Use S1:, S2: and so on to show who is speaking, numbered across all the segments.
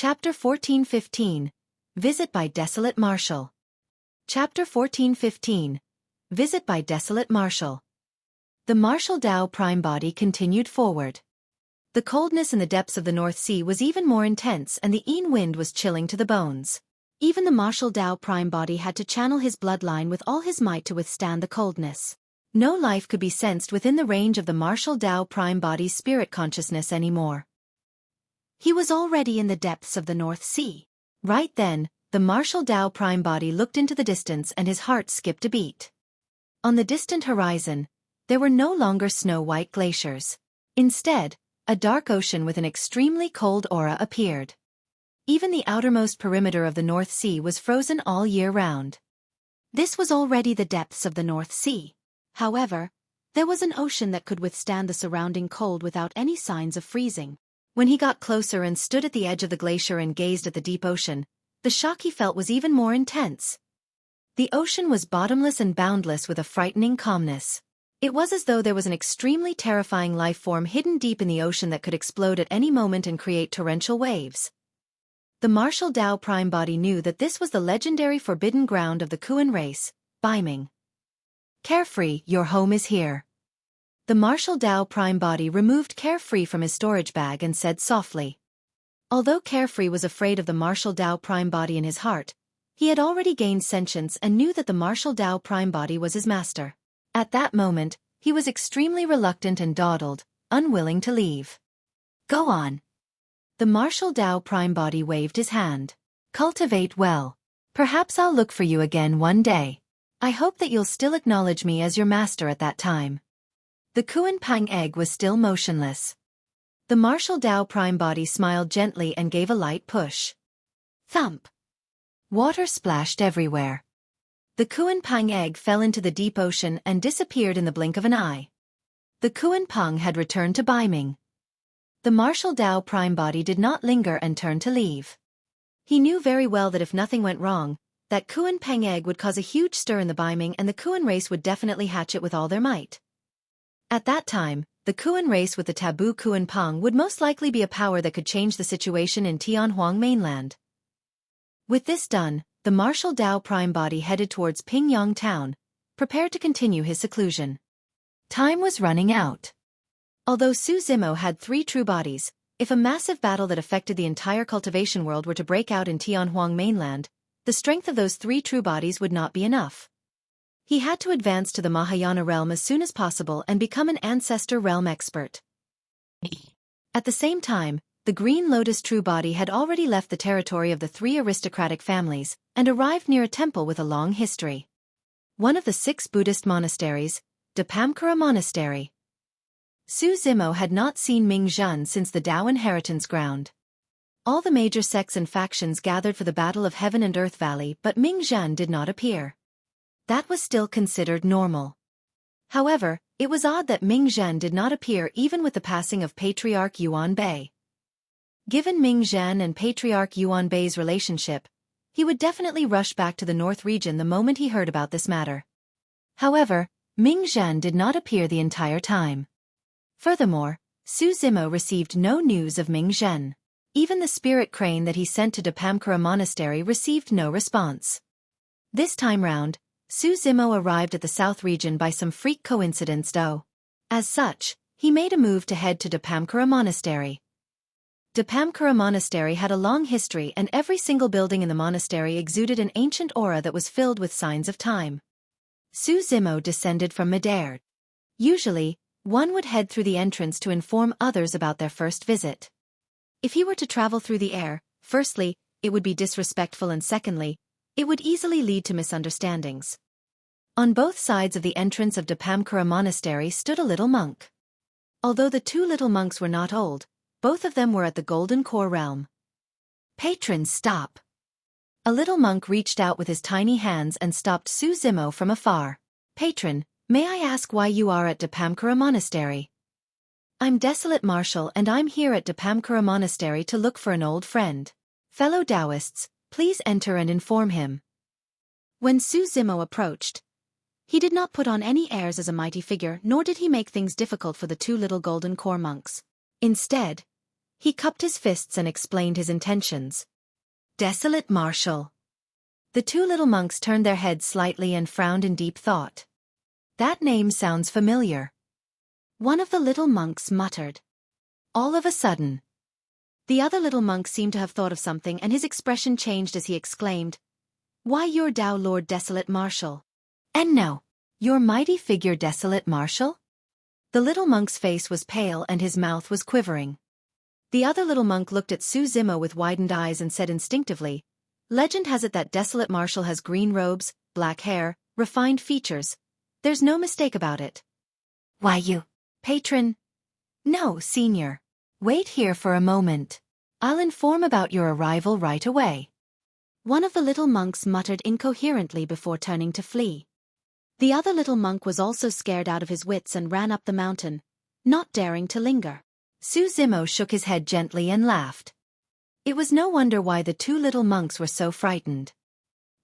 S1: Chapter 1415. Visit by Desolate Marshal. Chapter 1415. Visit by Desolate Marshal. The Martial Dao Prime Body continued forward. The coldness in the depths of the North Sea was even more intense and the Yin wind was chilling to the bones. Even the Martial Dao Prime Body had to channel his bloodline with all his might to withstand the coldness. No life could be sensed within the range of the Martial Dao Prime Body's spirit consciousness anymore. He was already in the depths of the North Sea. Right then, the Martial Dao Prime Body looked into the distance and his heart skipped a beat. On the distant horizon, there were no longer snow-white glaciers. Instead, a dark ocean with an extremely cold aura appeared. Even the outermost perimeter of the North Sea was frozen all year round. This was already the depths of the North Sea. However, there was an ocean that could withstand the surrounding cold without any signs of freezing. When he got closer and stood at the edge of the glacier and gazed at the deep ocean, the shock he felt was even more intense. The ocean was bottomless and boundless with a frightening calmness. It was as though there was an extremely terrifying life form hidden deep in the ocean that could explode at any moment and create torrential waves. The Martial Dao Prime Body knew that this was the legendary forbidden ground of the Kuan race, Ming. Carefree, your home is here. The Martial Dao Prime Body removed Carefree from his storage bag and said softly. Although Carefree was afraid of the Martial Dao Prime Body in his heart, he had already gained sentience and knew that the Martial Dao Prime Body was his master. At that moment, he was extremely reluctant and dawdled, unwilling to leave. Go on. The Martial Dao Prime Body waved his hand. Cultivate well. Perhaps I'll look for you again one day. I hope that you'll still acknowledge me as your master at that time. The Kuan Pang egg was still motionless. The Martial Dao Prime Body smiled gently and gave a light push. Thump. Water splashed everywhere. The Kuan Pang egg fell into the deep ocean and disappeared in the blink of an eye. The Kuan Pang had returned to Ming. The Martial Dao Prime Body did not linger and turned to leave. He knew very well that if nothing went wrong, that Kuan Pang egg would cause a huge stir in the Ming and the Kuan race would definitely hatch it with all their might. At that time, the Kuan race with the taboo Kuan Pang would most likely be a power that could change the situation in Tianhuang mainland. With this done, the Martial Dao Prime Body headed towards Pingyang town, prepared to continue his seclusion. Time was running out. Although Su Zimo had 3 true bodies, if a massive battle that affected the entire cultivation world were to break out in Tianhuang mainland, the strength of those 3 true bodies would not be enough. He had to advance to the Mahayana realm as soon as possible and become an Ancestor realm expert. At the same time, the Green Lotus True Body had already left the territory of the 3 aristocratic families and arrived near a temple with a long history. One of the 6 Buddhist monasteries, Dapamkara Monastery. Su Zimo had not seen Ming since the Dao Inheritance Ground. All the major sects and factions gathered for the Battle of Heaven and Earth Valley, but Ming did not appear. That was still considered normal. However, it was odd that Ming did not appear even with the passing of Patriarch Yuan Bei. Given Ming and Patriarch Yuan Bei's relationship, he would definitely rush back to the North region the moment he heard about this matter. However, Ming did not appear the entire time. Furthermore, Su Zimo received no news of Ming. Even the spirit crane that he sent to Dapamkara Monastery received no response. This time round, Su Zimo arrived at the South region by some freak coincidence though. As such, he made a move to head to Dapamkara Monastery. Dapamkara Monastery had a long history and every single building in the monastery exuded an ancient aura that was filled with signs of time. Su Zimo descended from midair. Usually, one would head through the entrance to inform others about their first visit. If he were to travel through the air, firstly, it would be disrespectful and secondly, it would easily lead to misunderstandings. On both sides of the entrance of Dapamkara Monastery stood a little monk. Although the 2 little monks were not old, both of them were at the Golden Core realm. Patrons, stop! A little monk reached out with his tiny hands and stopped Su Zimo from afar. Patron, may I ask why you are at Dapamkara Monastery? I'm Desolate Marshal and I'm here at Dapamkara Monastery to look for an old friend. Fellow Taoists, please enter and inform him. When Su Zimo approached, he did not put on any airs as a mighty figure nor did he make things difficult for the 2 little Golden Core monks. Instead, He cupped his fists and explained his intentions. Desolate Marshal. The two little monks turned their heads slightly and frowned in deep thought. That name sounds familiar. One of the little monks muttered. All of a sudden, the other little monk seemed to have thought of something, and his expression changed as he exclaimed, Why, your Tao Lord Desolate Marshal. And no, your mighty figure Desolate Marshal? The little monk's face was pale and his mouth was quivering. The other little monk looked at Su Zimo with widened eyes and said instinctively, Legend has it that Desolate Marshal has green robes, black hair, refined features. There's no mistake about it. Why you, patron? No, senior. Wait here for a moment. I'll inform about your arrival right away. One of the little monks muttered incoherently before turning to flee. The other little monk was also scared out of his wits and ran up the mountain, not daring to linger. Su Zimo shook his head gently and laughed. It was no wonder why the two little monks were so frightened.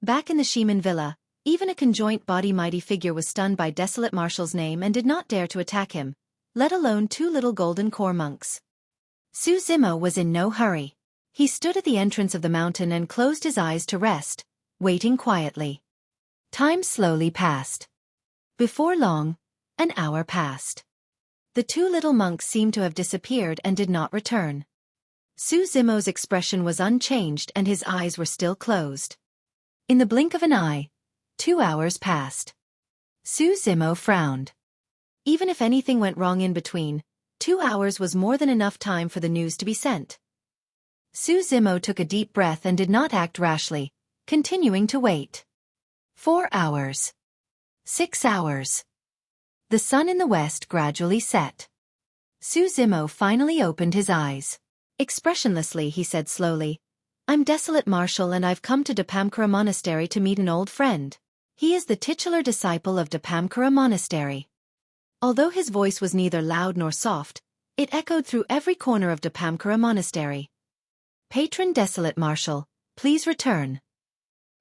S1: Back in the Sheman villa, even a conjoint body mighty figure was stunned by Desolate Marshal's name and did not dare to attack him, let alone two little golden core monks. Su Zimo was in no hurry. He stood at the entrance of the mountain and closed his eyes to rest, waiting quietly. Time slowly passed. Before long, an hour passed. The two little monks seemed to have disappeared and did not return. Su Zimo's expression was unchanged and his eyes were still closed. In the blink of an eye, 2 hours passed. Su Zimo frowned. Even if anything went wrong in between, 2 hours was more than enough time for the news to be sent. Su Zimo took a deep breath and did not act rashly, continuing to wait. 4 hours. 6 hours. The sun in the west gradually set. Su Zimo finally opened his eyes. Expressionlessly he said slowly, I'm Desolate Marshal and I've come to Dapamkara Monastery to meet an old friend. He is the titular disciple of Dapamkara Monastery. Although his voice was neither loud nor soft, it echoed through every corner of Dapamkara Monastery. Patron Desolate Marshal, please return.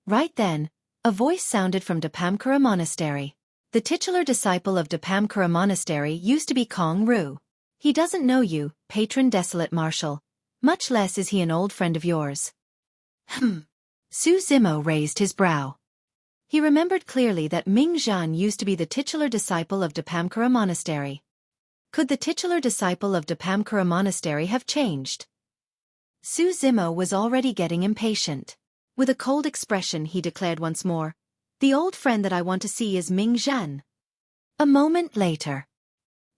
S1: Right then, a voice sounded from Dapamkara Monastery. The titular disciple of Dapamkara Monastery used to be Kong Ru. He doesn't know you, Patron Desolate Marshal. Much less is he an old friend of yours. Su Zimo raised his brow. He remembered clearly that Ming used to be the titular disciple of Dapamkara Monastery. Could the titular disciple of Dapamkara Monastery have changed? Su Zimo was already getting impatient. With a cold expression he declared once more, The old friend that I want to see is Ming. A moment later,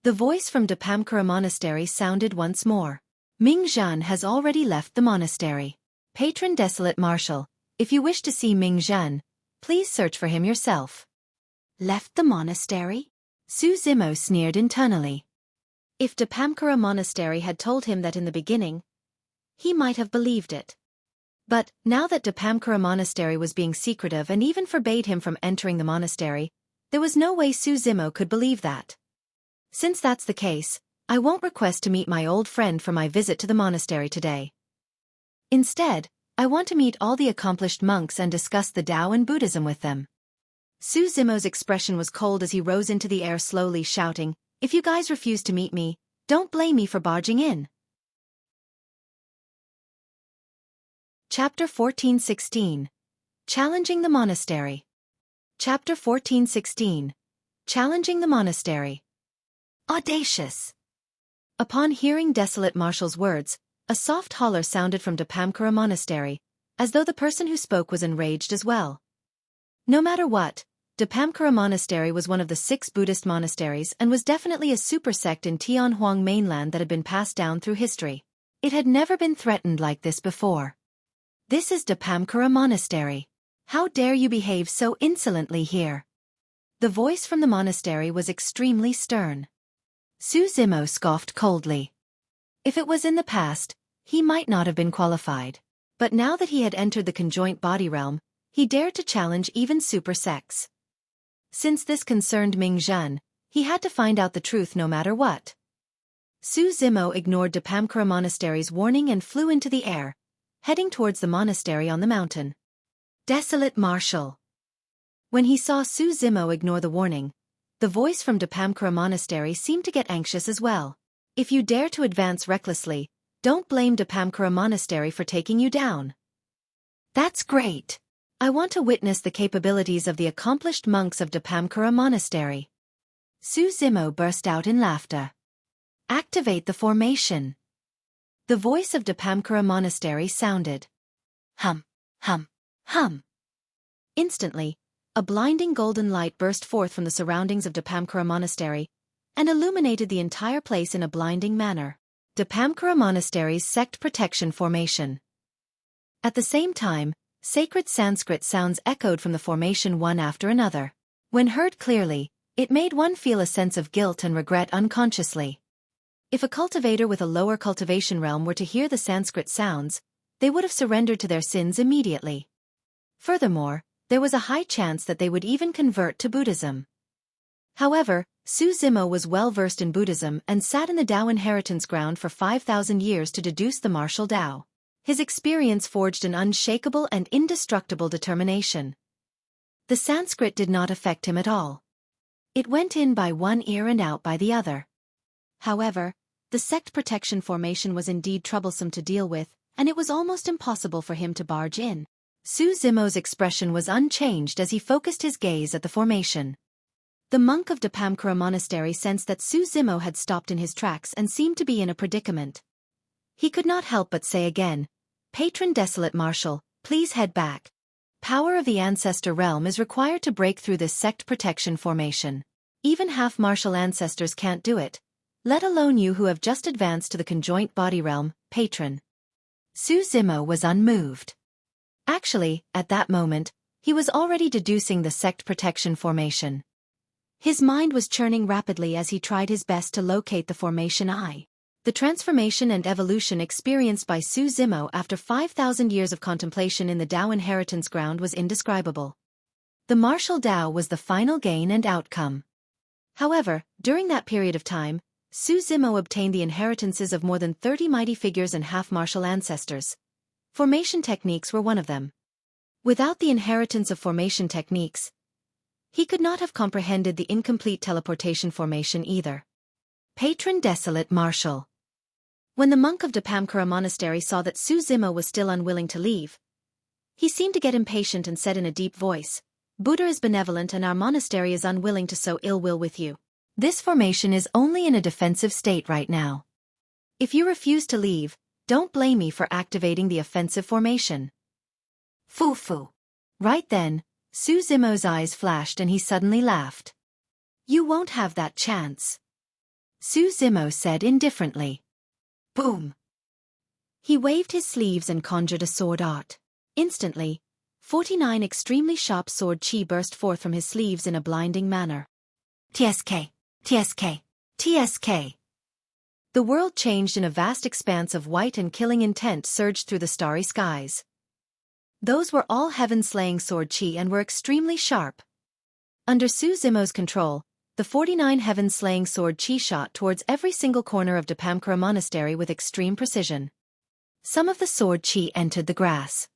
S1: the voice from Dapamkara Monastery sounded once more. Ming has already left the monastery. Patron Desolate Marshal, if you wish to see Ming, please search for him yourself. Left the monastery? Su Zimo sneered internally. If Dapamkara Monastery had told him that in the beginning, he might have believed it. But, now that Dapamkara Monastery was being secretive and even forbade him from entering the monastery, there was no way Su Zimo could believe that. Since that's the case, I won't request to meet my old friend for my visit to the monastery today. Instead, I want to meet all the accomplished monks and discuss the Tao and Buddhism with them. Su Zimo's expression was cold as he rose into the air slowly shouting, If you guys refuse to meet me, don't blame me for barging in. Chapter 14:16. Challenging the Monastery. Chapter 14:16. Challenging the Monastery. Audacious. Upon hearing Desolate Marshal's words, a soft holler sounded from Dapamkara Monastery, as though the person who spoke was enraged as well. No matter what, Dapamkara Monastery was one of the 6 Buddhist monasteries and was definitely a super sect in Tianhuang mainland that had been passed down through history. It had never been threatened like this before. This is Dapamkara Monastery. How dare you behave so insolently here? The voice from the monastery was extremely stern. Su Zimo scoffed coldly. If it was in the past, he might not have been qualified. But now that he had entered the conjoint body realm, he dared to challenge even super sects. Since this concerned Ming, he had to find out the truth no matter what. Su Zimo ignored Dapamkara Monastery's warning and flew into the air, heading towards the monastery on the mountain. Desolate Marshal. When he saw Su Zimo ignore the warning, the voice from Dapamkara Monastery seemed to get anxious as well. If you dare to advance recklessly, Don't blame Dapamkara Monastery for taking you down. That's great. I want to witness the capabilities of the accomplished monks of Dapamkara Monastery. Su Zimo burst out in laughter. Activate the formation. The voice of Dapamkara Monastery sounded. Hum, hum, hum. Instantly, a blinding golden light burst forth from the surroundings of Dapamkara Monastery and illuminated the entire place in a blinding manner. Dapamkara Monastery's Sect Protection Formation. At the same time, sacred Sanskrit sounds echoed from the formation one after another. When heard clearly, it made one feel a sense of guilt and regret unconsciously. If a cultivator with a lower cultivation realm were to hear the Sanskrit sounds, they would have surrendered to their sins immediately. Furthermore, there was a high chance that they would even convert to Buddhism. However, Su Zimo was well versed in Buddhism and sat in the Tao inheritance ground for 5,000 years to deduce the martial Tao. His experience forged an unshakable and indestructible determination. The Sanskrit did not affect him at all. It went in by one ear and out by the other. However, the sect protection formation was indeed troublesome to deal with, and it was almost impossible for him to barge in. Su Zimo's expression was unchanged as he focused his gaze at the formation. The monk of Dapamkara Monastery sensed that Su Zimo had stopped in his tracks and seemed to be in a predicament. He could not help but say again, "Patron Desolate Marshal, please head back. Power of the Ancestor realm is required to break through this sect protection formation. Even half-martial ancestors can't do it, let alone you who have just advanced to the conjoint body realm, Patron." Su Zimo was unmoved. Actually, at that moment, he was already deducing the sect protection formation. His mind was churning rapidly as he tried his best to locate the formation eye. The transformation and evolution experienced by Su Zimo after 5,000 years of contemplation in the Tao inheritance ground was indescribable. The martial Tao was the final gain and outcome. However, during that period of time, Su Zimo obtained the inheritances of more than 30 mighty figures and half-martial ancestors. Formation techniques were one of them. Without the inheritance of formation techniques, he could not have comprehended the incomplete teleportation formation either. Patron Desolate Marshal. When the monk of Dapamkara Monastery saw that Su Zimo was still unwilling to leave, he seemed to get impatient and said in a deep voice, "Buddha is benevolent and our monastery is unwilling to sow ill will with you. This formation is only in a defensive state right now. If you refuse to leave, don't blame me for activating the offensive formation." Foo-foo. Right then, Su Zimo's eyes flashed and he suddenly laughed. "You won't have that chance," Su Zimo said indifferently. Boom! He waved his sleeves and conjured a sword art. Instantly, 49 extremely sharp sword chi burst forth from his sleeves in a blinding manner. TSK! TSK! TSK! The world changed and a vast expanse of white and killing intent surged through the starry skies. Those were all heaven-slaying sword chi and were extremely sharp. Under Su Zimo's control, the 49 heaven-slaying sword chi shot towards every single corner of Dapamkara Monastery with extreme precision. Some of the sword chi entered the grass.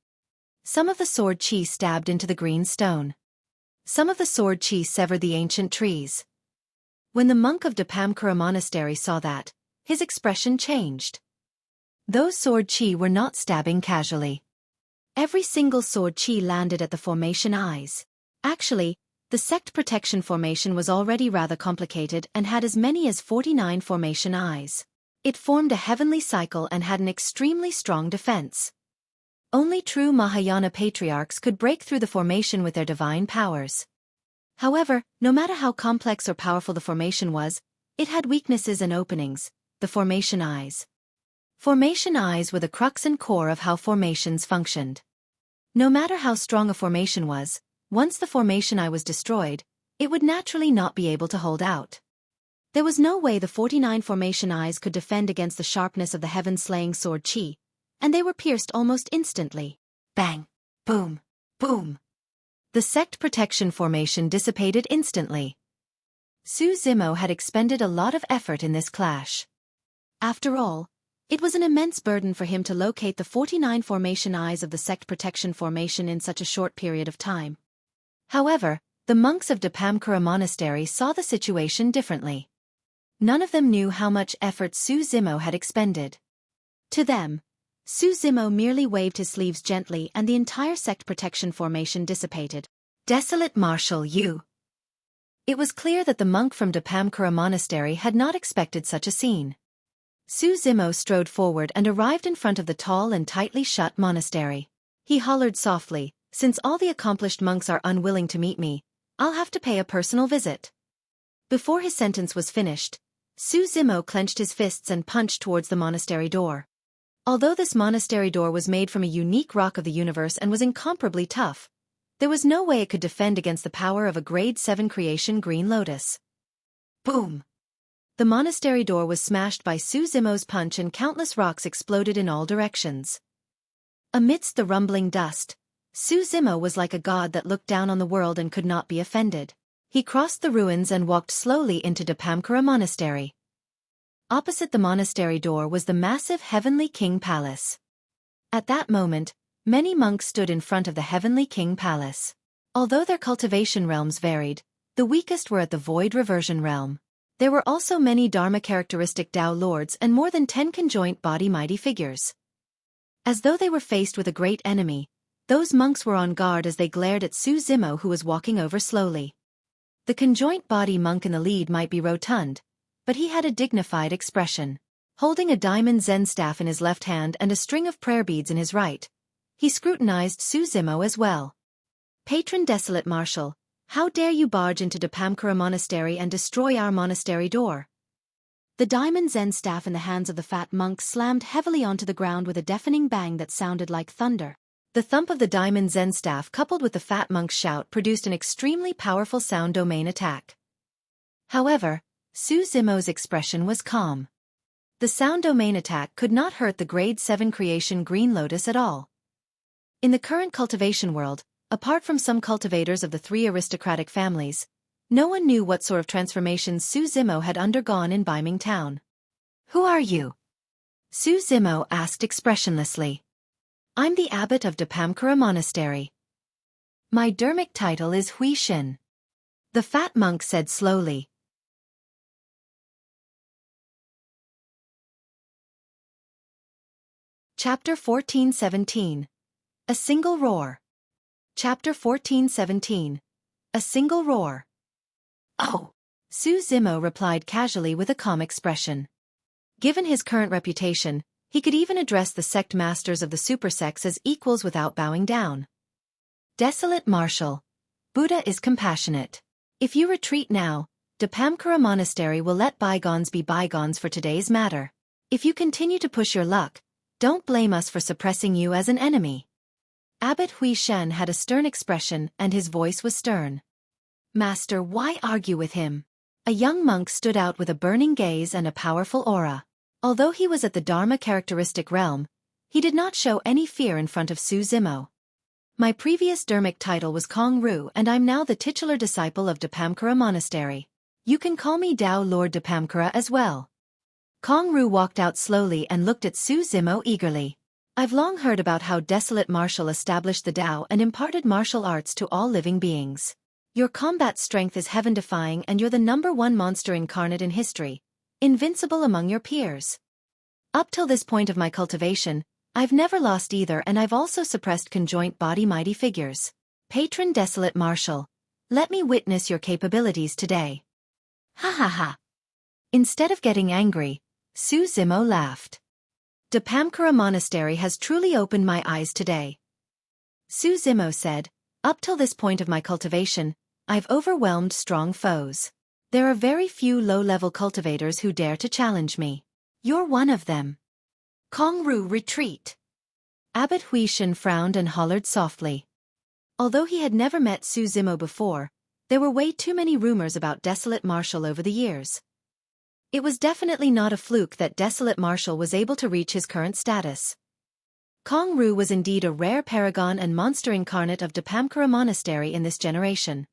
S1: Some of the sword chi stabbed into the green stone. Some of the sword chi severed the ancient trees. When the monk of Dapamkara Monastery saw that, his expression changed. Those sword chi were not stabbing casually. Every single sword chi landed at the formation eyes. Actually, the sect protection formation was already rather complicated and had as many as 49 formation eyes. It formed a heavenly cycle and had an extremely strong defense. Only true Mahayana patriarchs could break through the formation with their divine powers. However, no matter how complex or powerful the formation was, it had weaknesses and openings, the formation eyes. Formation eyes were the crux and core of how formations functioned. No matter how strong a formation was, once the formation eye was destroyed, it would naturally not be able to hold out. There was no way the 49 formation eyes could defend against the sharpness of the heaven-slaying sword chi, and they were pierced almost instantly. Bang! Boom! Boom! The sect protection formation dissipated instantly. Su Zimo had expended a lot of effort in this clash. After all, it was an immense burden for him to locate the 49 formation eyes of the sect protection formation in such a short period of time. However, the monks of Dapamkara Monastery saw the situation differently. None of them knew how much effort Su Zimo had expended. To them, Su Zimo merely waved his sleeves gently and the entire sect protection formation dissipated. Desolate Marshal, you. It was clear that the monk from Dapamkara Monastery had not expected such a scene. Su Zimo strode forward and arrived in front of the tall and tightly shut monastery. He hollered softly, "Since all the accomplished monks are unwilling to meet me, I'll have to pay a personal visit." Before his sentence was finished, Su Zimo clenched his fists and punched towards the monastery door. Although this monastery door was made from a unique rock of the universe and was incomparably tough, there was no way it could defend against the power of a grade 7 creation green lotus. Boom! The monastery door was smashed by Su Zimo's punch and countless rocks exploded in all directions. Amidst the rumbling dust, Su Zimo was like a god that looked down on the world and could not be offended. He crossed the ruins and walked slowly into Dapamkara Monastery. Opposite the monastery door was the massive Heavenly King Palace. At that moment, many monks stood in front of the Heavenly King Palace. Although their cultivation realms varied, the weakest were at the Void Reversion realm. There were also many Dharma-characteristic Tao lords and more than 10 conjoint body mighty figures. As though they were faced with a great enemy, those monks were on guard as they glared at Su Zimo, who was walking over slowly. The conjoint body monk in the lead might be rotund, but he had a dignified expression. Holding a diamond Zen staff in his left hand and a string of prayer beads in his right, he scrutinized Su Zimo as well. "Patron Desolate Marshal, how dare you barge into Dapamkara Monastery and destroy our monastery door?" The diamond Zen staff in the hands of the fat monk slammed heavily onto the ground with a deafening bang that sounded like thunder. The thump of the diamond Zen staff coupled with the fat monk's shout produced an extremely powerful sound domain attack. However, Su Zimo's expression was calm. The sound domain attack could not hurt the grade 7 creation green lotus at all. In the current cultivation world, apart from some cultivators of the 3 aristocratic families, no one knew what sort of transformations Su Zimo had undergone in Biming Town. "Who are you?" Su Zimo asked expressionlessly. "I'm the abbot of Dapamkara Monastery. My dermic title is Huishin," the fat monk said slowly. Chapter 14:17. A Single Roar. Chapter 14:17. A Single Roar. "Oh," Su Zimo replied casually with a calm expression. Given his current reputation, he could even address the sect masters of the super sects as equals without bowing down. "Desolate Marshal, Buddha is compassionate. If you retreat now, Dapamkara Monastery will let bygones be bygones for today's matter. If you continue to push your luck, don't blame us for suppressing you as an enemy." Abbot Huishen had a stern expression and his voice was stern. "Master, why argue with him?" A young monk stood out with a burning gaze and a powerful aura. Although he was at the Dharma characteristic realm, he did not show any fear in front of Su Zimo. "My previous dermic title was Kong Ru and I'm now the titular disciple of Dapamkara Monastery. You can call me Tao Lord Dapamkara as well." Kong Ru walked out slowly and looked at Su Zimo eagerly. "I've long heard about how Desolate Marshal established the Tao and imparted martial arts to all living beings. Your combat strength is heaven-defying and you're the #1 monster incarnate in history, invincible among your peers. Up till this point of my cultivation, I've never lost either and I've also suppressed conjoint body mighty figures. Patron Desolate Marshal, let me witness your capabilities today." "Ha ha ha." Instead of getting angry, Su Zimo laughed. "Dapamkara Monastery has truly opened my eyes today." Su Zimo said, "Up till this point of my cultivation, I've overwhelmed strong foes. There are very few low-level cultivators who dare to challenge me. You're one of them. Kong Ru, retreat." Abbot Huishin frowned and hollered softly. Although he had never met Su Zimo before, there were way too many rumors about Desolate Marshal over the years. It was definitely not a fluke that Desolate Marshal was able to reach his current status. Kong Ru was indeed a rare paragon and monster incarnate of Dapamkara Monastery in this generation.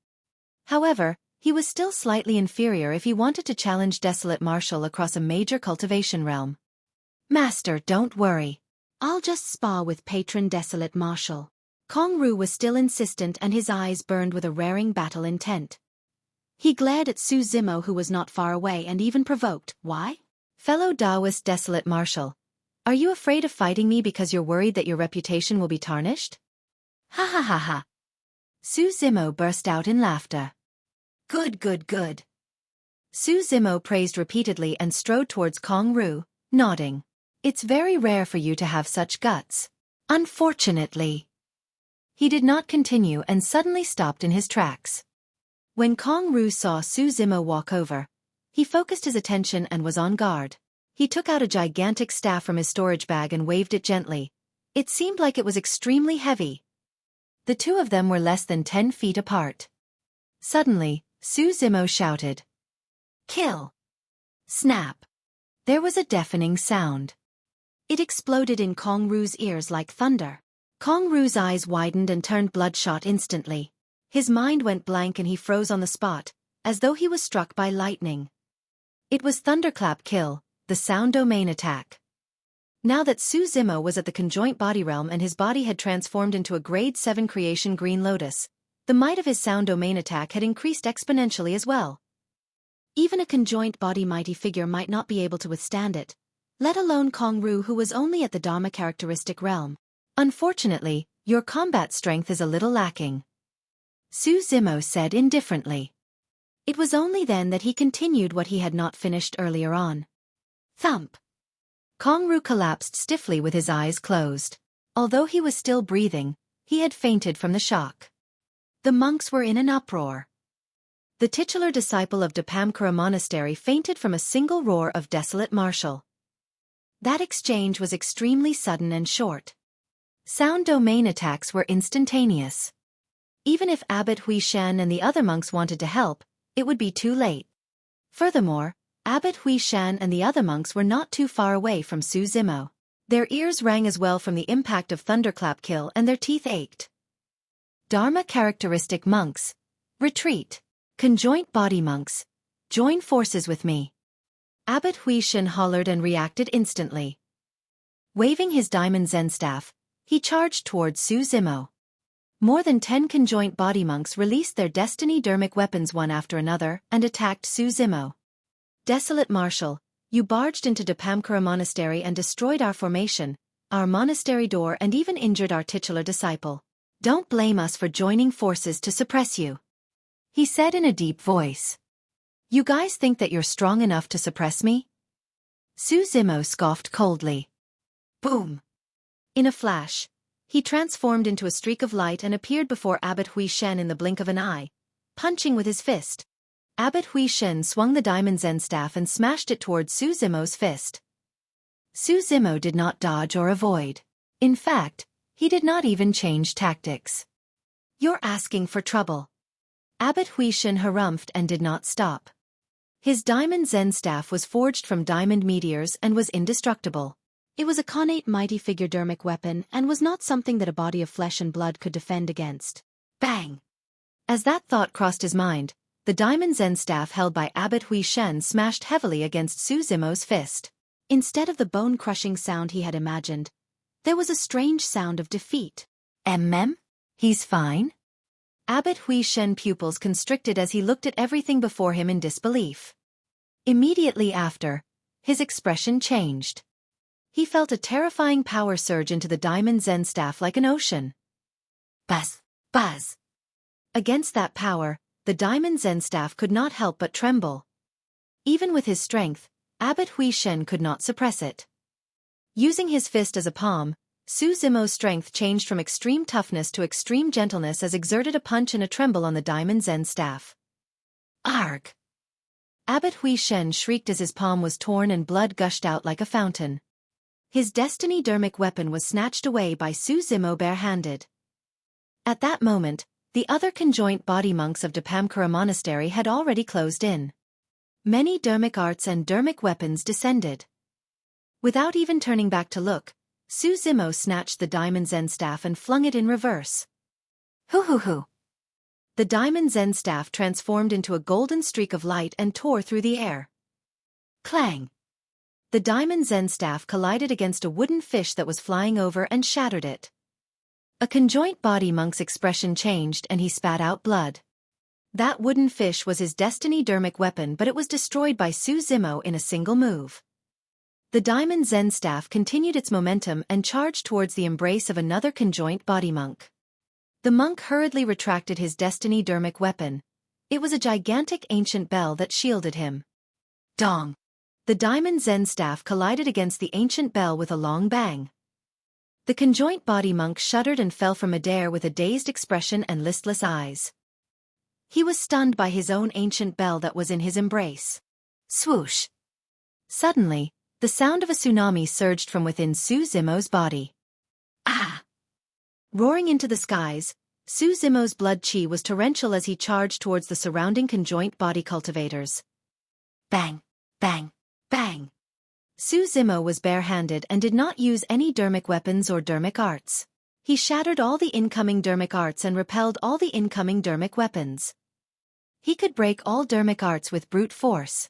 S1: However, he was still slightly inferior if he wanted to challenge Desolate Marshal across a major cultivation realm. "Master, don't worry. I'll just spar with Patron Desolate Marshal." Kong Ru was still insistent and his eyes burned with a raring battle intent. He glared at Su Zimo, who was not far away, and even provoked. "Why? Fellow Taoist Desolate Marshal, Are you afraid of fighting me because you're worried that your reputation will be tarnished? Ha ha ha ha. Su Zimo burst out in laughter. Good, good, good. Su Zimo praised repeatedly and strode towards Kong Ru, nodding. It's very rare for you to have such guts. Unfortunately. He did not continue and suddenly stopped in his tracks. When Kong Ru saw Su Zimo walk over, he focused his attention and was on guard. He took out a gigantic staff from his storage bag and waved it gently. It seemed like it was extremely heavy. The two of them were less than 10 feet apart. Suddenly, Su Zimo shouted. Kill! Snap! There was a deafening sound. It exploded in Kong Ru's ears like thunder. Kong Ru's eyes widened and turned bloodshot instantly. His mind went blank and he froze on the spot, as though he was struck by lightning. It was Thunderclap Kill, the sound domain attack. Now that Su Zimo was at the conjoint body realm and his body had transformed into a grade 7 creation Green Lotus, the might of his sound domain attack had increased exponentially as well. Even a conjoint body mighty figure might not be able to withstand it, let alone Kong Ru, who was only at the Dharma characteristic realm. Unfortunately, your combat strength is a little lacking, Su Zimo said indifferently. It was only then that he continued what he had not finished earlier on. Thump! Kong Ru collapsed stiffly with his eyes closed. Although he was still breathing, he had fainted from the shock. The monks were in an uproar. The titular disciple of Dapamkara Monastery fainted from a single roar of Desolate Martial. That exchange was extremely sudden and short. Sound domain attacks were instantaneous. Even if Abbot Hui Shan and the other monks wanted to help, it would be too late. Furthermore, Abbot Hui Shan and the other monks were not too far away from Su Zimo. Their ears rang as well from the impact of Thunderclap Kill and their teeth ached. Dharma characteristic monks, retreat. Conjoint body monks, join forces with me. Abbot Hui Shan hollered and reacted instantly. Waving his diamond Zen staff, he charged towards Su Zimo. More than 10 conjoint body monks released their destiny dermic weapons one after another and attacked Su Zimo. Desolate Martial, you barged into Dapamkara Monastery and destroyed our formation, our monastery door, and even injured our titular disciple. Don't blame us for joining forces to suppress you, he said in a deep voice. You guys think that you're strong enough to suppress me? Su Zimo scoffed coldly. Boom! In a flash, he transformed into a streak of light and appeared before Abbot Hui Shen in the blink of an eye, punching with his fist. Abbot Hui Shen swung the diamond Zen staff and smashed it towards Su Zimo's fist. Su Zimo did not dodge or avoid. In fact, he did not even change tactics. You're asking for trouble. Abbot Hui Shen harumphed and did not stop. His diamond Zen staff was forged from diamond meteors and was indestructible. It was a connate mighty figure dermic weapon and was not something that a body of flesh and blood could defend against. Bang! As that thought crossed his mind, the diamond Zen staff held by Abbot Hui Shen smashed heavily against Su Zimo's fist. Instead of the bone-crushing sound he had imagined, there was a strange sound of defeat. He's fine? Abbot Hui Shen pupils constricted as he looked at everything before him in disbelief. Immediately after, his expression changed. He felt a terrifying power surge into the diamond Zen staff like an ocean. Buzz! Buzz! Against that power, the diamond Zen staff could not help but tremble. Even with his strength, Abbot Hui Shen could not suppress it. Using his fist as a palm, Su Zimo's strength changed from extreme toughness to extreme gentleness as exerted a punch and a tremble on the diamond Zen staff. Arg! Abbot Hui Shen shrieked as his palm was torn and blood gushed out like a fountain. His destiny dermic weapon was snatched away by Su Zimo barehanded. At that moment, the other conjoint body monks of Dapamkara Monastery had already closed in. Many dermic arts and dermic weapons descended. Without even turning back to look, Su Zimo snatched the diamond Zen staff and flung it in reverse. Hoo! The diamond Zen staff transformed into a golden streak of light and tore through the air. Clang! The diamond Zen staff collided against a wooden fish that was flying over and shattered it. A conjoint body monk's expression changed and he spat out blood. That wooden fish was his destiny dermic weapon, but it was destroyed by Su Zimo in a single move. The diamond Zen staff continued its momentum and charged towards the embrace of another conjoint body monk. The monk hurriedly retracted his destiny dermic weapon. It was a gigantic ancient bell that shielded him. Dong! The diamond Zen staff collided against the ancient bell with a long bang. The conjoint body monk shuddered and fell from midair with a dazed expression and listless eyes. He was stunned by his own ancient bell that was in his embrace. Swoosh! Suddenly, the sound of a tsunami surged from within Su Zimo's body. Ah! Roaring into the skies, Su Zimo's blood chi was torrential as he charged towards the surrounding conjoint body cultivators. Bang! Bang! Bang! Su Zimo was barehanded and did not use any dermic weapons or dermic arts. He shattered all the incoming dermic arts and repelled all the incoming dermic weapons. He could break all dermic arts with brute force.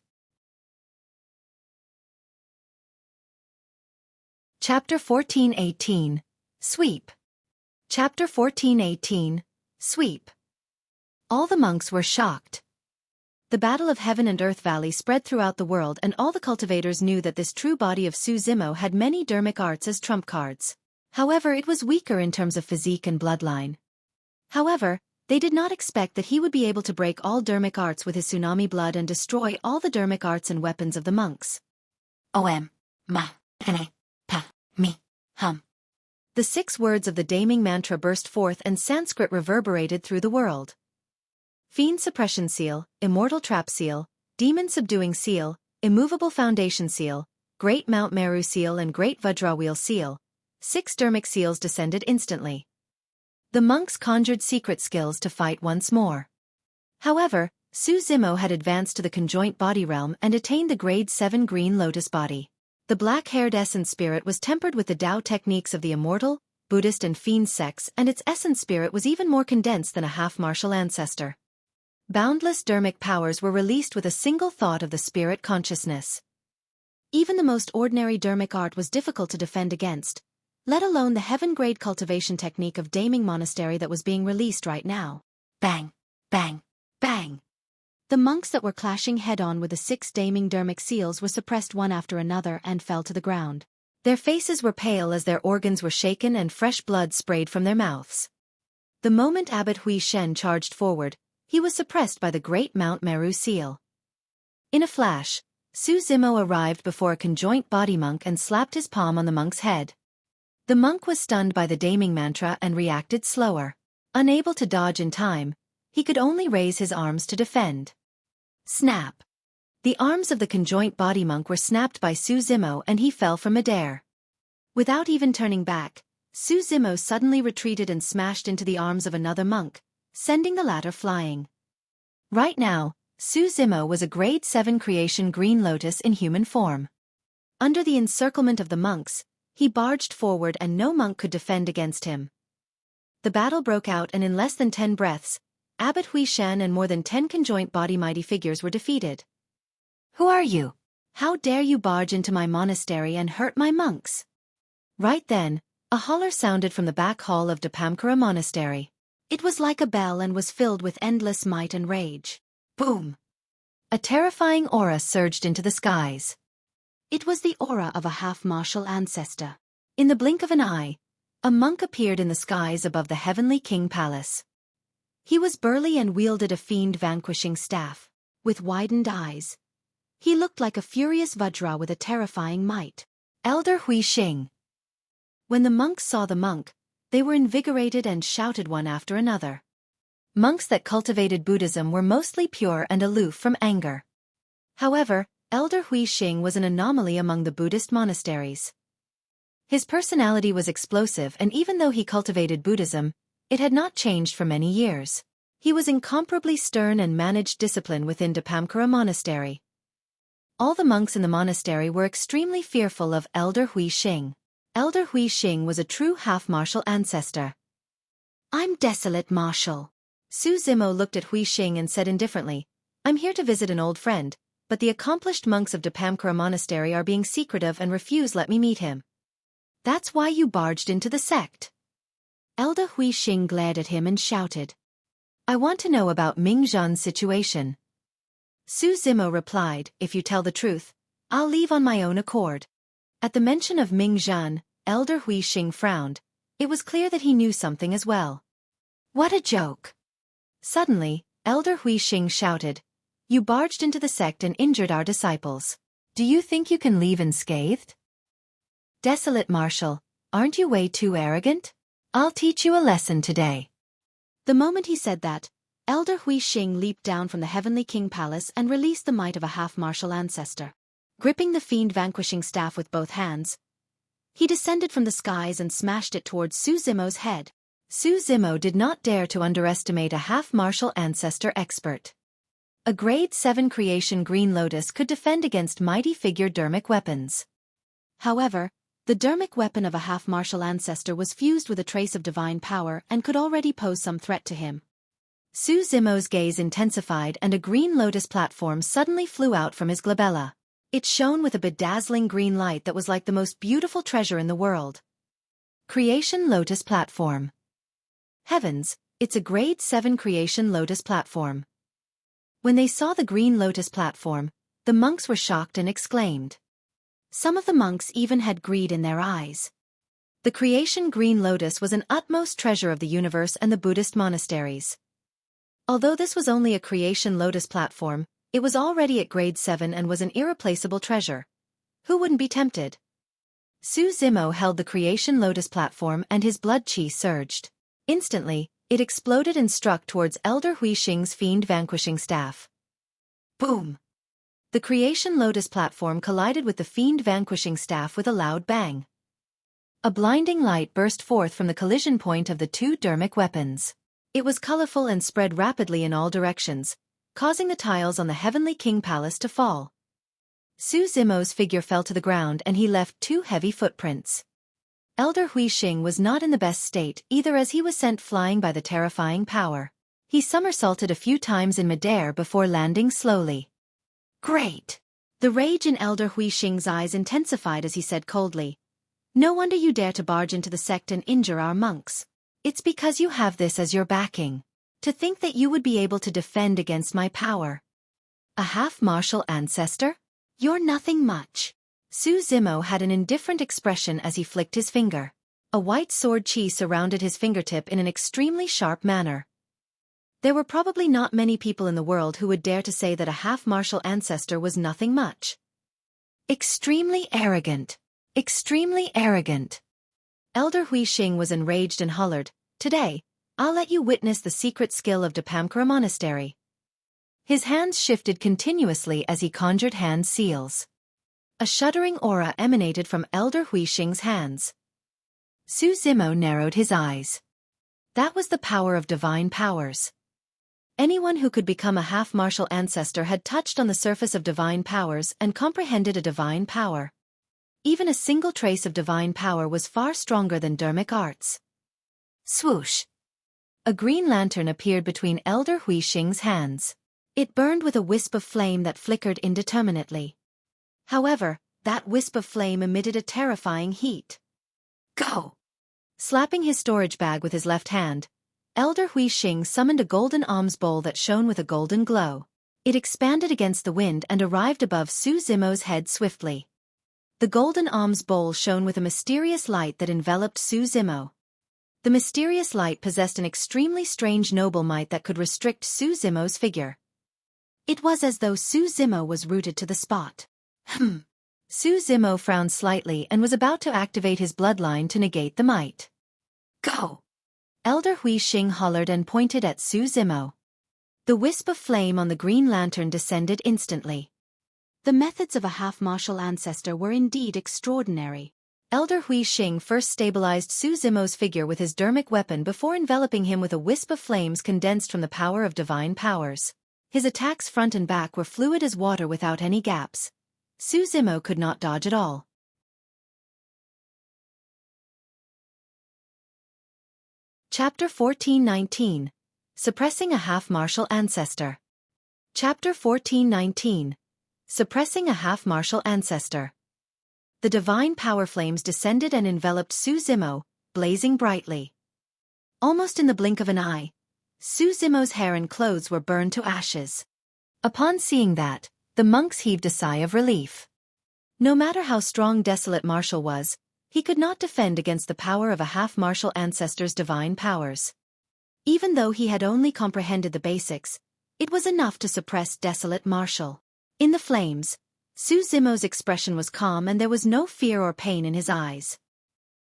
S1: Chapter 14:18. Sweep. Chapter 14:18. Sweep. All the monks were shocked. The Battle of Heaven and Earth Valley spread throughout the world, and all the cultivators knew that this true body of Su Zimo had many dermic arts as trump cards. However, it was weaker in terms of physique and bloodline. However, they did not expect that he would be able to break all dermic arts with his tsunami blood and destroy all the dermic arts and weapons of the monks. Om. Ma. Hene. Pa. Mi. Hum. The 6 words of the damning mantra burst forth and Sanskrit reverberated through the world. Fiend Suppression Seal, Immortal Trap Seal, Demon Subduing Seal, Immovable Foundation Seal, Great Mount Meru Seal and Great Vajra Wheel Seal. 6 dermic seals descended instantly. The monks conjured secret skills to fight once more. However, Su Zimo had advanced to the conjoint body realm and attained the grade 7 green lotus body. The black-haired essence spirit was tempered with the Tao techniques of the immortal, Buddhist and Fiend sects, and its essence spirit was even more condensed than a half-martial ancestor. Boundless dermic powers were released with a single thought of the spirit consciousness. Even the most ordinary dermic art was difficult to defend against, let alone the heaven-grade cultivation technique of Daming Monastery that was being released right now. Bang! Bang! Bang! The monks that were clashing head-on with the 6 daming dermic seals were suppressed one after another and fell to the ground. Their faces were pale as their organs were shaken and fresh blood sprayed from their mouths. The moment Abbot Hui Shen charged forward, he was suppressed by the Great Mount Meru seal. In a flash, Su Zimo arrived before a conjoint body monk and slapped his palm on the monk's head. The monk was stunned by the daming mantra and reacted slower. Unable to dodge in time, he could only raise his arms to defend. Snap! The arms of the conjoint body monk were snapped by Su Zimo and he fell from midair. Without even turning back, Su Zimo suddenly retreated and smashed into the arms of another monk, sending the latter flying. Right now, Su Zimo was a grade 7 creation green lotus in human form. Under the encirclement of the monks, he barged forward and no monk could defend against him. The battle broke out and in less than 10 breaths, Abbot Hui Shen and more than 10 conjoint body mighty figures were defeated. Who are you? How dare you barge into my monastery and hurt my monks? Right then, a holler sounded from the back hall of Dapamkara Monastery. It was like a bell and was filled with endless might and rage. Boom! A terrifying aura surged into the skies. It was the aura of a half-martial ancestor. In the blink of an eye, a monk appeared in the skies above the heavenly king palace. He was burly and wielded a fiend-vanquishing staff. With widened eyes, he looked like a furious Vajra with a terrifying might. Elder Hui Xing. When the monks saw the monk, they were invigorated and shouted one after another. Monks that cultivated Buddhism were mostly pure and aloof from anger. However, Elder Hui Xing was an anomaly among the Buddhist monasteries. His personality was explosive, and even though he cultivated Buddhism, it had not changed for many years. He was incomparably stern and managed discipline within Dapamkara Monastery. All the monks in the monastery were extremely fearful of Elder Hui Xing. Elder Hui Xing was a true half-martial ancestor. I'm Desolate Martial. Su Zimo looked at Hui Xing and said indifferently, I'm here to visit an old friend, but the accomplished monks of Dapamkara Monastery are being secretive and refuse let me meet him. That's why you barged into the sect. Elder Hui Xing glared at him and shouted. I want to know about Ming Zhen's situation. Su Zimo replied, if you tell the truth, I'll leave on my own accord. At the mention of Ming Zhan, Elder Xueqi frowned. It was clear that he knew something as well. What a joke! Suddenly, Elder Xueqi shouted, "You barged into the sect and injured our disciples. Do you think you can leave unscathed? Desolate Marshal, aren't you way too arrogant? I'll teach you a lesson today." The moment he said that, Elder Xueqi leaped down from the Heavenly King Palace and released the might of a half-martial ancestor. Gripping the Fiend vanquishing staff with both hands, he descended from the skies and smashed it towards Su Zimo's head. Su Zimo did not dare to underestimate a half-martial ancestor expert. A grade 7 creation Green Lotus could defend against mighty figure dermic weapons. However, the dermic weapon of a half-martial ancestor was fused with a trace of divine power and could already pose some threat to him. Su Zimo's gaze intensified and a Green Lotus platform suddenly flew out from his glabella. It shone with a bedazzling green light that was like the most beautiful treasure in the world. Creation Lotus Platform. Heavens, it's a grade 7 Creation Lotus Platform. When they saw the Green Lotus platform, the monks were shocked and exclaimed. Some of the monks even had greed in their eyes. The Creation Green Lotus was an utmost treasure of the universe and the Buddhist monasteries. Although this was only a Creation Lotus platform, it was already at grade 7 and was an irreplaceable treasure. Who wouldn't be tempted? Su Zimo held the Creation Lotus platform and his blood chi surged. Instantly, it exploded and struck towards Elder Xueqi's Fiend vanquishing staff. Boom! The Creation Lotus platform collided with the Fiend vanquishing staff with a loud bang. A blinding light burst forth from the collision point of the two dermic weapons. It was colorful and spread rapidly in all directions, causing the tiles on the Heavenly King Palace to fall. Su Zimo's figure fell to the ground and he left 2 heavy footprints. Elder Xueqi was not in the best state either as he was sent flying by the terrifying power. He somersaulted a few times in midair before landing slowly. Great! The rage in Elder Xueqi's eyes intensified as he said coldly, "No wonder you dare to barge into the sect and injure our monks. It's because you have this as your backing. To think that you would be able to defend against my power. A half-martial ancestor? You're nothing much." Su Zimo had an indifferent expression as he flicked his finger. A white sword chi surrounded his fingertip in an extremely sharp manner. There were probably not many people in the world who would dare to say that a half-martial ancestor was nothing much. Extremely arrogant. Extremely arrogant. Elder Xueqi was enraged and hollered, "Today, I'll let you witness the secret skill of Dapamkara Monastery." His hands shifted continuously as he conjured hand seals. A shuddering aura emanated from Elder Xueqi's hands. Su Zimo narrowed his eyes. That was the power of divine powers. Anyone who could become a half-martial ancestor had touched on the surface of divine powers and comprehended a divine power. Even a single trace of divine power was far stronger than dermic arts. Swoosh! A green lantern appeared between Elder Xueqi's hands. It burned with a wisp of flame that flickered indeterminately. However, that wisp of flame emitted a terrifying heat. Go! Slapping his storage bag with his left hand, Elder Xueqi summoned a golden alms bowl that shone with a golden glow. It expanded against the wind and arrived above Su Zimo's head swiftly. The golden alms bowl shone with a mysterious light that enveloped Su Zimo. The mysterious light possessed an extremely strange noble might that could restrict Su Zimo's figure. It was as though Su Zimo was rooted to the spot. Su Zimo frowned slightly and was about to activate his bloodline to negate the might. Go! Elder Xueqi hollered and pointed at Su Zimo. The wisp of flame on the green lantern descended instantly. The methods of a half-martial ancestor were indeed extraordinary. Elder Xueqi first stabilized Su Zimo's figure with his dermic weapon before enveloping him with a wisp of flames condensed from the power of divine powers. His attacks front and back were fluid as water without any gaps. Su Zimo could not dodge at all. Chapter 1419. Suppressing a half-martial ancestor. Chapter 1419. Suppressing a half-martial ancestor. The divine power flames descended and enveloped Su Zimo, blazing brightly. Almost in the blink of an eye, Su Zimo's hair and clothes were burned to ashes. Upon seeing that, the monks heaved a sigh of relief. No matter how strong Desolate Martial was, he could not defend against the power of a half-martial ancestor's divine powers. Even though he had only comprehended the basics, it was enough to suppress Desolate Martial. In the flames, Su Zimo's expression was calm and there was no fear or pain in his eyes.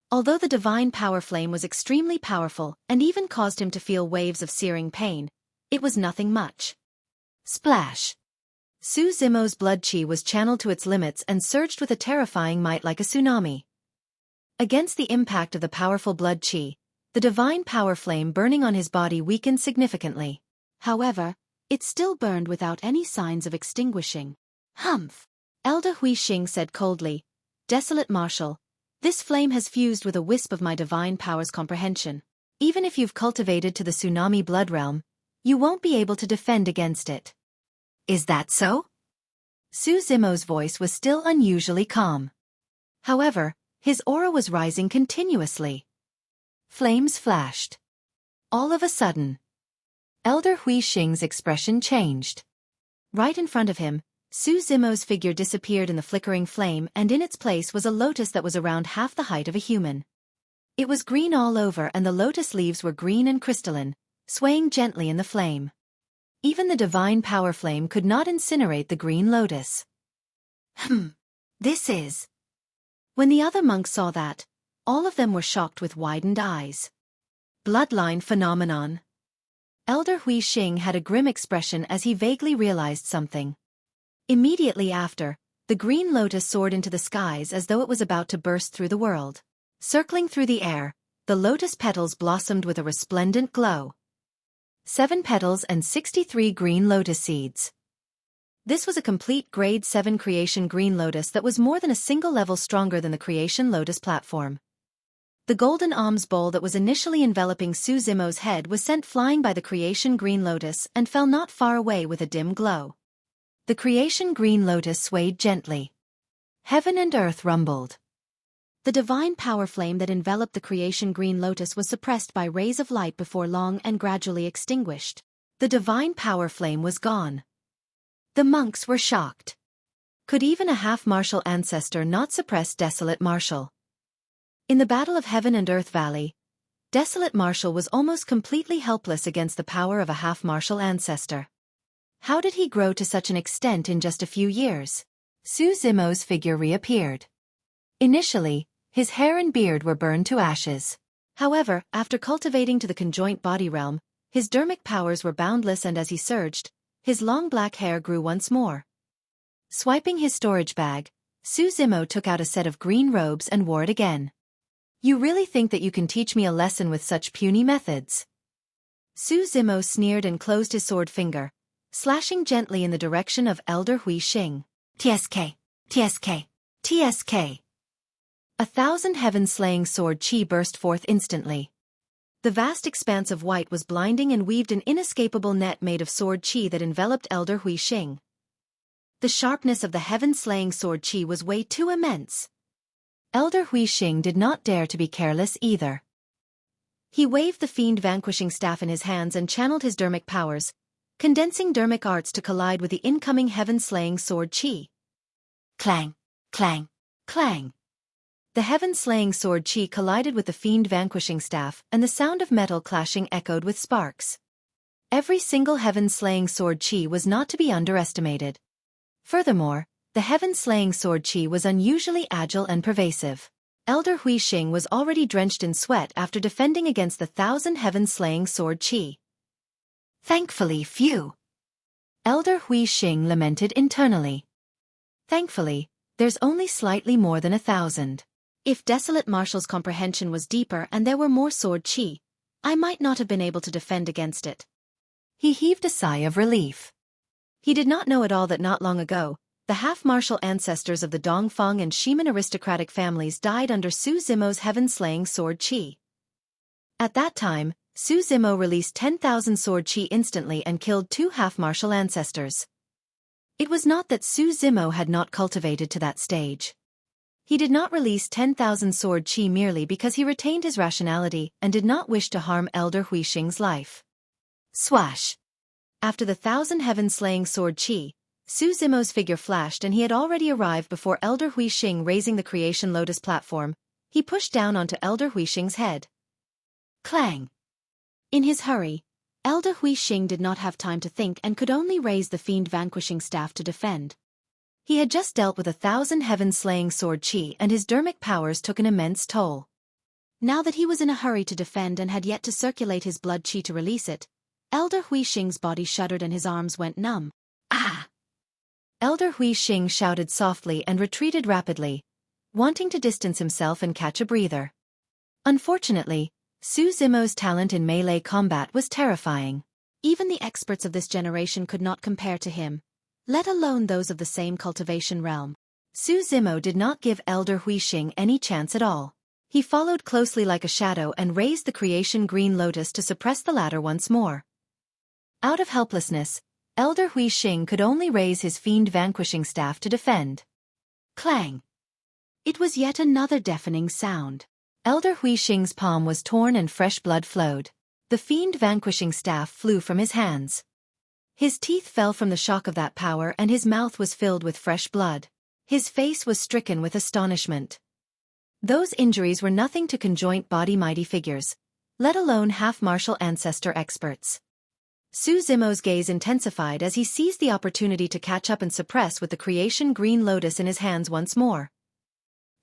S1: Although the divine power flame was extremely powerful and even caused him to feel waves of searing pain, it was nothing much. Splash! Su Zimo's blood chi was channeled to its limits and surged with a terrifying might like a tsunami. Against the impact of the powerful blood chi, the divine power flame burning on his body weakened significantly. However, it still burned without any signs of extinguishing. Humph! Elder Huixing said coldly, "Desolate Martial, this flame has fused with a wisp of my divine power's comprehension. Even if you've cultivated to the tsunami blood realm, you won't be able to defend against it." "Is that so?" Su Zimo's voice was still unusually calm. However, his aura was rising continuously. Flames flashed. All of a sudden, Elder Huixing's expression changed. Right in front of him, Su Zimo's figure disappeared in the flickering flame and in its place was a lotus that was around half the height of a human. It was green all over and the lotus leaves were green and crystalline, swaying gently in the flame. Even the divine power flame could not incinerate the green lotus. This is... When the other monks saw that, all of them were shocked with widened eyes. Bloodline phenomenon. Elder Huixing had a grim expression as he vaguely realized something. Immediately after, the green lotus soared into the skies as though it was about to burst through the world. Circling through the air, the lotus petals blossomed with a resplendent glow. 7 petals and 63 green lotus seeds. This was a complete Grade 7 creation green lotus that was more than a single level stronger than the creation lotus platform. The golden alms bowl that was initially enveloping Su Zimo's head was sent flying by the creation green lotus and fell not far away with a dim glow. The creation green lotus swayed gently. Heaven and earth rumbled. The divine power flame that enveloped the creation green lotus was suppressed by rays of light before long and gradually extinguished. The divine power flame was gone. The monks were shocked. Could even a half-martial ancestor not suppress Desolate Martial? In the Battle of Heaven and Earth Valley, Desolate Martial was almost completely helpless against the power of a half-martial ancestor. How did he grow to such an extent in just a few years? Su Zimo's figure reappeared. Initially, his hair and beard were burned to ashes. However, after cultivating to the conjoint body realm, his dermic powers were boundless and as he surged, his long black hair grew once more. Swiping his storage bag, Su Zimo took out a set of green robes and wore it again. "You really think that you can teach me a lesson with such puny methods?" Su Zimo sneered and closed his sword finger, slashing gently in the direction of Elder Huixing. "TSK! TSK! TSK!" 1,000 heaven-slaying sword chi burst forth instantly. The vast expanse of white was blinding and weaved an inescapable net made of sword chi that enveloped Elder Huixing. The sharpness of the heaven-slaying sword chi was way too immense. Elder Huixing did not dare to be careless either. He waved the Fiend vanquishing staff in his hands and channeled his dermic powers, condensing dermic arts to collide with the incoming heaven-slaying sword chi. Clang! Clang! Clang! The heaven-slaying sword chi collided with the Fiend vanquishing staff and the sound of metal clashing echoed with sparks. Every single heaven-slaying sword chi was not to be underestimated. Furthermore, the heaven-slaying sword chi was unusually agile and pervasive. Elder Huixing was already drenched in sweat after defending against the 1,000 heaven-slaying sword chi. Thankfully few. Elder Huixing lamented internally. Thankfully, there's only slightly more than 1,000. If Desolate Martial's comprehension was deeper and there were more sword chi, I might not have been able to defend against it. He heaved a sigh of relief. He did not know at all that not long ago, the half-martial ancestors of the Dongfang and Shiman aristocratic families died under Su Zimo's heaven-slaying sword chi. At that time, Su Zimo released 10,000 sword chi instantly and killed 2 half-martial ancestors. It was not that Su Zimo had not cultivated to that stage. He did not release 10,000 sword chi merely because he retained his rationality and did not wish to harm Elder Huixing's life. Swash! After the 1,000 heaven-slaying sword chi, Su Zimo's figure flashed and he had already arrived before Elder Huixing, raising the Creation Lotus platform. He pushed down onto Elder Huixing's head. Clang! In his hurry, Elder Huixing did not have time to think and could only raise the Fiend vanquishing staff to defend. He had just dealt with 1,000 heaven-slaying sword chi and his dermic powers took an immense toll. Now that he was in a hurry to defend and had yet to circulate his blood chi to release it, Elder Huixing's body shuddered and his arms went numb. Ah! Elder Huixing shouted softly and retreated rapidly, wanting to distance himself and catch a breather. Unfortunately, Su Zimo's talent in melee combat was terrifying. Even the experts of this generation could not compare to him, let alone those of the same cultivation realm. Su Zimo did not give Elder Huixing any chance at all. He followed closely like a shadow and raised the Creation Green Lotus to suppress the latter once more. Out of helplessness, Elder Huixing could only raise his Fiend vanquishing staff to defend. Clang! It was yet another deafening sound. Elder Huixing's palm was torn and fresh blood flowed. The Fiend vanquishing staff flew from his hands. His teeth fell from the shock of that power and his mouth was filled with fresh blood. His face was stricken with astonishment. Those injuries were nothing to conjoint body mighty figures, let alone half-martial ancestor experts. Su Zimo's gaze intensified as he seized the opportunity to catch up and suppress with the Creation Green Lotus in his hands once more.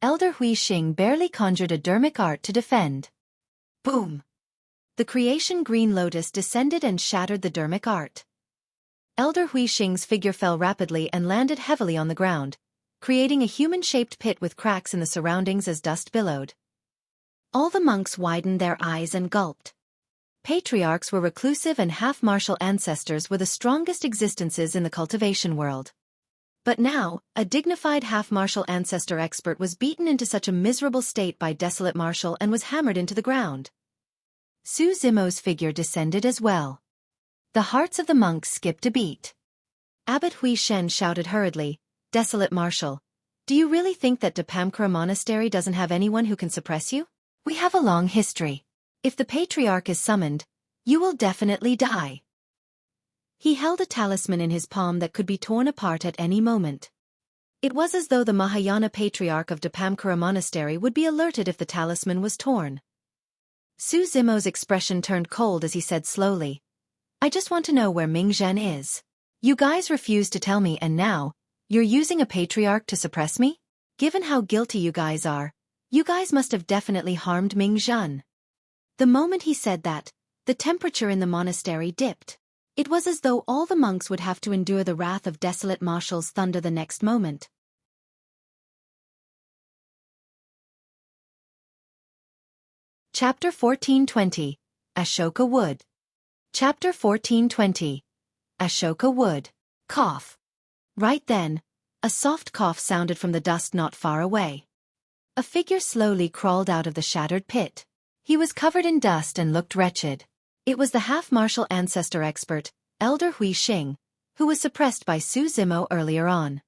S1: Elder Huixing barely conjured a dermic art to defend. Boom! The Creation Green Lotus descended and shattered the dermic art. Elder Huixing's figure fell rapidly and landed heavily on the ground, creating a human-shaped pit with cracks in the surroundings as dust billowed. All the monks widened their eyes and gulped. Patriarchs were reclusive and half-martial ancestors with the strongest existences in the cultivation world. But now, a dignified half-martial ancestor expert was beaten into such a miserable state by Desolate Martial and was hammered into the ground. Su Zimo's figure descended as well. The hearts of the monks skipped a beat. Abbot Huixen shouted hurriedly, "Desolate Martial, do you really think that Depamkara Monastery doesn't have anyone who can suppress you? We have a long history. If the Patriarch is summoned, you will definitely die." He held a talisman in his palm that could be torn apart at any moment. It was as though the Mahayana Patriarch of Depamkara Monastery would be alerted if the talisman was torn. Su Zimo's expression turned cold as he said slowly, "I just want to know where Ming Zhen is. You guys refused to tell me and now, you're using a patriarch to suppress me? Given how guilty you guys are, you guys must have definitely harmed Ming Zhen." The moment he said that, the temperature in the monastery dipped. It was as though all the monks would have to endure the wrath of Desolate Martial's thunder the next moment. Chapter 1420. Ashoka Wood. Chapter 1420. Ashoka Wood. Cough. Right then, a soft cough sounded from the dust not far away. A figure slowly crawled out of the shattered pit. He was covered in dust and looked wretched. It was the half-martial ancestor expert, Elder Huixing, who was suppressed by Su Zimo earlier on.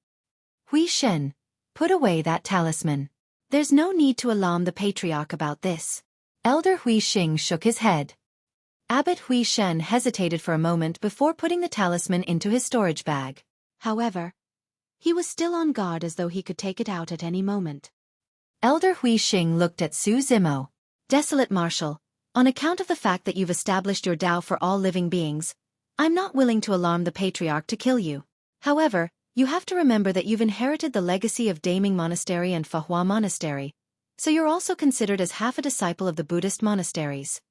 S1: "Huixin, put away that talisman. There's no need to alarm the Patriarch about this." Elder Huixing shook his head. Abbot Huixen hesitated for a moment before putting the talisman into his storage bag. However, he was still on guard as though he could take it out at any moment. Elder Huixing looked at Su Zimo. "Desolate Martial, on account of the fact that you've established your Tao for all living beings, I'm not willing to alarm the Patriarch to kill you. However, you have to remember that you've inherited the legacy of Daming Monastery and Fahua Monastery, so you're also considered as half a disciple of the Buddhist monasteries.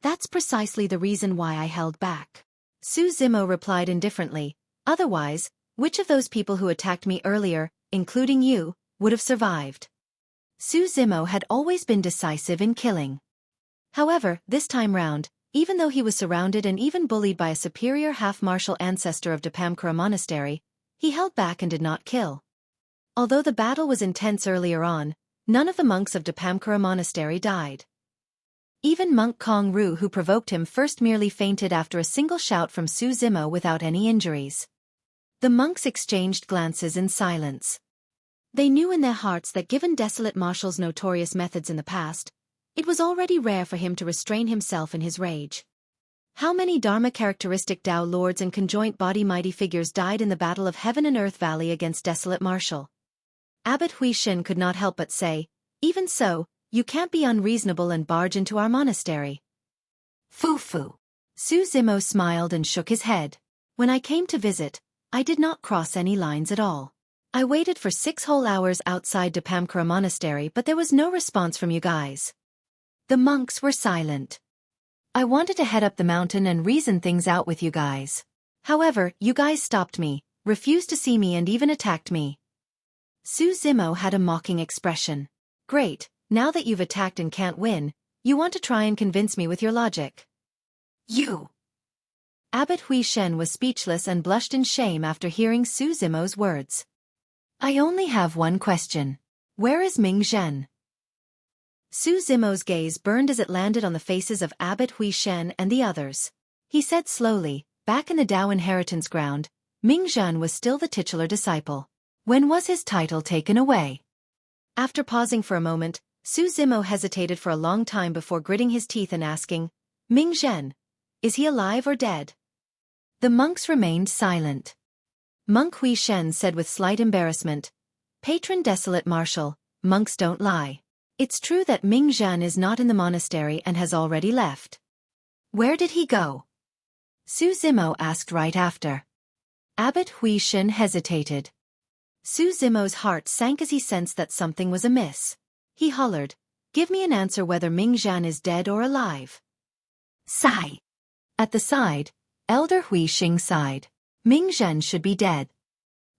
S1: That's precisely the reason why I held back." Su Zimo replied indifferently, "Otherwise, which of those people who attacked me earlier, including you, would have survived?" Su Zimo had always been decisive in killing. However, this time round, even though he was surrounded and even bullied by a superior half-martial ancestor of Depamkara Monastery, he held back and did not kill. Although the battle was intense earlier on, none of the monks of Depamkara Monastery died. Even Monk Kong Ru, who provoked him first, merely fainted after a single shout from Su Zimo without any injuries. The monks exchanged glances in silence. They knew in their hearts that given Desolate Martial's notorious methods in the past, it was already rare for him to restrain himself in his rage. How many Dharma-characteristic Tao lords and conjoint body mighty figures died in the Battle of Heaven and Earth Valley against Desolate Marshal? Abbot Huishin could not help but say, even so, you can't be unreasonable and barge into our monastery. Foo-foo. Su Zimo smiled and shook his head. When I came to visit, I did not cross any lines at all. I waited for 6 whole hours outside Dapamkara Monastery, but there was no response from you guys. The monks were silent. I wanted to head up the mountain and reason things out with you guys. However, you guys stopped me, refused to see me and even attacked me. Su Zimo had a mocking expression. Great, now that you've attacked and can't win, you want to try and convince me with your logic. You. Abbot Huishin was speechless and blushed in shame after hearing Su Zimo's words. I only have one question. Where is Ming Zhen? Su Zimo's gaze burned as it landed on the faces of Abbot Huishin and the others. He said slowly, back in the Dao inheritance ground, Ming Zhen was still the titular disciple. When was his title taken away? After pausing for a moment, Su Zimo hesitated for a long time before gritting his teeth and asking, Ming Zhen, is he alive or dead? The monks remained silent. Monk Huishin said with slight embarrassment, Patron Desolate Marshal, monks don't lie. It's true that Ming Zhen is not in the monastery and has already left. Where did he go? Su Zimo asked right after. Abbot Huishin hesitated. Su Zimo's heart sank as he sensed that something was amiss. He hollered, give me an answer whether Ming Zhen is dead or alive. Sigh. At the side, Elder Huixing sighed. Ming Zhen should be dead.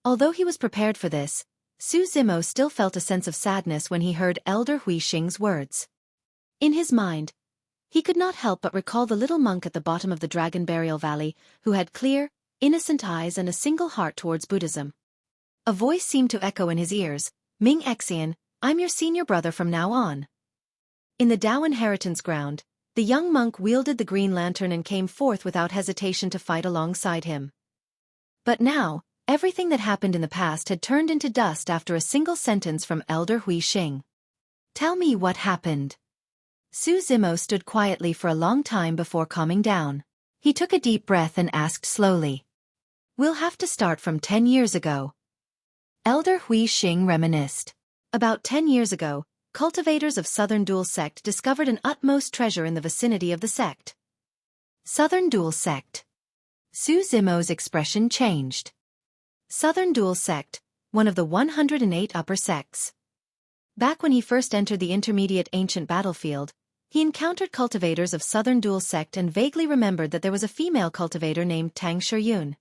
S1: Although he was prepared for this, Su Zimo still felt a sense of sadness when he heard Elder Huixing's words. In his mind, he could not help but recall the little monk at the bottom of the Dragon Burial Valley, who had clear, innocent eyes and a single heart towards Buddhism. A voice seemed to echo in his ears, Ming Xian, I'm your senior brother from now on. In the Dao inheritance ground, the young monk wielded the green lantern and came forth without hesitation to fight alongside him. But now, everything that happened in the past had turned into dust after a single sentence from Elder Huixing. Tell me what happened. Su Zimo stood quietly for a long time before calming down. He took a deep breath and asked slowly. We'll have to start from 10 years ago. Elder Huixing reminisced. About 10 years ago, cultivators of Southern Duel sect discovered an utmost treasure in the vicinity of the sect. Southern Duel sect. Su Zimo's expression changed. Southern Duel sect, one of the 108 upper sects. Back when he first entered the intermediate ancient battlefield, he encountered cultivators of Southern Duel sect and vaguely remembered that there was a female cultivator named Tang Shiyun.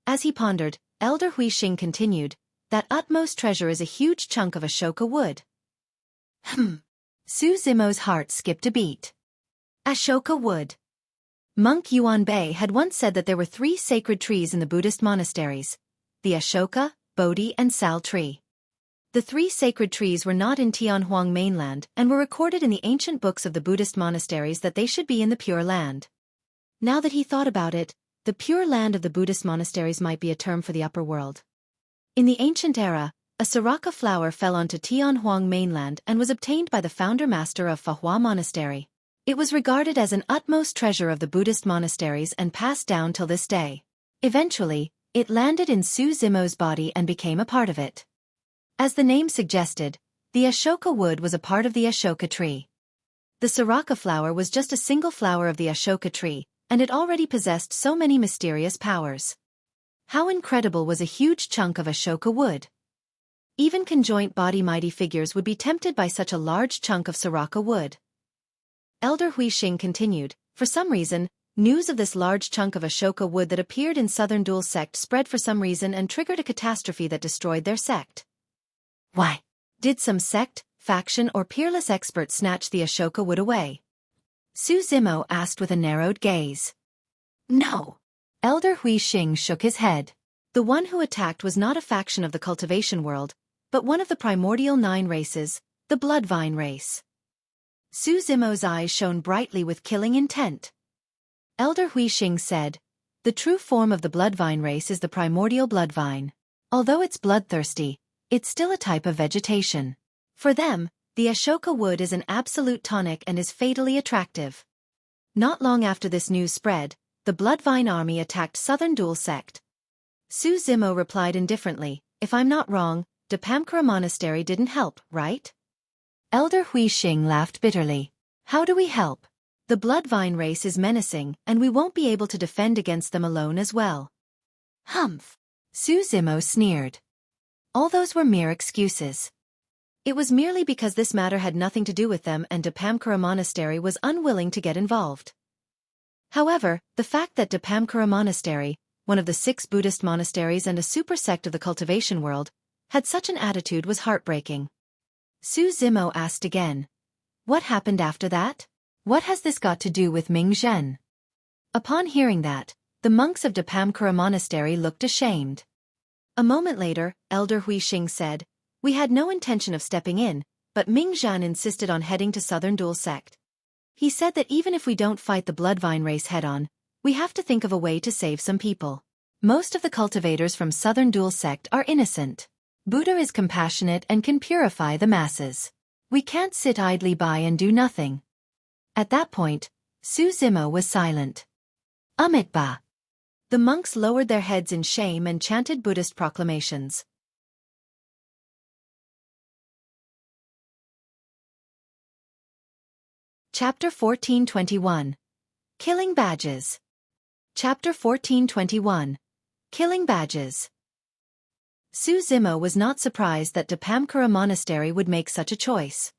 S1: As he pondered, Elder Huixing continued, that utmost treasure is a huge chunk of Ashoka wood. Su Zimo's heart skipped a beat. Ashoka wood. Monk Yuan Bei had once said that there were 3 sacred trees in the Buddhist monasteries, the Ashoka, Bodhi and Sal tree. The 3 sacred trees were not in Tianhuang mainland and were recorded in the ancient books of the Buddhist monasteries that they should be in the Pure Land. Now that he thought about it, the Pure Land of the Buddhist monasteries might be a term for the upper world. In the ancient era, a Siraka flower fell onto Tianhuang mainland and was obtained by the founder master of Fahua Monastery. It was regarded as an utmost treasure of the Buddhist monasteries and passed down till this day. Eventually, it landed in Su Zimo's body and became a part of it. As the name suggested, the Ashoka wood was a part of the Ashoka tree. The Siraka flower was just a single flower of the Ashoka tree, and it already possessed so many mysterious powers. How incredible was a huge chunk of Ashoka wood! Even conjoint body mighty figures would be tempted by such a large chunk of Siraka wood. Elder Huixing continued, for some reason, news of this large chunk of Ashoka wood that appeared in Southern Duel sect spread for some reason and triggered a catastrophe that destroyed their sect. Why? Did some sect, faction or peerless expert snatch the Ashoka wood away? Su Zimo asked with a narrowed gaze. No. Elder Huixing shook his head. The one who attacked was not a faction of the cultivation world, but one of the primordial 9 races, the Bloodline race. Su Zimo's eyes shone brightly with killing intent. Elder Huixing said, the true form of the Bloodvine race is the primordial bloodvine. Although it's bloodthirsty, it's still a type of vegetation. For them, the Ashoka wood is an absolute tonic and is fatally attractive. Not long after this news spread, the Bloodline army attacked Southern Duel sect. Su Zimo replied indifferently, "If I'm not wrong, Depamkara Monastery didn't help, right?" Elder Hui Xing laughed bitterly. "How do we help? The Bloodline race is menacing, and we won't be able to defend against them alone as well." "Humph!" Su Zimo sneered. All those were mere excuses. It was merely because this matter had nothing to do with them and Depamkara Monastery was unwilling to get involved. However, the fact that Depamkara Monastery, one of the 6 Buddhist monasteries and a super sect of the cultivation world, had such an attitude was heartbreaking. Su Zimo asked again, "What happened after that? What has this got to do with Ming Zhen?" Upon hearing that, the monks of Depamkara Monastery looked ashamed. A moment later, Elder Hui Xing said, "We had no intention of stepping in, but Ming Zhen insisted on heading to Southern Duel sect. He said that even if we don't fight the Bloodline race head-on, we have to think of a way to save some people. Most of the cultivators from Southern Duel sect are innocent. Buddha is compassionate and can purify the masses. We can't sit idly by and do nothing." At that point, Su Zimo was silent. Amitba. The monks lowered their heads in shame and chanted Buddhist proclamations. Chapter 1421. Killing Badges. Chapter 1421. Killing Badges. Su Zimo was not surprised that Depamkara Monastery would make such a choice.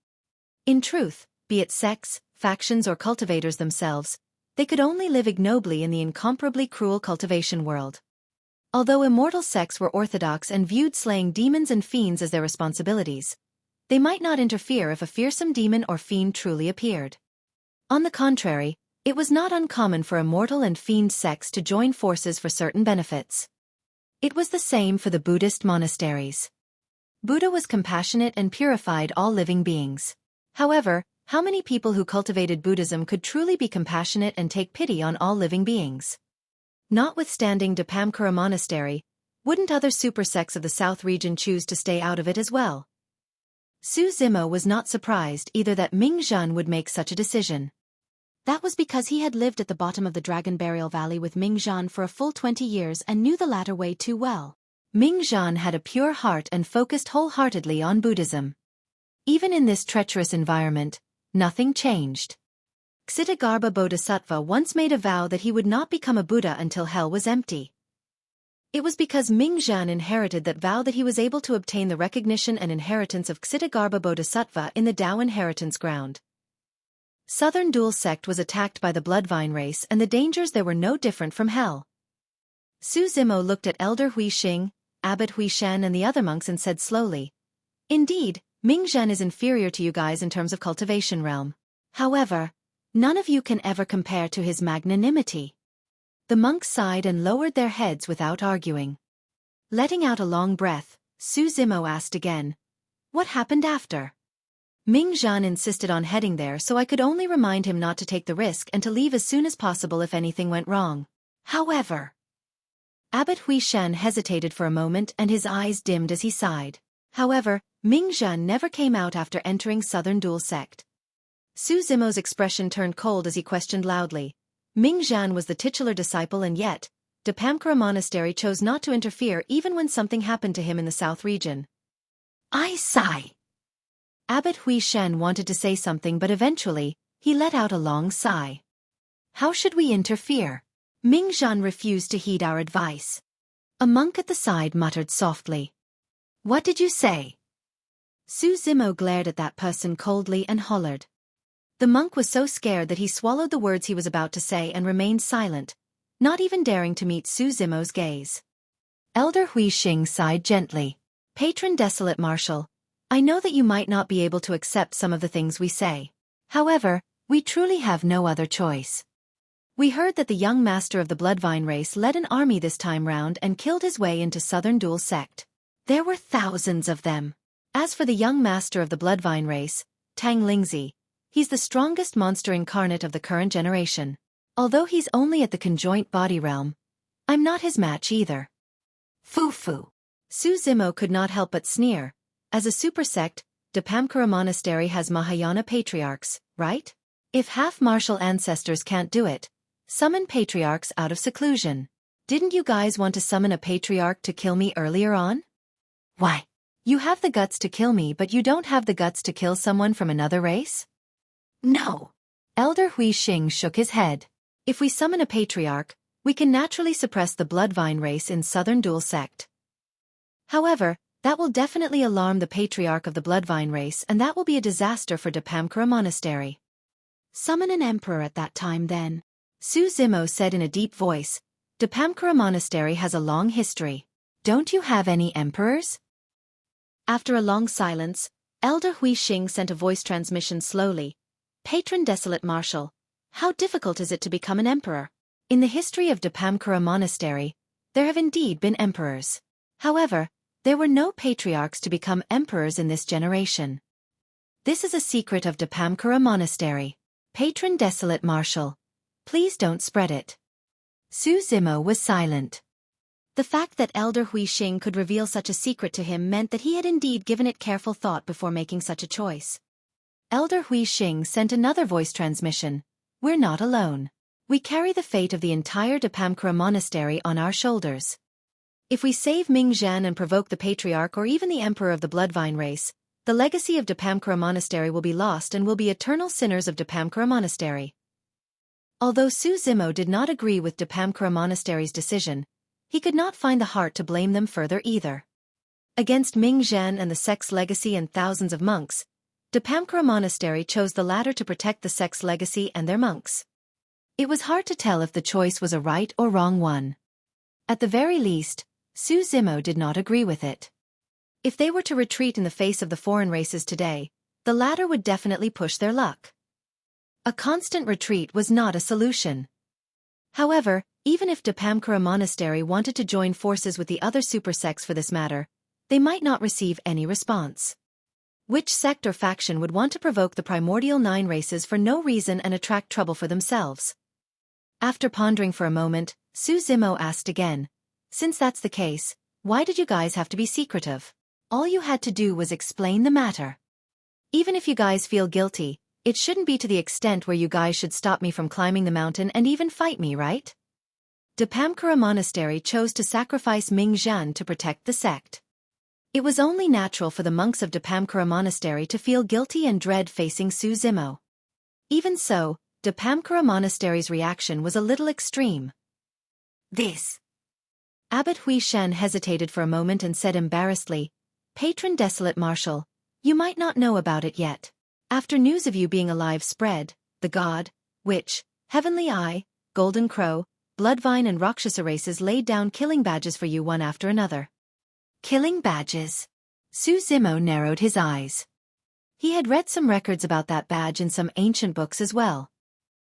S1: In truth, be it sects, factions or cultivators themselves, they could only live ignobly in the incomparably cruel cultivation world. Although immortal sects were orthodox and viewed slaying demons and fiends as their responsibilities, they might not interfere if a fearsome demon or fiend truly appeared. On the contrary, it was not uncommon for immortal and fiend sects to join forces for certain benefits. It was the same for the Buddhist monasteries. Buddha was compassionate and purified all living beings. However, how many people who cultivated Buddhism could truly be compassionate and take pity on all living beings? Notwithstanding Depamkara Monastery, wouldn't other super sects of the South region choose to stay out of it as well? Su Zimo was not surprised either that Ming Zhen would make such a decision. That was because he had lived at the bottom of the Dragon Burial Valley with Ming Zhen for a full 20 years and knew the latter way too well. Ming Zhen had a pure heart and focused wholeheartedly on Buddhism. Even in this treacherous environment, nothing changed. Ksitigarbha Bodhisattva once made a vow that he would not become a Buddha until hell was empty. It was because Ming Zhen inherited that vow that he was able to obtain the recognition and inheritance of Ksitigarbha Bodhisattva in the Tao inheritance ground. Southern Duel sect was attacked by the Bloodline race and the dangers there were no different from hell. Su Zimo looked at Elder Hui Xing, Abbot Hui Shen and the other monks and said slowly, "Indeed, Ming Zhen is inferior to you guys in terms of cultivation realm. However, none of you can ever compare to his magnanimity." The monks sighed and lowered their heads without arguing. Letting out a long breath, Su Zimo asked again, "What happened after?" Ming Zhen insisted on heading there, so I could only remind him not to take the risk and to leave as soon as possible if anything went wrong. However, Abbot Hui Shen hesitated for a moment and his eyes dimmed as he sighed. However, Ming Zhen never came out after entering Southern Duel sect. Su Zimo's expression turned cold as he questioned loudly. Ming Zhen was the titular disciple and yet, Depamkara Monastery chose not to interfere even when something happened to him in the South region. I sigh. Abbot Hui Shen wanted to say something but eventually, he let out a long sigh. How should we interfere? Ming Zhen refused to heed our advice. A monk at the side muttered softly. What did you say? Su Zimo glared at that person coldly and hollered. The monk was so scared that he swallowed the words he was about to say and remained silent, not even daring to meet Su Zimo's gaze. Elder Hui Xing sighed gently. Patron Desolate Marshal, I know that you might not be able to accept some of the things we say. However, we truly have no other choice. We heard that the young master of the Bloodline race led an army this time round and killed his way into Southern Duel sect. There were thousands of them. As for the young master of the Bloodline race, Teng Lingzi, he's the strongest monster incarnate of the current generation. Although he's only at the conjoint body realm, I'm not his match either. Foo-foo. Su Zimo could not help but sneer. As a super sect, Depamkara Monastery has Mahayana patriarchs, right? If half-martial ancestors can't do it, summon patriarchs out of seclusion. Didn't you guys want to summon a patriarch to kill me earlier on? Why? You have the guts to kill me but you don't have the guts to kill someone from another race? No. Elder Xueqi shook his head. If we summon a patriarch, we can naturally suppress the Bloodline race in southern Duel sect. However, that will definitely alarm the patriarch of the Bloodline race and that will be a disaster for Depamkara Monastery. Summon an emperor at that time then. Xueqi said in a deep voice. Depamkara Monastery has a long history. Don't you have any emperors? After a long silence, Elder Xueqi sent a voice transmission slowly. Patron Desolate Marshal, how difficult is it to become an emperor? In the history of Depamkara Monastery, there have indeed been emperors. However, there were no patriarchs to become emperors in this generation. This is a secret of Depamkara Monastery. Patron Desolate Marshal, please don't spread it. Xueqi was silent. The fact that Elder Xueqi could reveal such a secret to him meant that he had indeed given it careful thought before making such a choice. Elder Xueqi sent another voice transmission. We're not alone. We carry the fate of the entire Depamkara Monastery on our shoulders. If we save Ming and provoke the Patriarch or even the Emperor of the Bloodline race, the legacy of Depamkara Monastery will be lost and will be eternal sinners of Depamkara Monastery. Although Xueqi did not agree with Depamkara Monastery's decision, he could not find the heart to blame them further either. Against Ming and the sect's legacy and thousands of monks, Depamkara Monastery chose the latter to protect the sect's legacy and their monks. It was hard to tell if the choice was a right or wrong one. At the very least, Xueqi did not agree with it. If they were to retreat in the face of the foreign races today, the latter would definitely push their luck. A constant retreat was not a solution. However, even if Depamkara Monastery wanted to join forces with the other super sects for this matter, they might not receive any response. Which sect or faction would want to provoke the primordial 9 races for no reason and attract trouble for themselves? After pondering for a moment, Xueqi asked again, since that's the case, why did you guys have to be secretive? All you had to do was explain the matter. Even if you guys feel guilty, it shouldn't be to the extent where you guys should stop me from climbing the mountain and even fight me, right? Depamkara Monastery chose to sacrifice Ming to protect the sect. It was only natural for the monks of Depamkara Monastery to feel guilty and dread facing Xueqi. Even so, Depamkara Monastery's reaction was a little extreme. This. Abbot Xueqi hesitated for a moment and said embarrassedly, Patron Desolate Marshal, you might not know about it yet. After news of you being alive spread, the God, Witch, Heavenly Eye, Golden Crow, Bloodvine and Rakshasa races laid down killing badges for you one after another. Killing badges? Xueqi narrowed his eyes. He had read some records about that badge in some ancient books as well.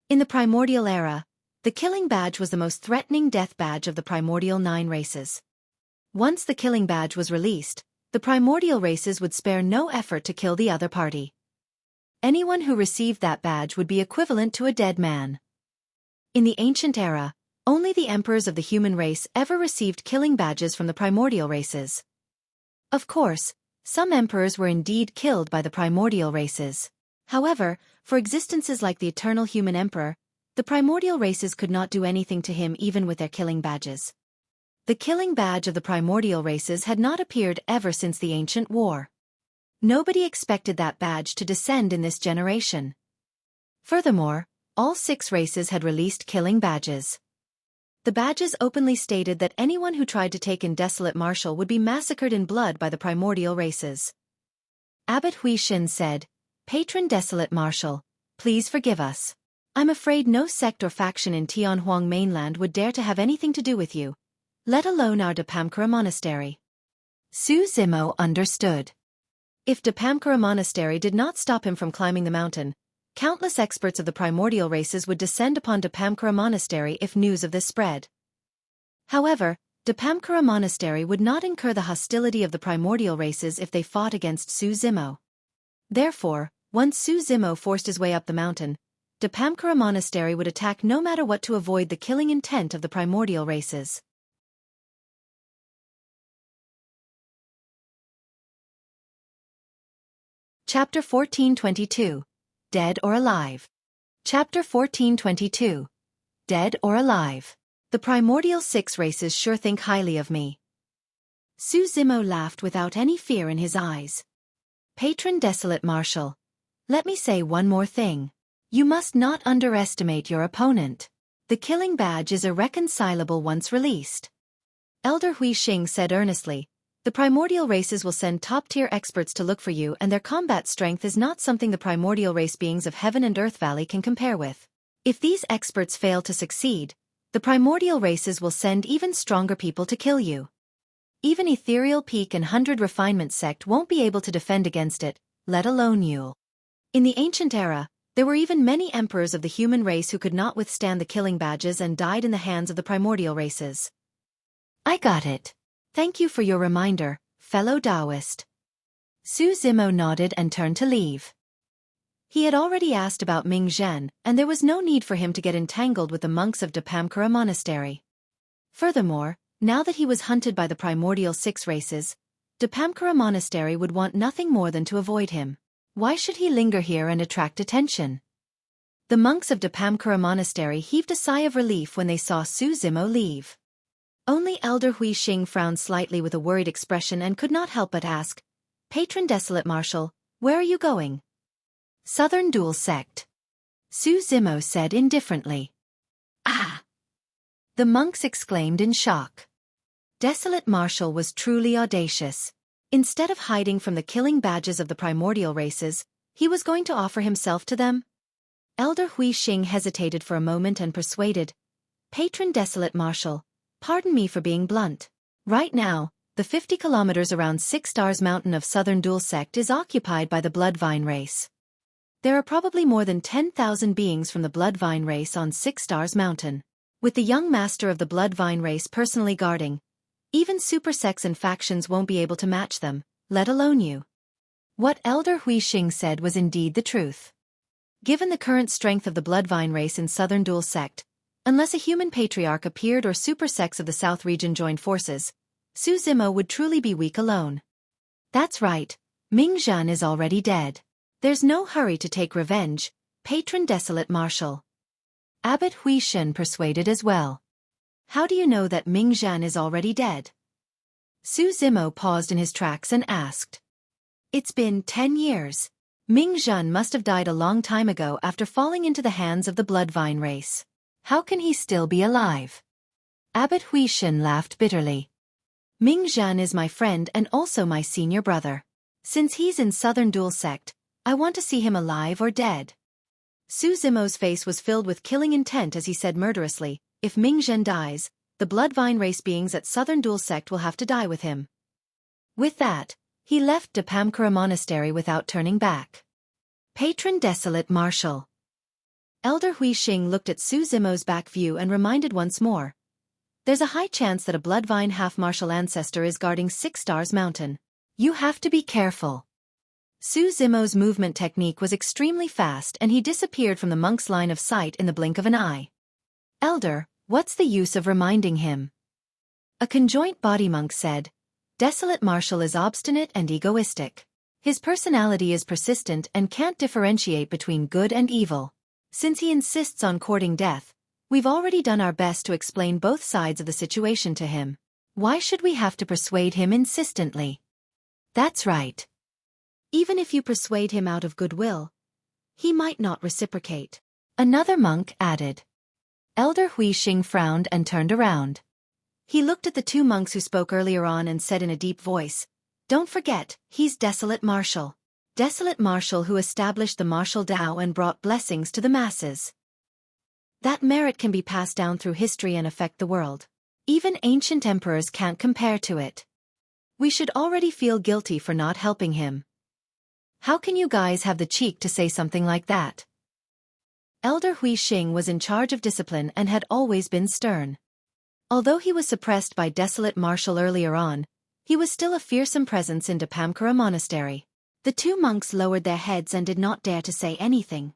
S1: In the primordial era, the killing badge was the most threatening death badge of the primordial 9 races. Once the killing badge was released, the primordial races would spare no effort to kill the other party. Anyone who received that badge would be equivalent to a dead man. In the ancient era, only the emperors of the human race ever received killing badges from the primordial races. Of course, some emperors were indeed killed by the primordial races. However, for existences like the eternal human emperor, the primordial races could not do anything to him even with their killing badges. The killing badge of the primordial races had not appeared ever since the ancient war. Nobody expected that badge to descend in this generation. Furthermore, all 6 races had released killing badges. The badges openly stated that anyone who tried to take in Desolate Marshal would be massacred in blood by the primordial races. Abbot Xueqi said, Patron Desolate Marshal, please forgive us. I'm afraid no sect or faction in Tianhuang mainland would dare to have anything to do with you, let alone our Depamkara Monastery. Xueqi understood. If Depamkara Monastery did not stop him from climbing the mountain, countless experts of the primordial races would descend upon Depamkara Monastery if news of this spread. However, Depamkara Monastery would not incur the hostility of the primordial races if they fought against Xueqi. Therefore, once Xueqi forced his way up the mountain, Depamkara Monastery would attack no matter what to avoid the killing intent of the primordial races. Chapter 1422. Dead or Alive. Chapter 1422. Dead or Alive. The primordial 6 races sure think highly of me. Su Zimo laughed without any fear in his eyes. Patron Desolate Marshal. Let me say one more thing. You must not underestimate your opponent. The killing badge is irreconcilable once released. Elder Hui Xing said earnestly, the primordial races will send top-tier experts to look for you, and their combat strength is not something the primordial race beings of Heaven and Earth Valley can compare with. If these experts fail to succeed, the primordial races will send even stronger people to kill you. Even Ethereal Peak and 100 Refinement Sect won't be able to defend against it, let alone you. In the ancient era, there were even many emperors of the human race who could not withstand the killing badges and died in the hands of the primordial races. I got it. Thank you for your reminder, fellow Taoist. Su Zimo nodded and turned to leave. He had already asked about Ming Zhen, and there was no need for him to get entangled with the monks of Dapamkara Monastery. Furthermore, now that he was hunted by the primordial 6 races, Dapamkara Monastery would want nothing more than to avoid him. Why should he linger here and attract attention? The monks of Dapamkara Monastery heaved a sigh of relief when they saw Su Zimo leave. Only Elder Hui Xing frowned slightly with a worried expression and could not help but ask, Patron Desolate Marshal, where are you going? Southern Duel Sect. Su Zimo said indifferently. Ah! The monks exclaimed in shock. Desolate Marshal was truly audacious. Instead of hiding from the killing badges of the primordial races, he was going to offer himself to them? Elder Hui Xing hesitated for a moment and persuaded, Patron Desolate Marshal, pardon me for being blunt. Right now, the 50 kilometers around 6 Stars Mountain of Southern Duel Sect is occupied by the Bloodline race. There are probably more than 10,000 beings from the Bloodline race on 6 Stars Mountain. With the young master of the Bloodline race personally guarding, even super sects and factions won't be able to match them, let alone you. What Elder Hui Xing said was indeed the truth. Given the current strength of the Bloodline race in Southern Duel Sect, unless a human patriarch appeared or super sects of the South region joined forces, Su Zimo would truly be weak alone. That's right, Ming Zhen is already dead. There's no hurry to take revenge, Patron Desolate Marshal. Abbot Hui Shen persuaded as well. How do you know that Ming Zhen is already dead? Su Zimo paused in his tracks and asked. It's been 10 years. Ming Zhen must have died a long time ago after falling into the hands of the Bloodline race. How can he still be alive? Abbot Hui Shen laughed bitterly. Ming Zhen is my friend and also my senior brother. Since he's in Southern Duel Sect, I want to see him alive or dead. Su Zimo's face was filled with killing intent as he said murderously, if Ming Zhen dies, the Bloodline race beings at Southern Duel Sect will have to die with him. With that, he left Dapamkara Monastery without turning back. Patron Desolate Marshal. Elder Hui Xing looked at Su Zimo's back view and reminded once more. There's a high chance that a Bloodline half-martial ancestor is guarding 6 Stars Mountain. You have to be careful. Su Zimo's movement technique was extremely fast and he disappeared from the monk's line of sight in the blink of an eye. Elder, what's the use of reminding him? A conjoint body monk said, Desolate Marshal is obstinate and egoistic. His personality is persistent and can't differentiate between good and evil. Since he insists on courting death, we've already done our best to explain both sides of the situation to him. Why should we have to persuade him insistently? That's right. Even if you persuade him out of goodwill, he might not reciprocate. Another monk added. Elder Hui Xing frowned and turned around. He looked at the 2 monks who spoke earlier on and said in a deep voice, Don't forget, he's Desolate Marshal. Desolate Marshal who established the martial Tao and brought blessings to the masses. That merit can be passed down through history and affect the world. Even ancient emperors can't compare to it. We should already feel guilty for not helping him. How can you guys have the cheek to say something like that? Elder Hui Xing was in charge of discipline and had always been stern. Although he was suppressed by Desolate Marshal earlier on, he was still a fearsome presence in Dapamkara Monastery. The 2 monks lowered their heads and did not dare to say anything.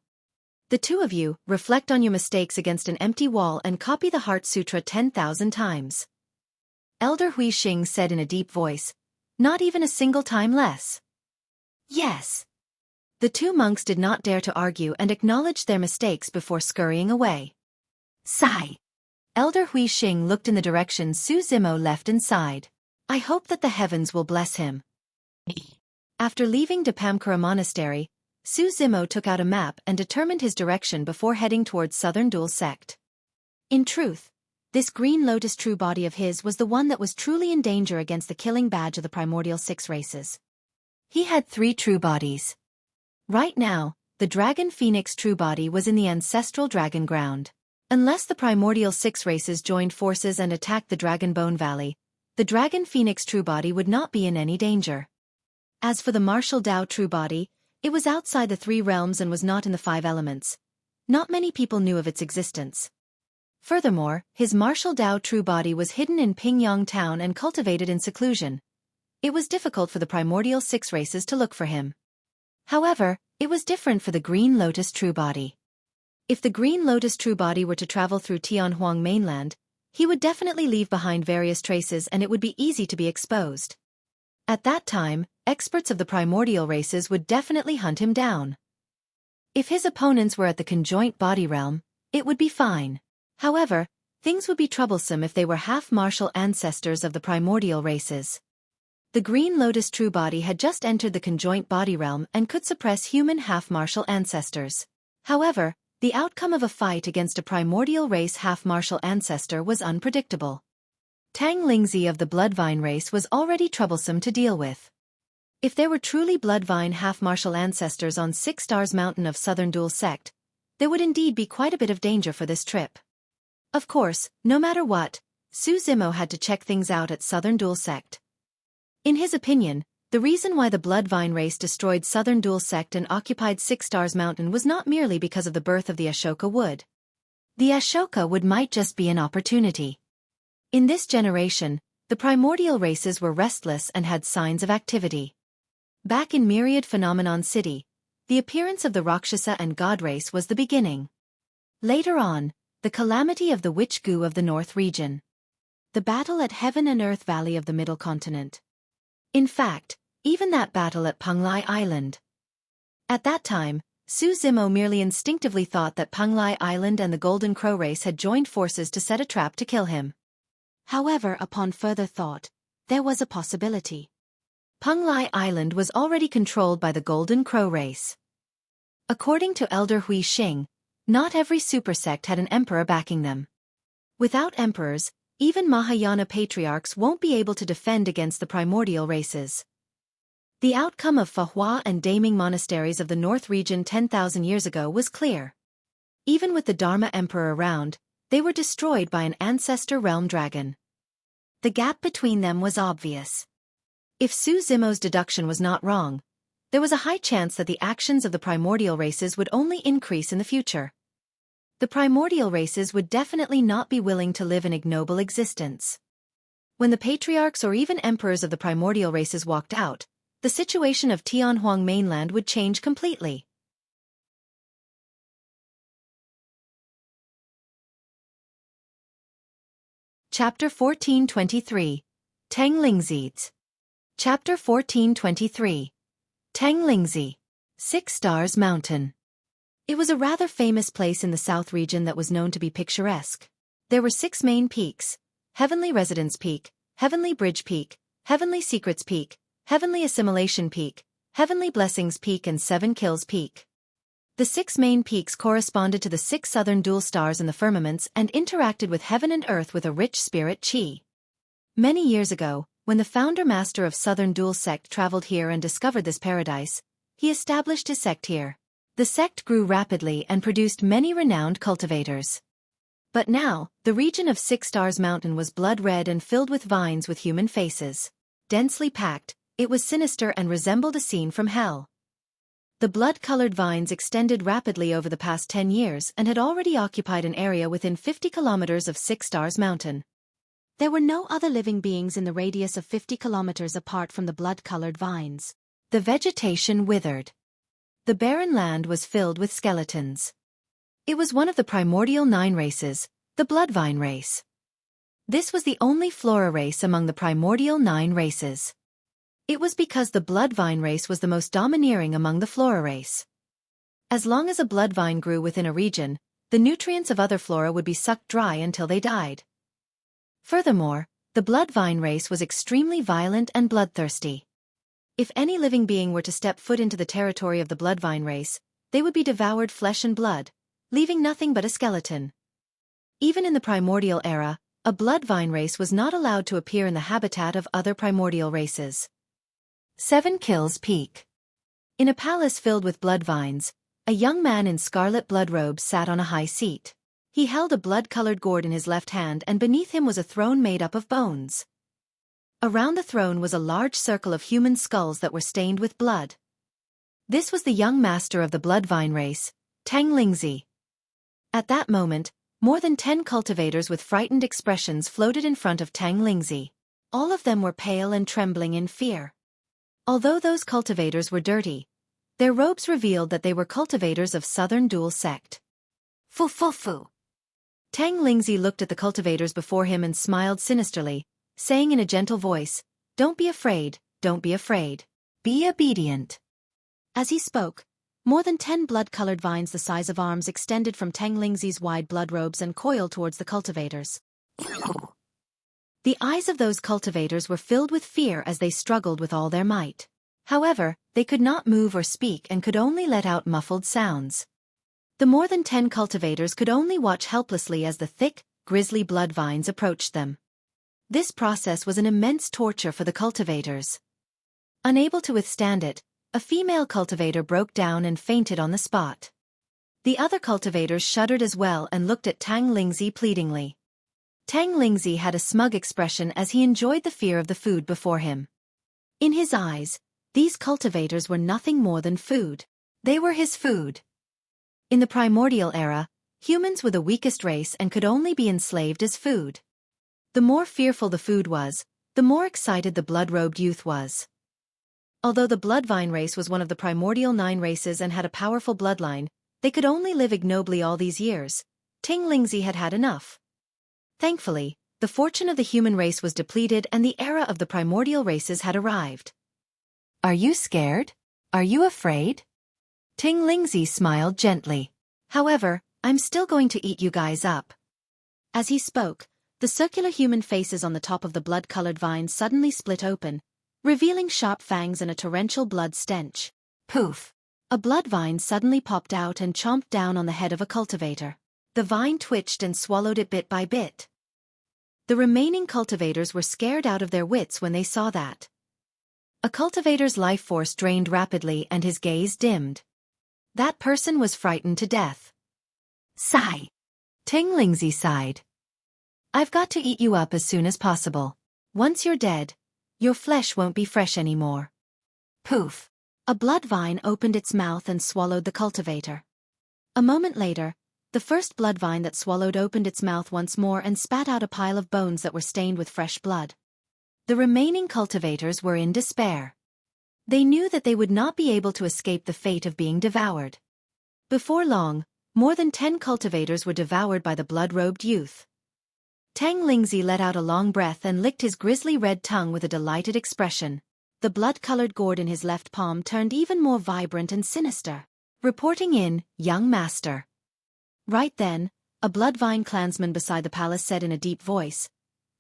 S1: The 2 of you, reflect on your mistakes against an empty wall and copy the Heart Sutra 10,000 times. Elder Hui Xing said in a deep voice, Not even a single time less. Yes. The two monks did not dare to argue and acknowledged their mistakes before scurrying away. Sigh. Elder Hui Xing looked in the direction Su Zimo left and sighed. I hope that the heavens will bless him. After leaving Depamkara Monastery, Su Zimo took out a map and determined his direction before heading towards Southern Duel sect. In truth, this green lotus true body of his was the one that was truly in danger against the killing badge of the primordial 6 races. He had 3 true bodies. Right now, the Dragon Phoenix true body was in the ancestral dragon ground. Unless the primordial 6 races joined forces and attacked the Dragon Bone Valley, the Dragon Phoenix true body would not be in any danger. As for the martial Dao true body, it was outside the 3 realms and was not in the 5 elements. Not many people knew of its existence. Furthermore, his martial Dao true body was hidden in Pingyang town and cultivated in seclusion. It was difficult for the primordial 6 races to look for him. However, it was different for the Green Lotus true body. If the Green Lotus true body were to travel through Tianhuang mainland, he would definitely leave behind various traces and it would be easy to be exposed. At that time, experts of the primordial races would definitely hunt him down. If his opponents were at the conjoint body realm, it would be fine. However, things would be troublesome if they were half-martial ancestors of the primordial races. The Green Lotus true body had just entered the conjoint body realm and could suppress human half-martial ancestors. However, the outcome of a fight against a primordial race half-martial ancestor was unpredictable. Teng Lingzi of the Bloodline race was already troublesome to deal with. If there were truly Bloodline half-martial ancestors on 6 Stars Mountain of Southern Duel sect, there would indeed be quite a bit of danger for this trip. Of course, no matter what, Su Zimo had to check things out at Southern Duel sect. In his opinion, the reason why the Bloodline race destroyed Southern Duel sect and occupied 6 Stars Mountain was not merely because of the birth of the Ashoka wood. The Ashoka wood might just be an opportunity. In this generation, the primordial races were restless and had signs of activity. Back in Myriad Phenomenon City, the appearance of the Rakshasa and God race was the beginning. Later on, the calamity of the Witch Goo of the North region. The battle at Heaven and Earth Valley of the Middle Continent. In fact, even that battle at Penglai Island. At that time, Su Zimo merely instinctively thought that Penglai Island and the Golden Crow race had joined forces to set a trap to kill him. However, upon further thought, there was a possibility. Penglai Island was already controlled by the Golden Crow race. According to Elder Hui Xing, not every supersect had an emperor backing them. Without emperors, even Mahayana patriarchs won't be able to defend against the primordial races. The outcome of Fahua and Daming monasteries of the North region 10,000 years ago was clear. Even with the Dharma Emperor around, they were destroyed by an ancestor realm dragon. The gap between them was obvious. If Su Zimo's deduction was not wrong, there was a high chance that the actions of the primordial races would only increase in the future. The primordial races would definitely not be willing to live an ignoble existence. When the patriarchs or even emperors of the primordial races walked out, the situation of Tianhuang mainland would change completely. Chapter 1423. Teng Lingzi. Chapter 1423. Teng Lingzi. 6 Stars Mountain. It was a rather famous place in the south region that was known to be picturesque. There were 6 main peaks: Heavenly Residence Peak, Heavenly Bridge Peak, Heavenly Secrets Peak, Heavenly Assimilation Peak, Heavenly Blessings Peak and 7 Kills Peak. The 6 main peaks corresponded to the 6 southern dual stars in the firmaments and interacted with heaven and earth with a rich spirit chi. Many years ago, when the founder master of Southern Duel sect traveled here and discovered this paradise, he established his sect here. The sect grew rapidly and produced many renowned cultivators. But now, the region of 6 Stars Mountain was blood red and filled with vines with human faces. Densely packed, it was sinister and resembled a scene from hell. The blood-colored vines extended rapidly over the past 10 years and had already occupied an area within 50 kilometers of 6 Stars Mountain. There were no other living beings in the radius of 50 kilometers apart from the blood-colored vines. The vegetation withered. The barren land was filled with skeletons. It was one of the primordial 9 races, the Bloodvine race. This was the only flora race among the primordial 9 races. It was because the Bloodvine race was the most domineering among the flora race. As long as a bloodvine grew within a region, the nutrients of other flora would be sucked dry until they died. Furthermore, the Bloodvine race was extremely violent and bloodthirsty. If any living being were to step foot into the territory of the Bloodvine race, they would be devoured flesh and blood, leaving nothing but a skeleton. Even in the primordial era, a Bloodvine race was not allowed to appear in the habitat of other primordial races. 7 Kills Peak. In a palace filled with bloodvines, a young man in scarlet blood robes sat on a high seat. He held a blood-colored gourd in his left hand, and beneath him was a throne made up of bones. Around the throne was a large circle of human skulls that were stained with blood. This was the young master of the Bloodvine race, Teng Lingzi. At that moment, more than 10 cultivators with frightened expressions floated in front of Teng Lingzi. All of them were pale and trembling in fear. Although those cultivators were dirty, their robes revealed that they were cultivators of Southern Duel sect. Fu. Teng Lingzi looked at the cultivators before him and smiled sinisterly, saying in a gentle voice, "Don't be afraid, don't be afraid. Be obedient." As he spoke, more than 10 blood-colored vines the size of arms extended from Teng Lingzi's wide blood robes and coiled towards the cultivators. The eyes of those cultivators were filled with fear as they struggled with all their might. However, they could not move or speak and could only let out muffled sounds. The more than 10 cultivators could only watch helplessly as the thick, grisly blood vines approached them. This process was an immense torture for the cultivators. Unable to withstand it, a female cultivator broke down and fainted on the spot. The other cultivators shuddered as well and looked at Teng Lingzi pleadingly. Teng Lingzi had a smug expression as he enjoyed the fear of the food before him. In his eyes, these cultivators were nothing more than food. They were his food. In the primordial era, humans were the weakest race and could only be enslaved as food. The more fearful the food was, the more excited the blood-robed youth was. Although the Bloodvine race was one of the primordial 9 races and had a powerful bloodline, they could only live ignobly all these years. Teng Lingzi had had enough. Thankfully, the fortune of the human race was depleted and the era of the primordial races had arrived. "Are you scared? Are you afraid?" Teng Lingzi smiled gently. "However, I'm still going to eat you guys up." As he spoke, the circular human faces on the top of the blood-colored vines suddenly split open, revealing sharp fangs and a torrential blood stench. Poof! A blood vine suddenly popped out and chomped down on the head of a cultivator. The vine twitched and swallowed it bit by bit. The remaining cultivators were scared out of their wits when they saw that. A cultivator's life force drained rapidly and his gaze dimmed. That person was frightened to death. Sigh. Teng Lingzi sighed. "I've got to eat you up as soon as possible. Once you're dead, your flesh won't be fresh anymore." Poof! A blood vine opened its mouth and swallowed the cultivator. A moment later, the first blood vine that swallowed opened its mouth once more and spat out a pile of bones that were stained with fresh blood. The remaining cultivators were in despair. They knew that they would not be able to escape the fate of being devoured. Before long, more than 10 cultivators were devoured by the blood-robed youth. Teng Lingzi let out a long breath and licked his grisly red tongue with a delighted expression. The blood-colored gourd in his left palm turned even more vibrant and sinister. Reporting in, young master. Right then, a Bloodvine clansman beside the palace said in a deep voice,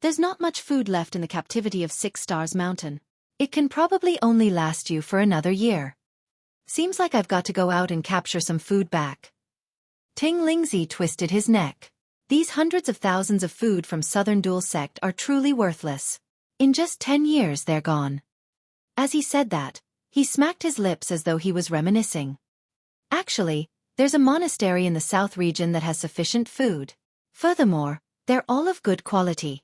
S1: "There's not much food left in the captivity of 6 Stars Mountain. It can probably only last you for another year. Seems like I've got to go out and capture some food back." Teng Lingzi twisted his neck. These hundreds of thousands of food from Southern Duel sect are truly worthless. In just 10 years they're gone. As he said that, he smacked his lips as though he was reminiscing. Actually, there's a monastery in the south region that has sufficient food. Furthermore, they're all of good quality.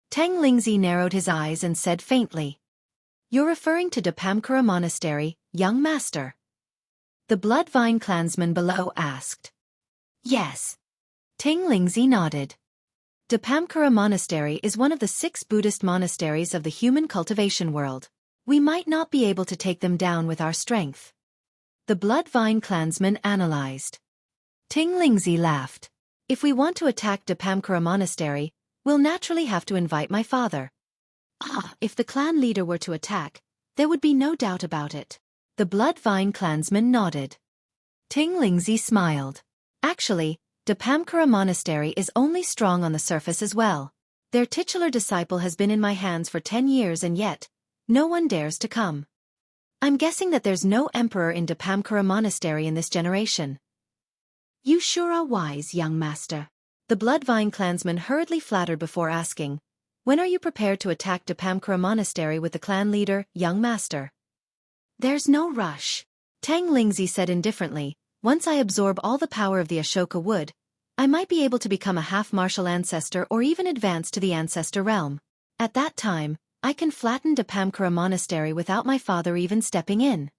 S1: Teng Lingzi narrowed his eyes and said faintly, "You're referring to Depamkara Monastery, young master?" The Bloodvine clansman below asked. "Yes." Teng Lingzi nodded. Depamkara Monastery is one of the 6 Buddhist monasteries of the human cultivation world. We might not be able to take them down with our strength. The Bloodvine clansman analyzed. Teng Lingzi laughed. "If we want to attack Depamkara Monastery, we'll naturally have to invite my father. If the clan leader were to attack, There would be no doubt about it. The Bloodline clansman nodded. Ting Lingzi smiled. Actually, Dapamkara Monastery is only strong on the surface as well. Their titular disciple has been in my hands for 10 years and yet, no one dares to come. I'm guessing that there's no emperor in Dapamkara Monastery in this generation. You sure are wise, young master. The Bloodline clansman hurriedly flattered before asking, when are you prepared to attack Dapamkara Monastery with the clan leader, young master? There's no rush. Teng Lingzi said indifferently, once I absorb all the power of the Ashoka wood, I might be able to become a half-martial ancestor or even advance to the ancestor realm. At that time, I can flatten Dapamkara Monastery without my father even stepping in.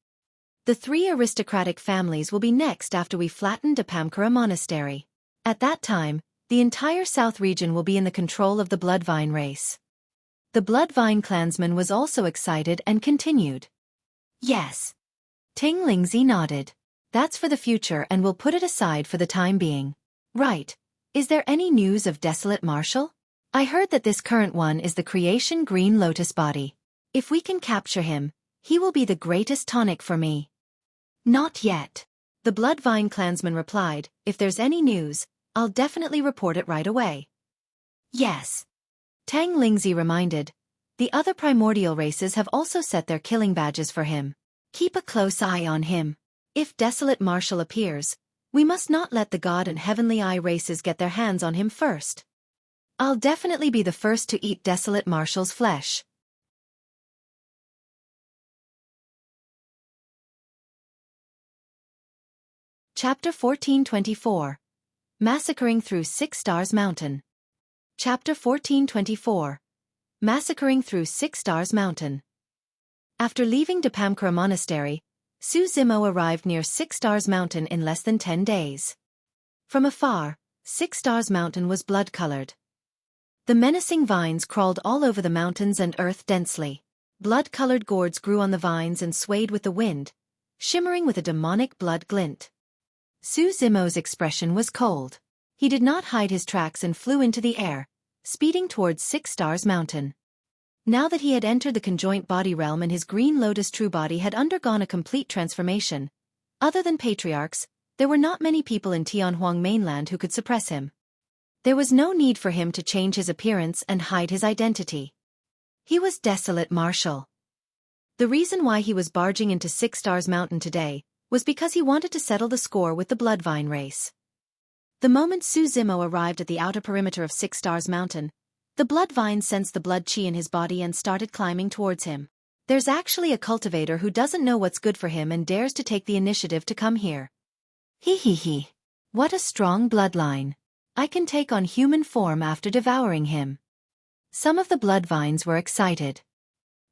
S1: The 3 aristocratic families will be next after we flatten Dapamkara Monastery. At that time, the entire south region will be in the control of the Bloodline race. The Bloodline clansman was also excited and continued. Yes. Ting Lingzi nodded. That's for the future and we'll put it aside for the time being. Right. Is there any news of Desolate Marshal? I heard that this current one is the creation Green Lotus body. If we can capture him, he will be the greatest tonic for me. Not yet. The Bloodline clansman replied, if there's any news, I'll definitely report it right away. Yes. Teng Lingzi reminded. The other primordial races have also set their killing badges for him. Keep a close eye on him. If Desolate Marshal appears, we must not let the God and Heavenly Eye races get their hands on him first. I'll definitely be the first to eat Desolate Marshal's flesh. Chapter 1424. Massacring through 6 Stars Mountain. Chapter 1424. Massacring through 6 Stars Mountain. After leaving Dapamkara Monastery, Su Zimo arrived near 6 Stars Mountain in less than 10 days. From afar, 6 Stars Mountain was blood-colored. The menacing vines crawled all over the mountains and earth densely. Blood-colored gourds grew on the vines and swayed with the wind, shimmering with a demonic blood glint. Su Zimo's expression was cold. He did not hide his tracks and flew into the air, speeding towards 6 Stars Mountain. Now that he had entered the conjoint body realm and his Green Lotus true body had undergone a complete transformation, other than patriarchs, there were not many people in Tianhuang mainland who could suppress him. There was no need for him to change his appearance and hide his identity. He was Desolate Marshal. The reason why he was barging into 6 Stars Mountain today was because he wanted to settle the score with the Bloodline race. The moment Su Zimo arrived at the outer perimeter of 6 Stars Mountain, the Bloodvine sensed the blood chi in his body and started climbing towards him. There's actually a cultivator who doesn't know what's good for him and dares to take the initiative to come here. He. What a strong bloodline. I can take on human form after devouring him. Some of the Bloodvines were excited.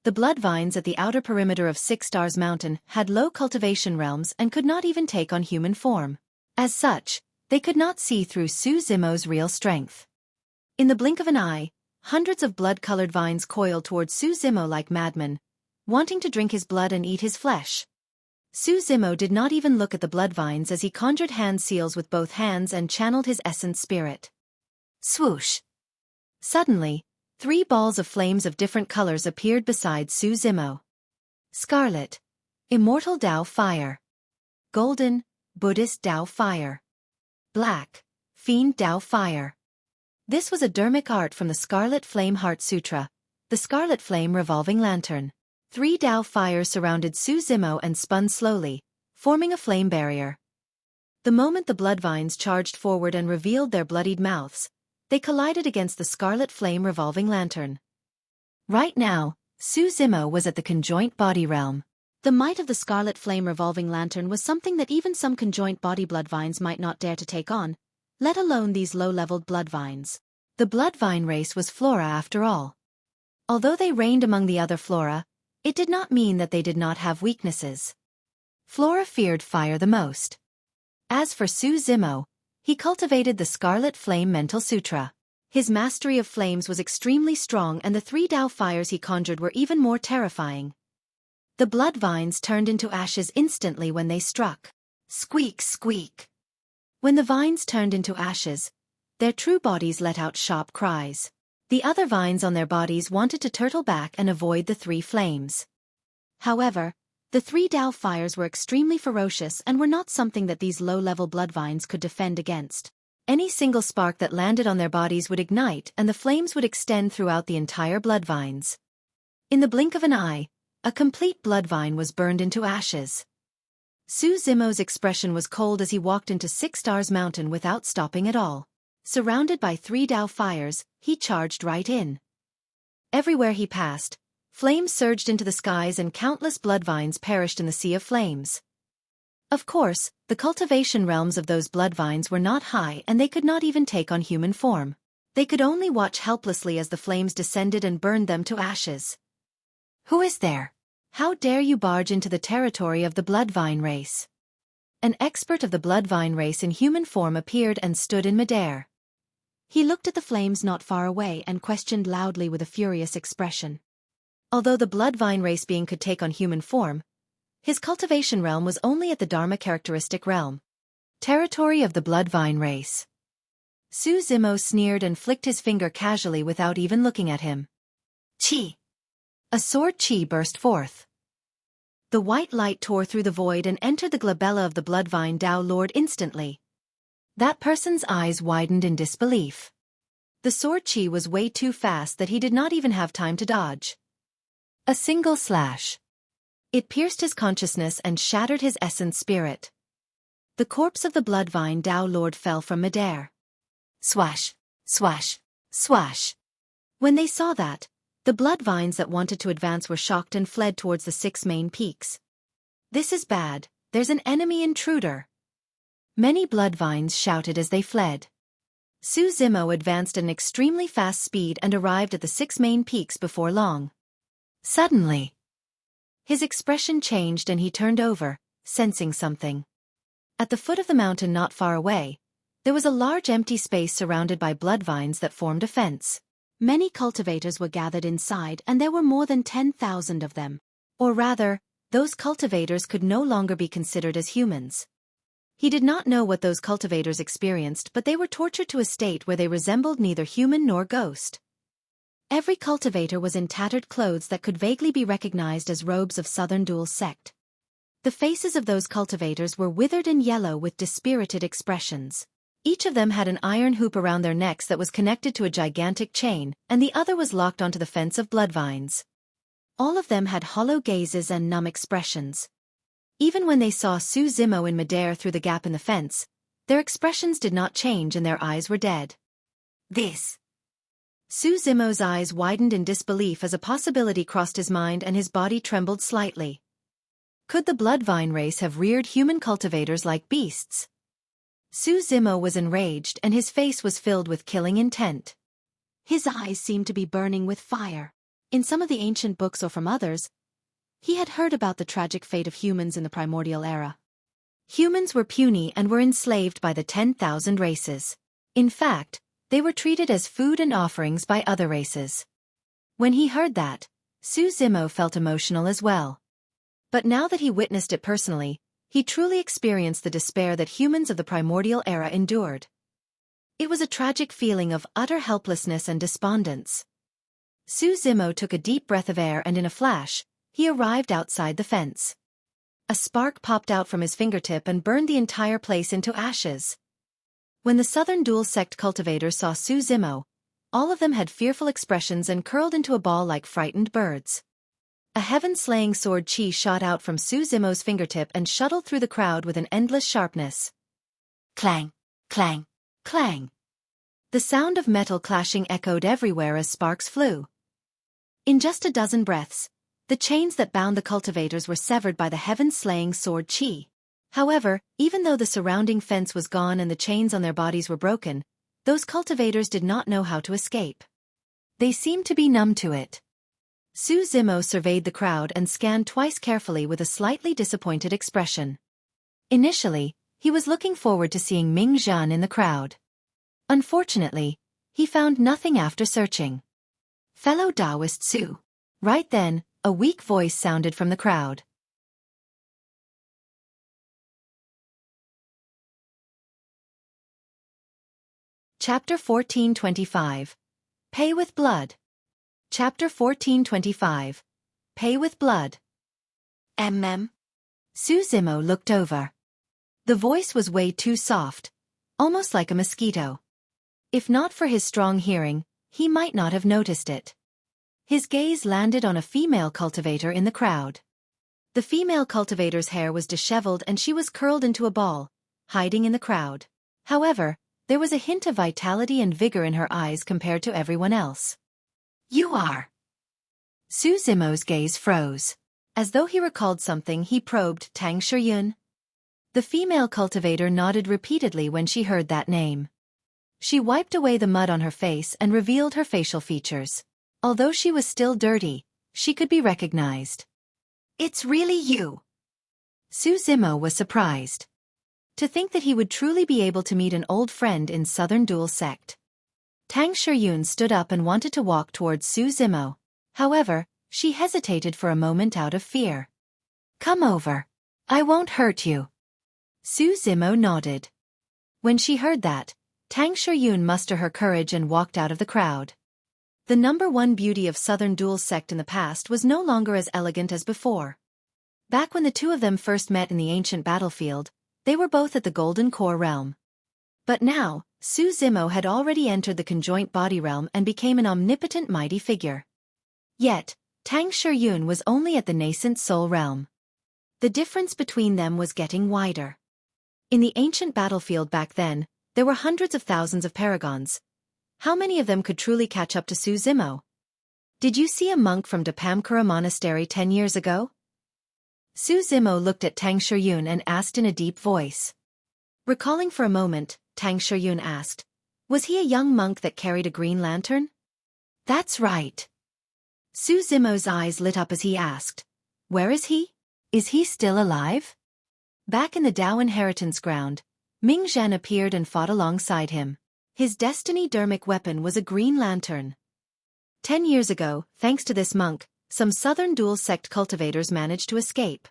S1: The Bloodvines at the outer perimeter of 6 Stars Mountain had low cultivation realms and could not even take on human form. As such, they could not see through Su Zimo's real strength. In the blink of an eye, hundreds of blood-colored vines coiled towards Su Zimo like madmen, wanting to drink his blood and eat his flesh. Su Zimo did not even look at the bloodvines as he conjured hand seals with both hands and channeled his essence spirit. Swoosh! Suddenly, 3 balls of flames of different colors appeared beside Su Zimo. Scarlet, Immortal Tao Fire. Golden, Buddhist Tao Fire. Black, Fiend Tao Fire. This was a dermic art from the Scarlet Flame Heart Sutra, the Scarlet Flame Revolving Lantern. 3 Tao fires surrounded Su Zimo and spun slowly, forming a flame barrier. The moment the bloodvines charged forward and revealed their bloodied mouths, they collided against the Scarlet Flame Revolving Lantern. Right now, Su Zimo was at the conjoint body realm. The might of the Scarlet Flame Revolving Lantern was something that even some conjoint body bloodvines might not dare to take on, let alone these low-leveled bloodvines. The bloodvine race was flora after all. Although they reigned among the other flora, it did not mean that they did not have weaknesses. Flora feared fire the most. As for Su Zimo, he cultivated the Scarlet Flame Mental Sutra. His mastery of flames was extremely strong and the 3 Tao fires he conjured were even more terrifying. The bloodvines turned into ashes instantly when they struck. Squeak, squeak. When the vines turned into ashes, their true bodies let out sharp cries. The other vines on their bodies wanted to turtle back and avoid the 3 flames. However, the 3 Dao fires were extremely ferocious and were not something that these low-level bloodvines could defend against. Any single spark that landed on their bodies would ignite and the flames would extend throughout the entire bloodvines. In the blink of an eye, a complete bloodvine was burned into ashes. Su Zimo's expression was cold as he walked into 6 Stars Mountain without stopping at all. Surrounded by 3 Dao fires, he charged right in. Everywhere he passed, flames surged into the skies and countless bloodvines perished in the sea of flames. Of course, the cultivation realms of those bloodvines were not high and they could not even take on human form. They could only watch helplessly as the flames descended and burned them to ashes. Who is there? How dare you barge into the territory of the bloodvine race? An expert of the bloodvine race in human form appeared and stood in midair. He looked at the flames not far away and questioned loudly with a furious expression. Although the bloodvine race being could take on human form, his cultivation realm was only at the Dharma characteristic realm. Territory of the bloodvine race. Su Zimo sneered and flicked his finger casually without even looking at him. Qi! A sword qi burst forth. The white light tore through the void and entered the glabella of the bloodvine Dao Lord instantly. That person's eyes widened in disbelief. The sword qi was way too fast that he did not even have time to dodge. A single slash. It pierced his consciousness and shattered his essence spirit. The corpse of the bloodvine Dao Lord fell from midair. Swash, swash, swash. When they saw that, the bloodvines that wanted to advance were shocked and fled towards the 6 main peaks. This is bad, there's an enemy intruder. Many bloodvines shouted as they fled. Su Zimo advanced at an extremely fast speed and arrived at the 6 main peaks before long. Suddenly, his expression changed and he turned over, sensing something. At the foot of the mountain not far away, there was a large empty space surrounded by bloodvines that formed a fence. Many cultivators were gathered inside and there were more than 10,000 of them. Or rather, those cultivators could no longer be considered as humans. He did not know what those cultivators experienced, but they were tortured to a state where they resembled neither human nor ghost. Every cultivator was in tattered clothes that could vaguely be recognized as robes of Southern Duel sect. The faces of those cultivators were withered and yellow with dispirited expressions. Each of them had an iron hoop around their necks that was connected to a gigantic chain, and the other was locked onto the fence of bloodvines. All of them had hollow gazes and numb expressions. Even when they saw Su Zimo in midair through the gap in the fence, their expressions did not change and their eyes were dead. This. Su Zimo's eyes widened in disbelief as a possibility crossed his mind and his body trembled slightly. Could the bloodvine race have reared human cultivators like beasts? Su Zimo was enraged and his face was filled with killing intent. His eyes seemed to be burning with fire. In some of the ancient books or from others, he had heard about the tragic fate of humans in the primordial era. Humans were puny and were enslaved by the 10,000 races. In fact, they were treated as food and offerings by other races. When he heard that, Su Zimo felt emotional as well. But now that he witnessed it personally, he truly experienced the despair that humans of the primordial era endured. It was a tragic feeling of utter helplessness and despondence. Su Zimo took a deep breath of air and in a flash, he arrived outside the fence. A spark popped out from his fingertip and burned the entire place into ashes. When the Southern Duel sect cultivators saw Su Zimo, all of them had fearful expressions and curled into a ball like frightened birds. A heaven-slaying sword qi shot out from Su Zimo's fingertip and shuttled through the crowd with an endless sharpness. Clang, clang, clang. The sound of metal clashing echoed everywhere as sparks flew. In just a dozen breaths, the chains that bound the cultivators were severed by the heaven-slaying sword qi. However, even though the surrounding fence was gone and the chains on their bodies were broken, those cultivators did not know how to escape. They seemed to be numb to it. Su Zimo surveyed the crowd and scanned twice carefully with a slightly disappointed expression. Initially, he was looking forward to seeing Ming in the crowd. Unfortunately, he found nothing after searching. Fellow Taoist Su. Right then, a weak voice sounded from the crowd. Chapter 1425. Pay with Blood. Chapter 1425. Pay with Blood. Su Zimo looked over. The voice was way too soft, almost like a mosquito. If not for his strong hearing, he might not have noticed it. His gaze landed on a female cultivator in the crowd. The female cultivator's hair was disheveled and she was curled into a ball, hiding in the crowd. However, there was a hint of vitality and vigor in her eyes compared to everyone else. You are. Su Zimo's gaze froze. As though he recalled something, he probed Teng Shiyun. The female cultivator nodded repeatedly when she heard that name. She wiped away the mud on her face and revealed her facial features. Although she was still dirty, she could be recognized. It's really you. Su Zimo was surprised. To think that he would truly be able to meet an old friend in Southern Duel sect. Teng Shiyun stood up and wanted to walk towards Su Zimo. However, she hesitated for a moment out of fear. Come over. I won't hurt you. Su Zimo nodded. When she heard that, Teng Shiyun mustered her courage and walked out of the crowd. The #1 beauty of Southern Duel sect in the past was no longer as elegant as before. Back when the two of them first met in the ancient battlefield, they were both at the Golden Core realm. But now, Su Zimo had already entered the conjoint body realm and became an omnipotent mighty figure. Yet, Teng Shiyun was only at the nascent soul realm. The difference between them was getting wider. In the ancient battlefield back then, there were hundreds of thousands of paragons. How many of them could truly catch up to Su Zimo? Did you see a monk from Dapamkura Monastery 10 years ago? Su Zimo looked at Teng Shiyun and asked in a deep voice. Recalling for a moment, Teng Shiyun asked, was he a young monk that carried a green lantern? That's right. Su Zimo's eyes lit up as he asked, where is he? Is he still alive? Back in the Dao inheritance ground, Ming appeared and fought alongside him. His destiny dermic weapon was a green lantern. 10 years ago, thanks to this monk, some Southern Duel sect cultivators managed to escape.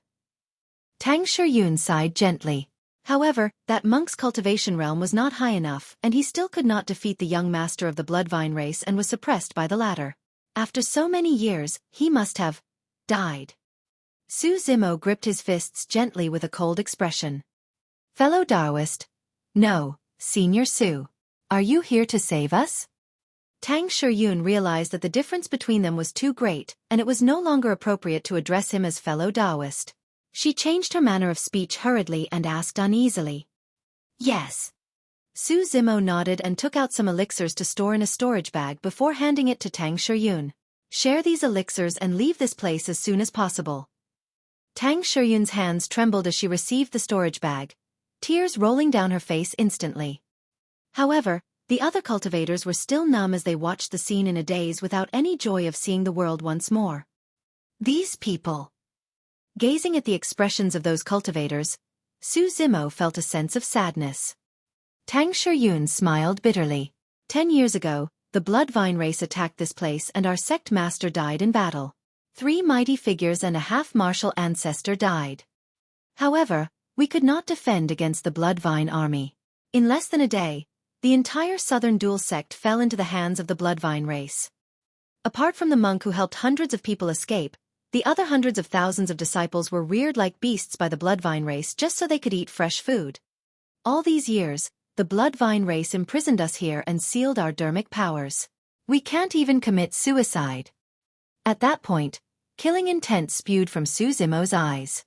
S1: Teng Shiyun sighed gently. However, that monk's cultivation realm was not high enough, and he still could not defeat the young master of the Bloodline race and was suppressed by the latter. After so many years, he must have died. Su Zimo gripped his fists gently with a cold expression. Fellow Daoist. No, Senior Su. Are you here to save us? Teng Shiyun realized that the difference between them was too great, and it was no longer appropriate to address him as fellow Daoist. She changed her manner of speech hurriedly and asked uneasily. Yes. Su Zimo nodded and took out some elixirs to store in a storage bag before handing it to Teng Shiyun. Share these elixirs and leave this place as soon as possible. Teng Shiyun's hands trembled as she received the storage bag, tears rolling down her face instantly. However, the other cultivators were still numb as they watched the scene in a daze without any joy of seeing the world once more. These people. Gazing at the expressions of those cultivators, Su Zimo felt a sense of sadness. Teng Shiyun smiled bitterly. 10 years ago, the Bloodline race attacked this place and our sect master died in battle. 3 mighty figures and a half-martial ancestor died. However, we could not defend against the Bloodline army. In less than a day, the entire Southern Duel sect fell into the hands of the Bloodline race. Apart from the monk who helped hundreds of people escape, the other hundreds of thousands of disciples were reared like beasts by the Bloodline race just so they could eat fresh food. All these years, the Bloodline race imprisoned us here and sealed our dermic powers. We can't even commit suicide. At that point, killing intent spewed from Su Zimo's eyes.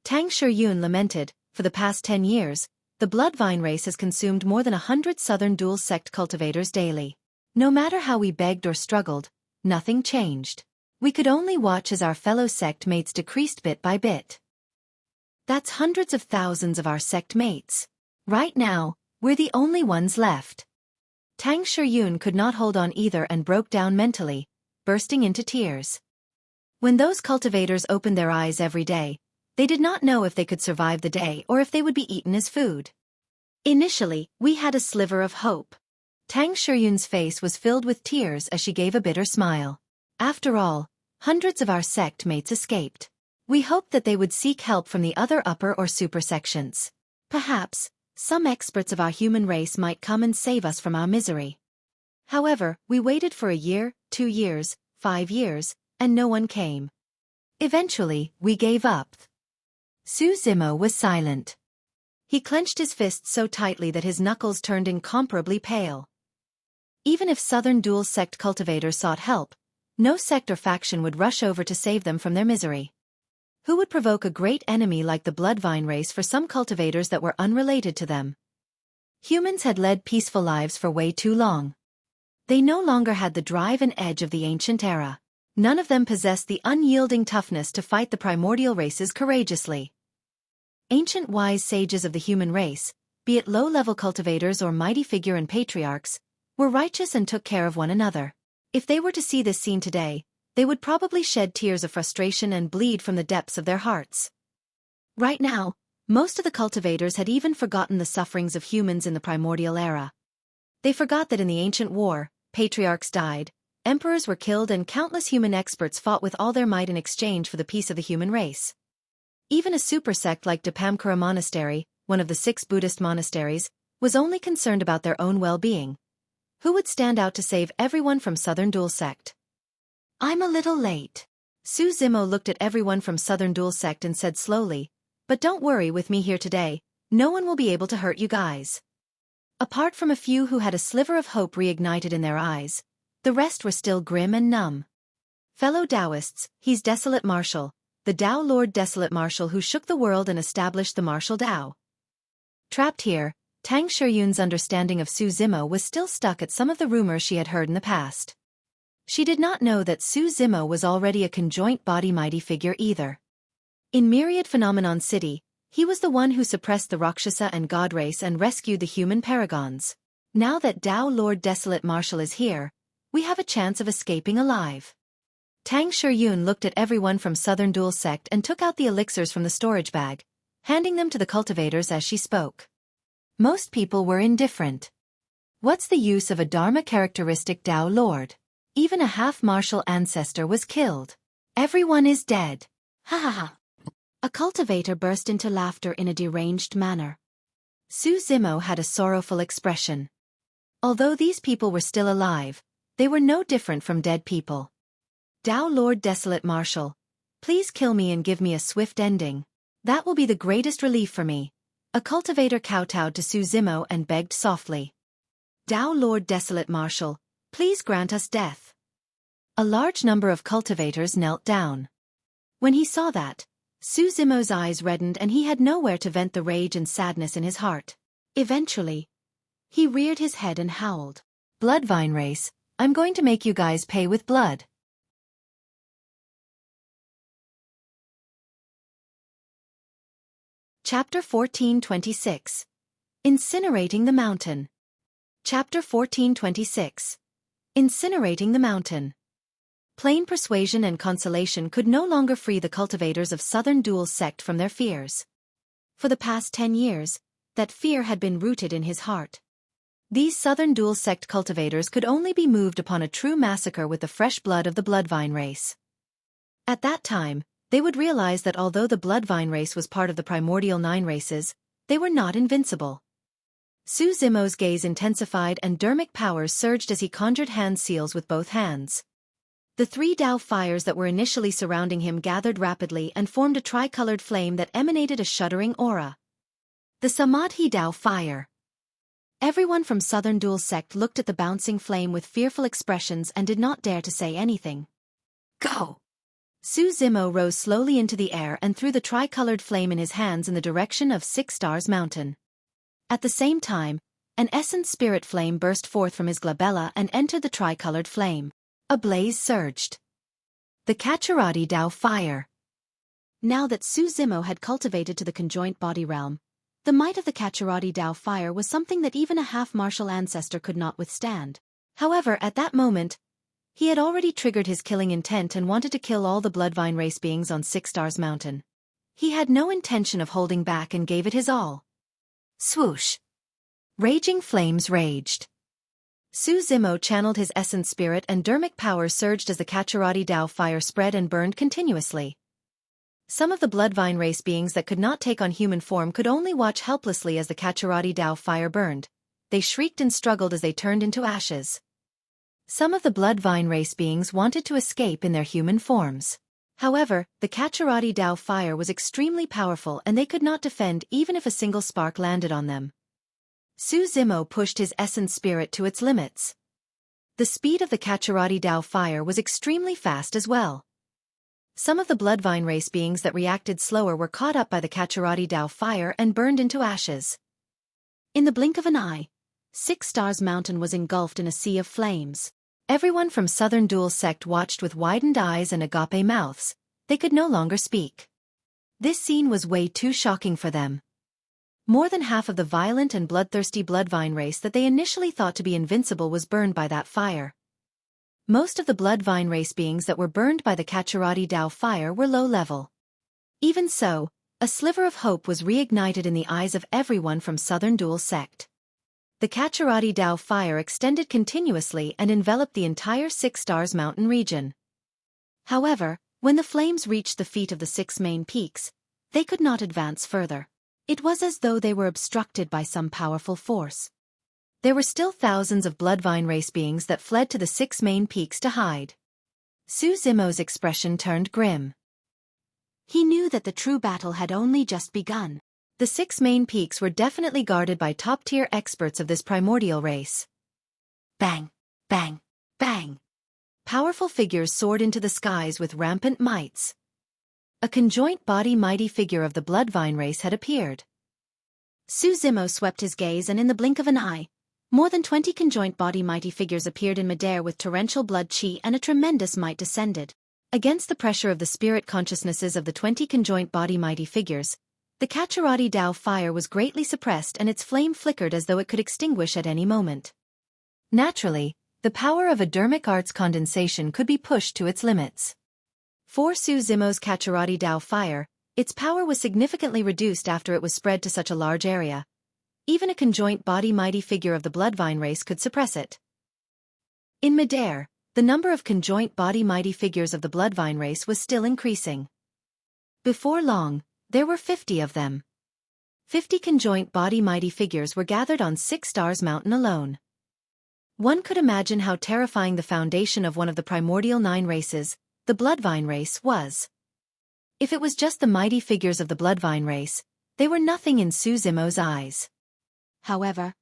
S1: Teng Shiyun lamented, for the past 10 years, the Bloodline race has consumed more than 100 Southern Duel sect cultivators daily. No matter how we begged or struggled, nothing changed. We could only watch as our fellow sect mates decreased bit by bit. That's hundreds of thousands of our sect mates. Right now, we're the only ones left. Teng Shiyun could not hold on either and broke down mentally, bursting into tears. When those cultivators opened their eyes every day, they did not know if they could survive the day or if they would be eaten as food. Initially, we had a sliver of hope. Teng Shiyun's face was filled with tears as she gave a bitter smile. After all, hundreds of our sect mates escaped. We hoped that they would seek help from the other upper or super sections. Perhaps, some experts of our human race might come and save us from our misery. However, we waited for a year, 2 years, 5 years, and no one came. Eventually, we gave up. Su Zimo was silent. He clenched his fists so tightly that his knuckles turned incomparably pale. Even if Southern Duel sect cultivators sought help, no sect or faction would rush over to save them from their misery. Who would provoke a great enemy like the Bloodline race for some cultivators that were unrelated to them? Humans had led peaceful lives for way too long. They no longer had the drive and edge of the ancient era. None of them possessed the unyielding toughness to fight the primordial races courageously. Ancient wise sages of the human race, be it low-level cultivators or mighty figure and patriarchs, were righteous and took care of one another. If they were to see this scene today, they would probably shed tears of frustration and bleed from the depths of their hearts. Right now, most of the cultivators had even forgotten the sufferings of humans in the primordial era. They forgot that in the ancient war, patriarchs died, emperors were killed and countless human experts fought with all their might in exchange for the peace of the human race. Even a super sect like Depamkara Monastery, one of the 6 Buddhist monasteries, was only concerned about their own well-being. Who would stand out to save everyone from Southern Duel sect? I'm a little late. Su Zimo looked at everyone from Southern Duel sect and said slowly, but don't worry with me here today, no one will be able to hurt you guys. Apart from a few who had a sliver of hope reignited in their eyes, the rest were still grim and numb. Fellow Taoists, he's Desolate Martial, the Tao Lord Desolate Martial who shook the world and established the martial Tao. Trapped here, Tang Shiyun's understanding of Su Zimo was still stuck at some of the rumors she had heard in the past. She did not know that Su Zimo was already a conjoint body mighty figure either. In Myriad Phenomenon City, he was the one who suppressed the Rakshasa and God race and rescued the human paragons. Now that Tao Lord Desolate Martial is here, we have a chance of escaping alive. Tang Shiyun looked at everyone from Southern Duel sect and took out the elixirs from the storage bag, handing them to the cultivators as she spoke. Most people were indifferent. What's the use of a Dharma characteristic Tao Lord? Even a half-martial ancestor was killed. Everyone is dead. Ha ha ha. A cultivator burst into laughter in a deranged manner. Su Zimo had a sorrowful expression. Although these people were still alive, they were no different from dead people. Tao Lord Desolate Martial, please kill me and give me a swift ending. That will be the greatest relief for me. A cultivator kowtowed to Su Zimo and begged softly. Tao Lord Desolate Martial, please grant us death. A large number of cultivators knelt down. When he saw that, Su Zimo's eyes reddened and he had nowhere to vent the rage and sadness in his heart. Eventually, he reared his head and howled. Bloodline race, I'm going to make you guys pay with blood. Chapter 1426. Incinerating the Mountain. Chapter 1426. Incinerating the Mountain. Plain persuasion and consolation could no longer free the cultivators of Southern Duel sect from their fears. For the past 10 years, that fear had been rooted in his heart. These Southern Duel sect cultivators could only be moved upon a true massacre with the fresh blood of the Bloodline race. At that time, they would realize that although the Bloodline race was part of the primordial 9 races, they were not invincible. Su Zimo's gaze intensified and dermic powers surged as he conjured hand seals with both hands. The 3 Tao fires that were initially surrounding him gathered rapidly and formed a tricolored flame that emanated a shuddering aura. The Samadhi Tao fire. Everyone from Southern Duel sect looked at the bouncing flame with fearful expressions and did not dare to say anything. Go! Su Zimo rose slowly into the air and threw the tricolored flame in his hands in the direction of 6 Stars Mountain. At the same time, an essence spirit flame burst forth from his glabella and entered the tricolored flame. A blaze surged. The Kachirati Tao fire. Now that Su Zimo had cultivated to the conjoint body realm, the might of the Kachirati Tao fire was something that even a half-martial ancestor could not withstand. However, at that moment, he had already triggered his killing intent and wanted to kill all the Bloodline race beings on 6 Stars Mountain. He had no intention of holding back and gave it his all. Swoosh! Raging flames raged. Su Zimo channeled his essence spirit and dermic power surged as the Kachirati Tao fire spread and burned continuously. Some of the Bloodline race beings that could not take on human form could only watch helplessly as the Kachirati Tao fire burned. They shrieked and struggled as they turned into ashes. Some of the Bloodline race beings wanted to escape in their human forms. However, the Kachirati Dao fire was extremely powerful and they could not defend even if a single spark landed on them. Su Zimo pushed his essence spirit to its limits. The speed of the Kachirati Dao fire was extremely fast as well. Some of the Bloodline race beings that reacted slower were caught up by the Kachirati Dao fire and burned into ashes. In the blink of an eye, 6 Stars Mountain was engulfed in a sea of flames. Everyone from Southern Duel sect watched with widened eyes and agape mouths. They could no longer speak. This scene was way too shocking for them. More than half of the violent and bloodthirsty Bloodline race that they initially thought to be invincible was burned by that fire. Most of the Bloodline race beings that were burned by the Kachirati Dao fire were low level. Even so, a sliver of hope was reignited in the eyes of everyone from Southern Duel sect. The Kachirati Dao fire extended continuously and enveloped the entire 6 Stars Mountain region. However, when the flames reached the feet of the 6 main peaks, they could not advance further. It was as though they were obstructed by some powerful force. There were still thousands of Bloodline race beings that fled to the 6 main peaks to hide. Su Zimo's expression turned grim. He knew that the true battle had only just begun. The 6 main peaks were definitely guarded by top-tier experts of this primordial race. Bang! Bang! Bang! Powerful figures soared into the skies with rampant mights. A conjoint body mighty figure of the Bloodline race had appeared. Su Zimo swept his gaze and in the blink of an eye, more than 20 conjoint body mighty figures appeared in midair with torrential blood chi and a tremendous might descended. Against the pressure of the spirit consciousnesses of the 20 conjoint body mighty figures, the Kachirati Dao fire was greatly suppressed and its flame flickered as though it could extinguish at any moment. Naturally, the power of Adermic arts condensation could be pushed to its limits. For Su Zimo's Kachirati Dao fire, its power was significantly reduced after it was spread to such a large area. Even a conjoint body mighty figure of the Bloodline race could suppress it. In midair, the number of conjoint body mighty figures of the Bloodline race was still increasing. Before long, there were 50 of them. 50 conjoint body mighty figures were gathered on 6 Stars Mountain alone. One could imagine how terrifying the foundation of one of the primordial 9 races, the Bloodline race, was. If it was just the mighty figures of the Bloodline race, they were nothing in Su Zimo's eyes. However,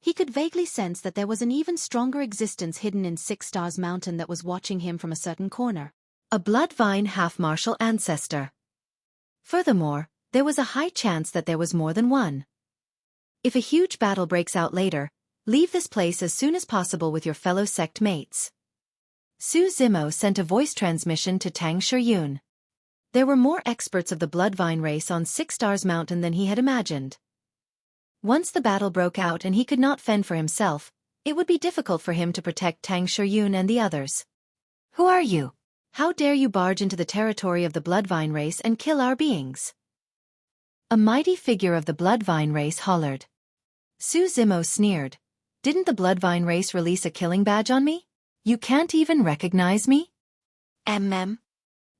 S1: he could vaguely sense that there was an even stronger existence hidden in 6 Stars Mountain that was watching him from a certain corner. A Bloodline half-martial ancestor. Furthermore, there was a high chance that there was more than one. If a huge battle breaks out later, leave this place as soon as possible with your fellow sect mates. Su Zimo sent a voice transmission to Tang Shiyun. There were more experts of the Bloodline race on 6 Stars Mountain than he had imagined. Once the battle broke out and he could not fend for himself, it would be difficult for him to protect Tang Shiyun and the others. Who are you? How dare you barge into the territory of the Bloodline race and kill our beings? A mighty figure of the Bloodline race hollered. Su Zimo sneered. Didn't the Bloodline race release a killing badge on me? You can't even recognize me? The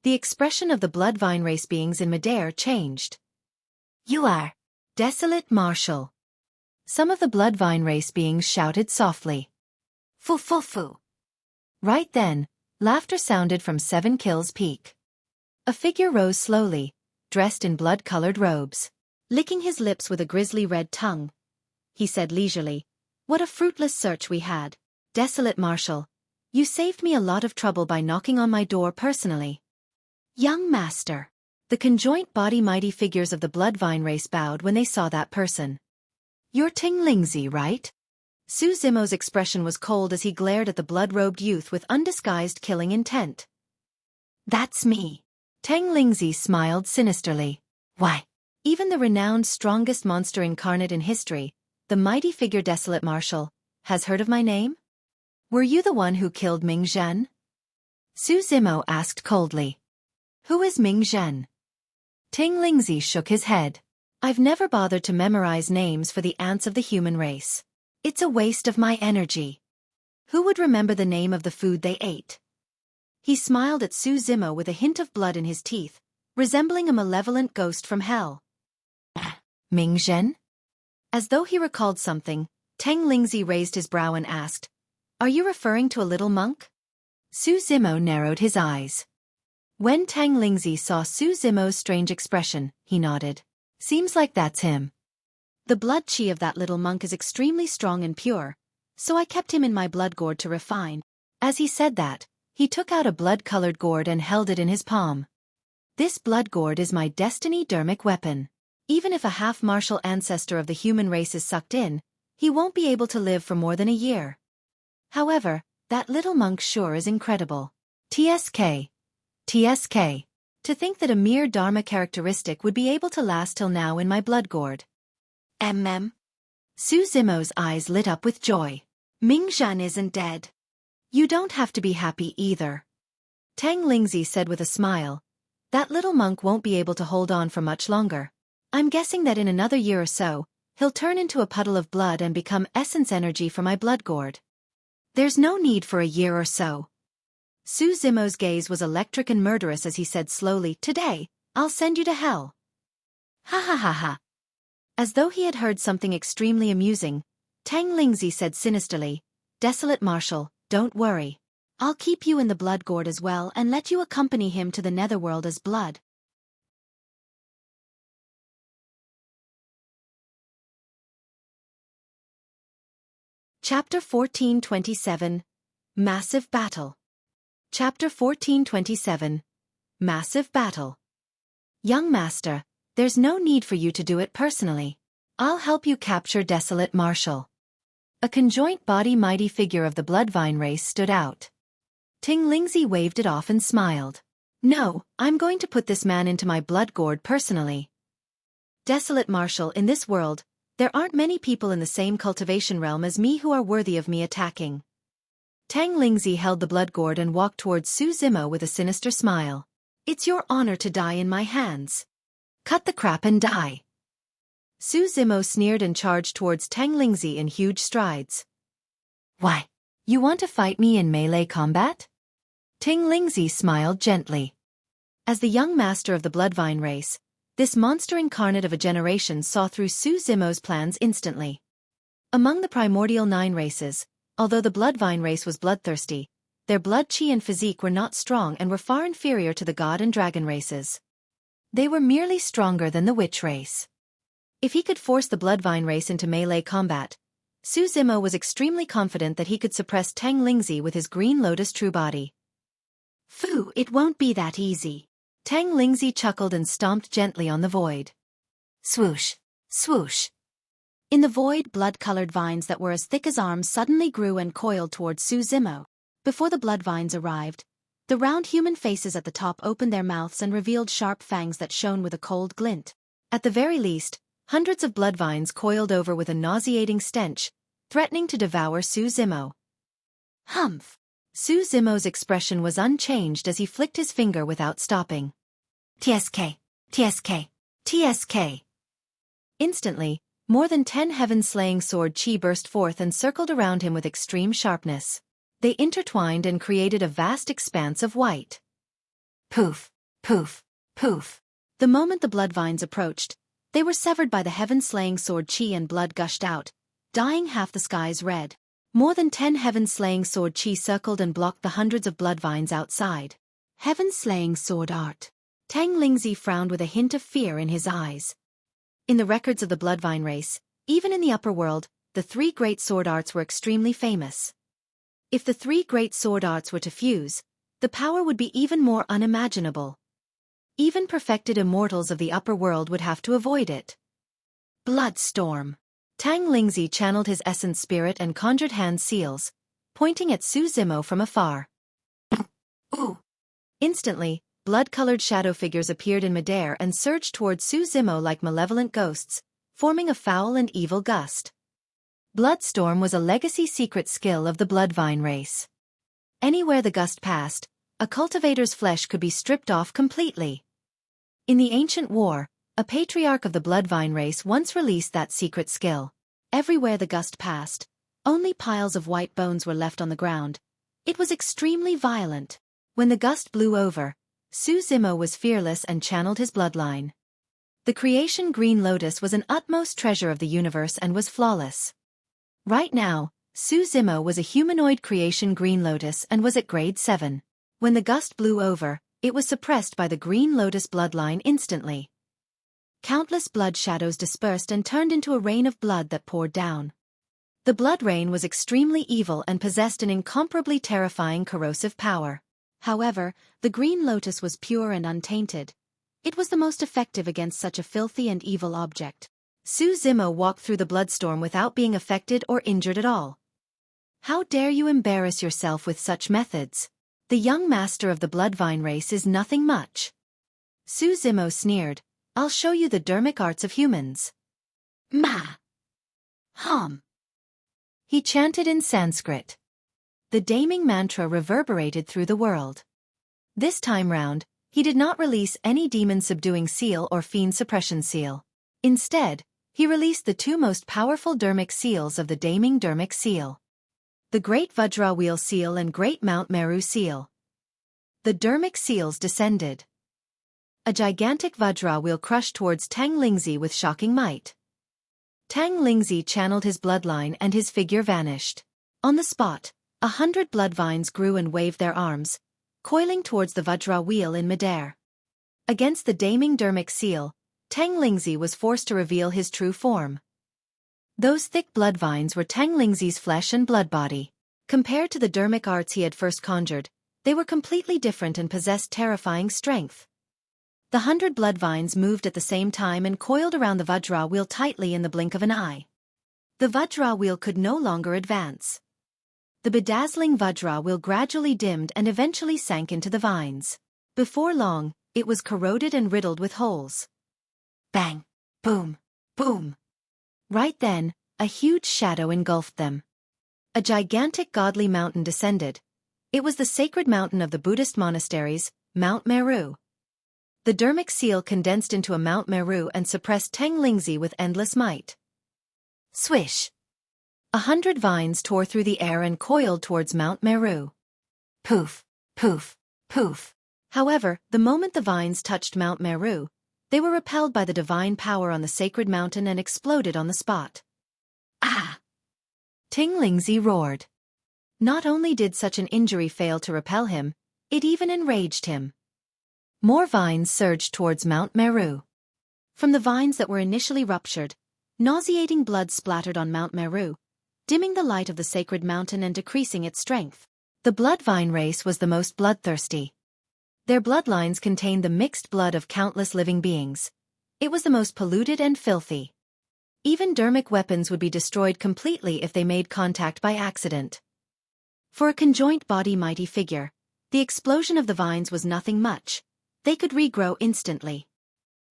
S1: expression of the Bloodline race beings in midair changed. You are Desolate Marshal. Some of the Bloodline race beings shouted softly. Fu. Right then, laughter sounded from 7 Kills Peak. A figure rose slowly, dressed in blood-colored robes. Licking his lips with a grisly red tongue, he said leisurely, "What a fruitless search we had. Desolate Marshal, you saved me a lot of trouble by knocking on my door personally." Young Master. The conjoint body mighty figures of the Bloodline race bowed when they saw that person. You're Teng Lingzi, right? Su Zimo's expression was cold as he glared at the blood-robed youth with undisguised killing intent. That's me. Teng Lingzi smiled sinisterly. Why? Even the renowned strongest monster incarnate in history, the mighty figure Desolate Marshal, has heard of my name? Were you the one who killed Ming Zhen? Su Zimo asked coldly. Who is Ming Zhen? Teng Lingzi shook his head. I've never bothered to memorize names for the ants of the human race. It's a waste of my energy. Who would remember the name of the food they ate? He smiled at Su Zimo with a hint of blood in his teeth, resembling a malevolent ghost from hell. Ming Zhen? As though he recalled something, Teng Lingzi raised his brow and asked, Are you referring to a little monk? Su Zimo narrowed his eyes. When Teng Lingzi saw Su Zimo's strange expression, he nodded. Seems like that's him. The blood chi of that little monk is extremely strong and pure, so I kept him in my blood gourd to refine. As he said that, he took out a blood-colored gourd and held it in his palm. This blood gourd is my destiny dermic weapon. Even if a half-martial ancestor of the human race is sucked in, he won't be able to live for more than a year. However, that little monk sure is incredible. TSK. TSK. To think that a mere dharma characteristic would be able to last till now in my blood gourd. Su Zimo's eyes lit up with joy. Ming Zhen isn't dead. You don't have to be happy either. Teng Lingzi said with a smile. That little monk won't be able to hold on for much longer. I'm guessing that in another year or so, he'll turn into a puddle of blood and become essence energy for my blood gourd. There's no need for a year or so. Su Zimo's gaze was electric and murderous as he said slowly, Today, I'll send you to hell. Ha ha ha ha. As though he had heard something extremely amusing, Teng Lingzi said sinisterly, Desolate Marshal, don't worry. I'll keep you in the blood gourd as well and let you accompany him to the netherworld as blood. Chapter 1427. Massive Battle. Chapter 1427. Massive Battle. Young Master, there's no need for you to do it personally. I'll help you capture Desolate Marshal. A conjoint body mighty figure of the Bloodline race stood out. Teng Lingzi waved it off and smiled. No, I'm going to put this man into my blood gourd personally. Desolate Marshal, in this world, there aren't many people in the same cultivation realm as me who are worthy of me attacking. Teng Lingzi held the blood gourd and walked towards Su Zimo with a sinister smile. It's your honor to die in my hands. Cut the crap and die. Su Zimo sneered and charged towards Teng Lingzi in huge strides. Why? You want to fight me in melee combat? Teng Lingzi smiled gently. As the young master of the Bloodline race, this monster incarnate of a generation saw through Su Zimo's plans instantly. Among the primordial 9 races, although the Bloodline race was bloodthirsty, their blood chi and physique were not strong and were far inferior to the god and dragon races. They were merely stronger than the witch race. If he could force the Bloodline race into melee combat, Su Zimo was extremely confident that he could suppress Teng Lingzi with his Green Lotus true body. Phew, it won't be that easy. Teng Lingzi chuckled and stomped gently on the void. Swoosh, swoosh. In the void, blood-colored vines that were as thick as arms suddenly grew and coiled towards Su Zimo. Before the blood vines arrived, the round human faces at the top opened their mouths and revealed sharp fangs that shone with a cold glint. At the very least, hundreds of blood vines coiled over with a nauseating stench, threatening to devour Su Zimo. Humph! Su Zimo's expression was unchanged as he flicked his finger without stopping. TSK! TSK! TSK! Instantly, more than 10 heaven-slaying sword chi burst forth and circled around him with extreme sharpness. They intertwined and created a vast expanse of white. Poof! Poof! Poof! The moment the blood vines approached, they were severed by the heaven-slaying sword chi and blood gushed out, dyeing half the skies red. More than 10 heaven-slaying sword chi circled and blocked the hundreds of blood vines outside. Heaven-slaying sword art. Teng Lingzi frowned with a hint of fear in his eyes. In the records of the Bloodline race, even in the upper world, the 3 great sword arts were extremely famous. If the 3 great sword arts were to fuse, the power would be even more unimaginable. Even perfected immortals of the upper world would have to avoid it. Bloodstorm. Teng Lingzi channeled his essence spirit and conjured hand seals, pointing at Su Zimo from afar. Ooh! Instantly, blood-colored shadow figures appeared in midair and surged towards Su Zimo like malevolent ghosts, forming a foul and evil gust. Bloodstorm was a legacy secret skill of the Bloodline race. Anywhere the gust passed, a cultivator's flesh could be stripped off completely. In the ancient war, a patriarch of the Bloodline race once released that secret skill. Everywhere the gust passed, only piles of white bones were left on the ground. It was extremely violent. When the gust blew over, Su Zimo was fearless and channeled his bloodline. The creation Green Lotus was an utmost treasure of the universe and was flawless. Right now, Su Zimo was a humanoid creation Green Lotus and was at grade 7. When the gust blew over, it was suppressed by the Green Lotus bloodline instantly. Countless blood shadows dispersed and turned into a rain of blood that poured down. The blood rain was extremely evil and possessed an incomparably terrifying corrosive power. However, the Green Lotus was pure and untainted. It was the most effective against such a filthy and evil object. Su Zimo walked through the bloodstorm without being affected or injured at all. How dare you embarrass yourself with such methods? The young master of the Bloodvine race is nothing much. Su Zimo sneered, I'll show you the dermic arts of humans. Ma. Hum. He chanted in Sanskrit. The damning mantra reverberated through the world. This time round, he did not release any demon-subduing seal or fiend suppression seal. Instead, he released the two most powerful dermic seals of the damning dermic seal. The Great Vajra Wheel Seal and Great Mount Meru Seal. The dermic seals descended. A gigantic Vajra wheel crushed towards Teng Lingzi with shocking might. Teng Lingzi channeled his bloodline and his figure vanished. On the spot, 100 bloodvines grew and waved their arms, coiling towards the Vajra wheel in midair. Against the damning dermic seal, Teng Lingzi was forced to reveal his true form. Those thick bloodvines were Teng Lingzi's flesh and blood body. Compared to the dermic arts he had first conjured, they were completely different and possessed terrifying strength. The 100 bloodvines moved at the same time and coiled around the Vajra wheel tightly in the blink of an eye. The Vajra wheel could no longer advance. The bedazzling Vajra wheel gradually dimmed and eventually sank into the vines. Before long, it was corroded and riddled with holes. Bang! Boom! Boom! Right then, a huge shadow engulfed them. A gigantic godly mountain descended. It was the sacred mountain of the Buddhist monasteries, Mount Meru. The dermic seal condensed into a Mount Meru and suppressed Teng Lingzi with endless might. Swish! 100 vines tore through the air and coiled towards Mount Meru. Poof! Poof! Poof! However, the moment the vines touched Mount Meru, they were repelled by the divine power on the sacred mountain and exploded on the spot. Ah! Teng Lingzi roared. Not only did such an injury fail to repel him, it even enraged him. More vines surged towards Mount Meru. From the vines that were initially ruptured, nauseating blood splattered on Mount Meru, dimming the light of the sacred mountain and decreasing its strength. The Bloodvine race was the most bloodthirsty. Their bloodlines contained the mixed blood of countless living beings. It was the most polluted and filthy. Even dermic weapons would be destroyed completely if they made contact by accident. For a conjoint body mighty figure, the explosion of the vines was nothing much. They could regrow instantly.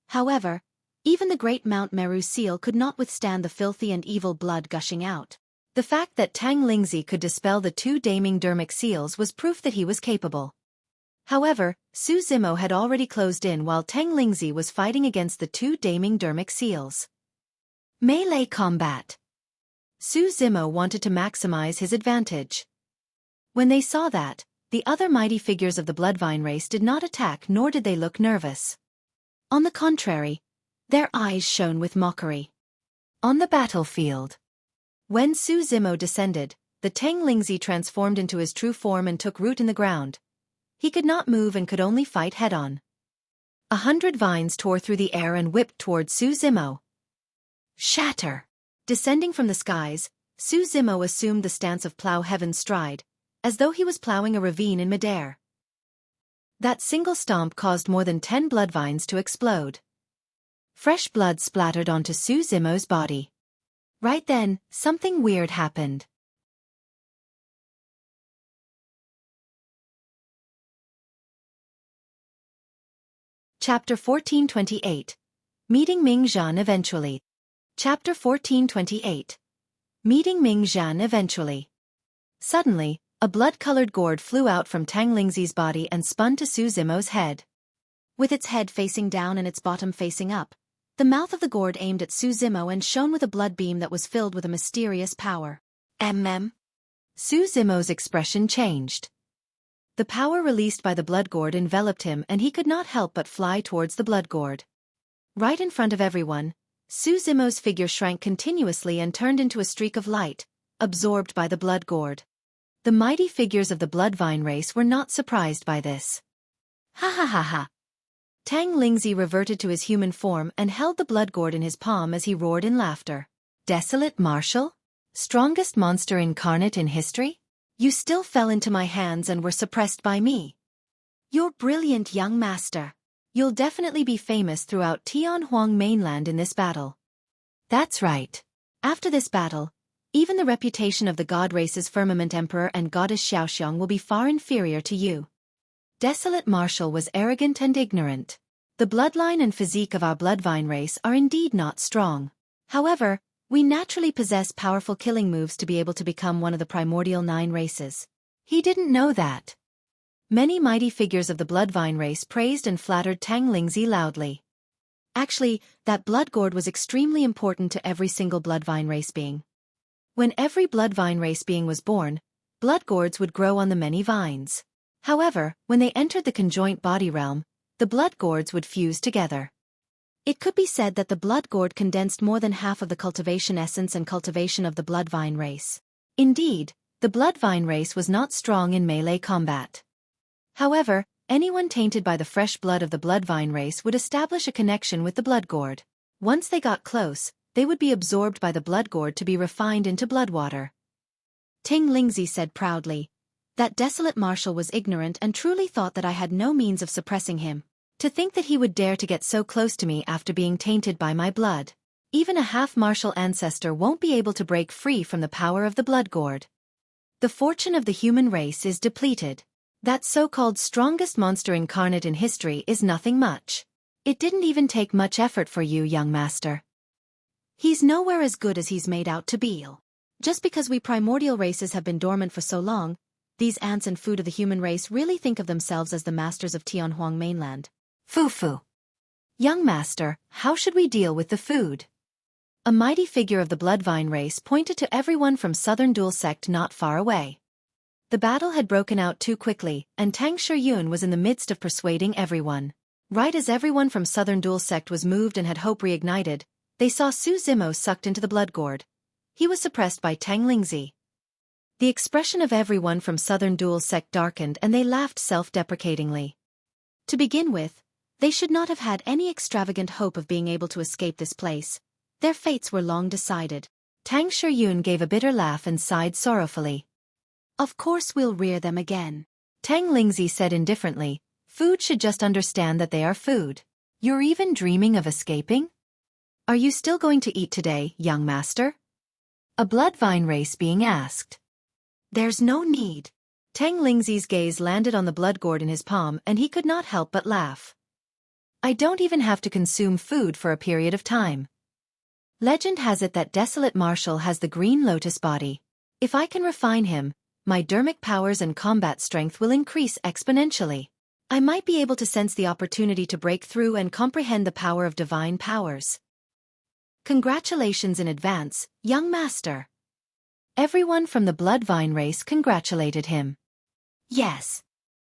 S1: However, even the great Mount Meru seal could not withstand the filthy and evil blood gushing out. The fact that Teng Lingzi could dispel the two damning dermic seals was proof that he was capable. However, Su Zimo had already closed in while Teng Lingzi was fighting against the two damning dermic seals. Melee combat. Su Zimo wanted to maximize his advantage. When they saw that, the other mighty figures of the Bloodvine race did not attack nor did they look nervous. On the contrary, their eyes shone with mockery. On the battlefield. When Su Zimo descended, the Teng Lingzi transformed into his true form and took root in the ground. He could not move and could only fight head-on. 100 vines tore through the air and whipped towards Su Zimo. Shatter! Descending from the skies, Su Zimo assumed the stance of plow heaven's stride, as though he was plowing a ravine in midair. That single stomp caused more than 10 bloodvines to explode. Fresh blood splattered onto Su Zimo's body. Right then, something weird happened. Chapter 1428. Meeting Ming Zhan eventually. Chapter 1428. Meeting Ming Zhan eventually. Suddenly, a blood-colored gourd flew out from Teng Lingzi's body and spun to Su Zimo's head. With its head facing down and its bottom facing up, the mouth of the gourd aimed at Su Zimo and shone with a blood beam that was filled with a mysterious power. Su Zimo's expression changed. The power released by the blood gourd enveloped him and he could not help but fly towards the blood gourd. Right in front of everyone, Su Zimo's figure shrank continuously and turned into a streak of light, absorbed by the blood gourd. The mighty figures of the Bloodvine race were not surprised by this. Ha ha ha ha. Teng Lingzi reverted to his human form and held the blood gourd in his palm as he roared in laughter. Desolate Marshal? Strongest monster incarnate in history? You still fell into my hands and were suppressed by me. You're brilliant, young master. You'll definitely be famous throughout Tianhuang mainland in this battle. That's right. After this battle, even the reputation of the god race's firmament emperor and goddess Xiaoxiang will be far inferior to you. Desolate Marshal was arrogant and ignorant. The bloodline and physique of our bloodvine race are indeed not strong. However, we naturally possess powerful killing moves to be able to become one of the primordial 9 races. He didn't know that. Many mighty figures of the bloodvine race praised and flattered Teng Lingzi loudly. Actually, that blood gourd was extremely important to every single bloodvine race being. When every bloodvine race being was born, blood gourds would grow on the many vines. However, when they entered the conjoint body realm, the blood gourds would fuse together. It could be said that the blood gourd condensed more than half of the cultivation essence and cultivation of the bloodvine race. Indeed, the bloodvine race was not strong in melee combat. However, anyone tainted by the fresh blood of the bloodvine race would establish a connection with the blood gourd. Once they got close, they would be absorbed by the blood gourd to be refined into blood water. Teng Lingzi said proudly, "That desolate marshal was ignorant and truly thought that I had no means of suppressing him. To think that he would dare to get so close to me after being tainted by my blood. Even a half-martial ancestor won't be able to break free from the power of the blood gourd. The fortune of the human race is depleted. That so-called strongest monster incarnate in history is nothing much. It didn't even take much effort for you, young master. He's nowhere as good as he's made out to be. Just because we primordial races have been dormant for so long, these ants and food of the human race really think of themselves as the masters of Tianhuang mainland. Foo-foo. Young master, how should we deal with the food?" A mighty figure of the bloodvine race pointed to everyone from southern Duel sect not far away. The battle had broken out too quickly, and Tang Shiyun was in the midst of persuading everyone. Right as everyone from southern Duel sect was moved and had hope reignited, they saw Su Zimo sucked into the blood gourd. He was suppressed by Teng Lingzi. The expression of everyone from southern Duel sect darkened and they laughed self-deprecatingly. To begin with, they should not have had any extravagant hope of being able to escape this place. Their fates were long decided. Tang Shiyun gave a bitter laugh and sighed sorrowfully. "Of course we'll rear them again." Teng Lingzi said indifferently, "Food should just understand that they are food. You're even dreaming of escaping? Are you still going to eat today, young master?" A bloodvine race being asked. "There's no need." Teng Lingzi's gaze landed on the blood gourd in his palm and he could not help but laugh. "I don't even have to consume food for a period of time. Legend has it that Desolate Marshal has the green lotus body. If I can refine him, my dermic powers and combat strength will increase exponentially. I might be able to sense the opportunity to break through and comprehend the power of divine powers. Congratulations in advance, young master." Everyone from the bloodvine race congratulated him. "Yes."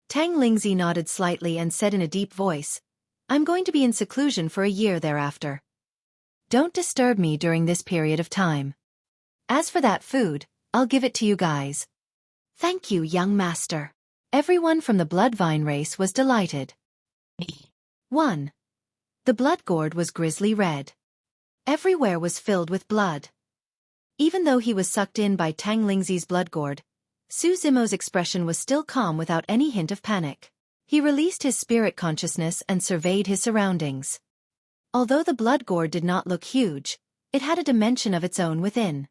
S1: Teng Lingzi nodded slightly and said in a deep voice, "I'm going to be in seclusion for a year thereafter. Don't disturb me during this period of time. As for that food, I'll give it to you guys." "Thank you, young master." Everyone from the bloodvine race was delighted. 1. The blood gourd was grisly red. Everywhere was filled with blood. Even though he was sucked in by Teng Lingzi's blood gourd, Su Zimo's expression was still calm without any hint of panic. He released his spirit consciousness and surveyed his surroundings. Although the blood gourd did not look huge, it had a dimension of its own within.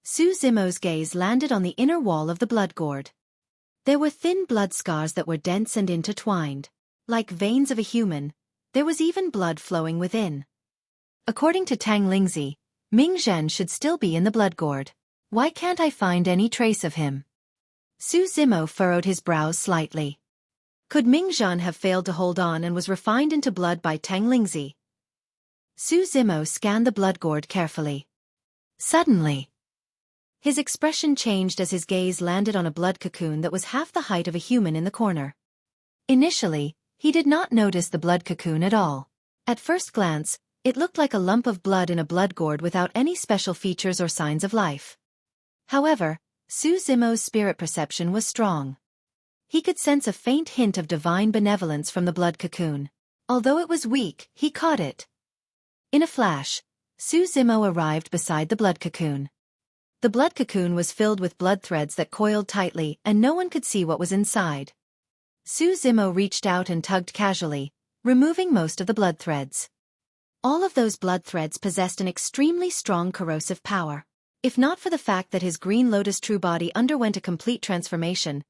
S1: Su Zimo's gaze landed on the inner wall of the blood gourd. There were thin blood scars that were dense and intertwined. Like veins of a human, there was even blood flowing within. According to Teng Lingzi, Ming should still be in the blood gourd. Why can't I find any trace of him? Su Zimo furrowed his brows slightly. Could Ming have failed to hold on and was refined into blood by Teng Lingzi? Su Zimo scanned the blood gourd carefully. Suddenly, his expression changed as his gaze landed on a blood cocoon that was half the height of a human in the corner. Initially, he did not notice the blood cocoon at all. At first glance, it looked like a lump of blood in a blood gourd without any special features or signs of life. However, Su Zimo's spirit perception was strong. he could sense a faint hint of divine benevolence from the blood cocoon. Although it was weak, he caught it. In a flash, Su Zimo arrived beside the blood cocoon. The blood cocoon was filled with blood threads that coiled tightly, and no one could see what was inside. Su Zimo reached out and tugged casually, removing most of the blood threads. All of those blood threads possessed an extremely strong corrosive power. If not for the fact that his green lotus true body underwent a complete transformation,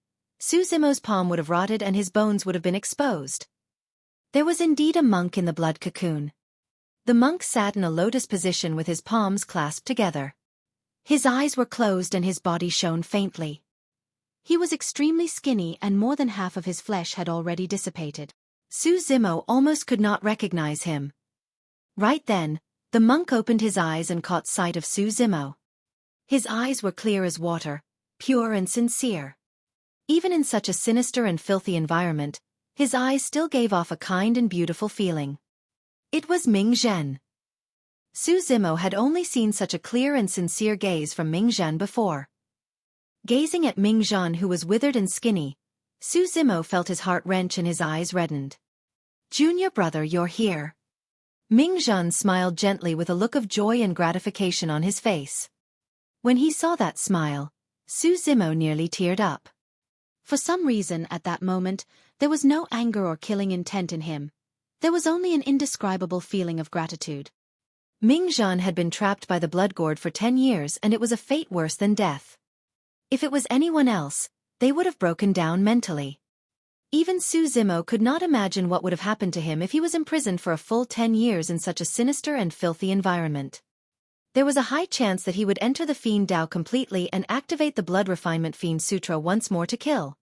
S1: Su Zimo's palm would have rotted and his bones would have been exposed. There was indeed a monk in the blood cocoon. The monk sat in a lotus position with his palms clasped together. His eyes were closed and his body shone faintly. He was extremely skinny and more than half of his flesh had already dissipated. Su Zimo almost could not recognize him. Right then, the monk opened his eyes and caught sight of Su Zimo. His eyes were clear as water, pure and sincere. Even in such a sinister and filthy environment, his eyes still gave off a kind and beautiful feeling. It was Ming Zhen. Su Zimo had only seen such a clear and sincere gaze from Ming Zhen before. Gazing at Ming Zhen, who was withered and skinny, Su Zimo felt his heart wrench and his eyes reddened. "Junior brother, you're here." Ming Zhen smiled gently with a look of joy and gratification on his face. When he saw that smile, Su Zimo nearly teared up. For some reason at that moment, there was no anger or killing intent in him. There was only an indescribable feeling of gratitude. Ming Zhen had been trapped by the blood gourd for 10 years and it was a fate worse than death. If it was anyone else, they would have broken down mentally. Even Su Zimo could not imagine what would have happened to him if he was imprisoned for a full 10 years in such a sinister and filthy environment. There was a high chance that he would enter the Fiend Dao completely and activate the Blood Refinement Fiend Sutra once more to kill.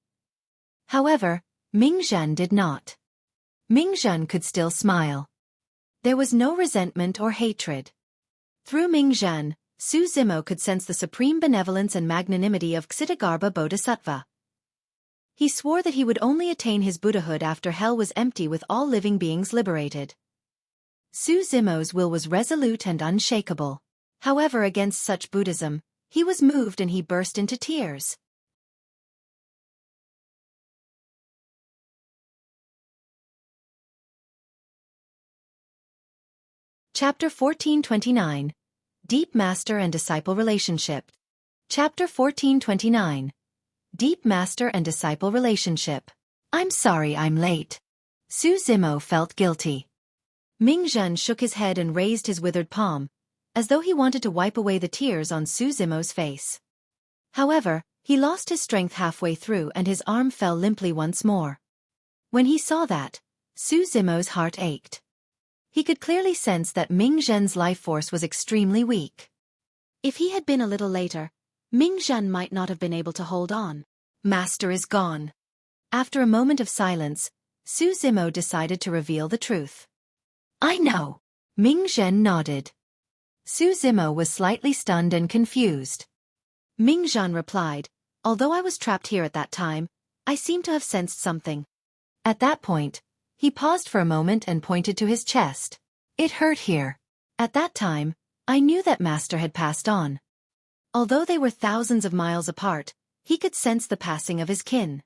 S1: However, Ming Zhen did not. Ming Zhen could still smile. There was no resentment or hatred. Through Ming Zhen, Su Zimo could sense the supreme benevolence and magnanimity of Ksitigarbha Bodhisattva. He swore that he would only attain his Buddhahood after hell was empty with all living beings liberated. Su Zimo's will was resolute and unshakable. However, against such Buddhism, he was moved and he burst into tears. Chapter 1429. Deep Master and Disciple Relationship. Chapter 1429. Deep Master and Disciple Relationship. "I'm sorry I'm late." Su Zimo felt guilty. Ming Zhen shook his head and raised his withered palm, as though he wanted to wipe away the tears on Su Zimo's face. However, he lost his strength halfway through and his arm fell limply once more. When he saw that, Su Zimo's heart ached. He could clearly sense that Ming Zhen's life force was extremely weak. If he had been a little later, Ming Zhen might not have been able to hold on. "Master is gone." After a moment of silence, Su Zimo decided to reveal the truth. "I know." Ming Zhen nodded. Su Zimo was slightly stunned and confused. Ming Zhen replied, "Although I was trapped here at that time, I seem to have sensed something." At that point, he paused for a moment and pointed to his chest. "It hurt here. At that time, I knew that Master had passed on." Although they were thousands of miles apart, he could sense the passing of his kin.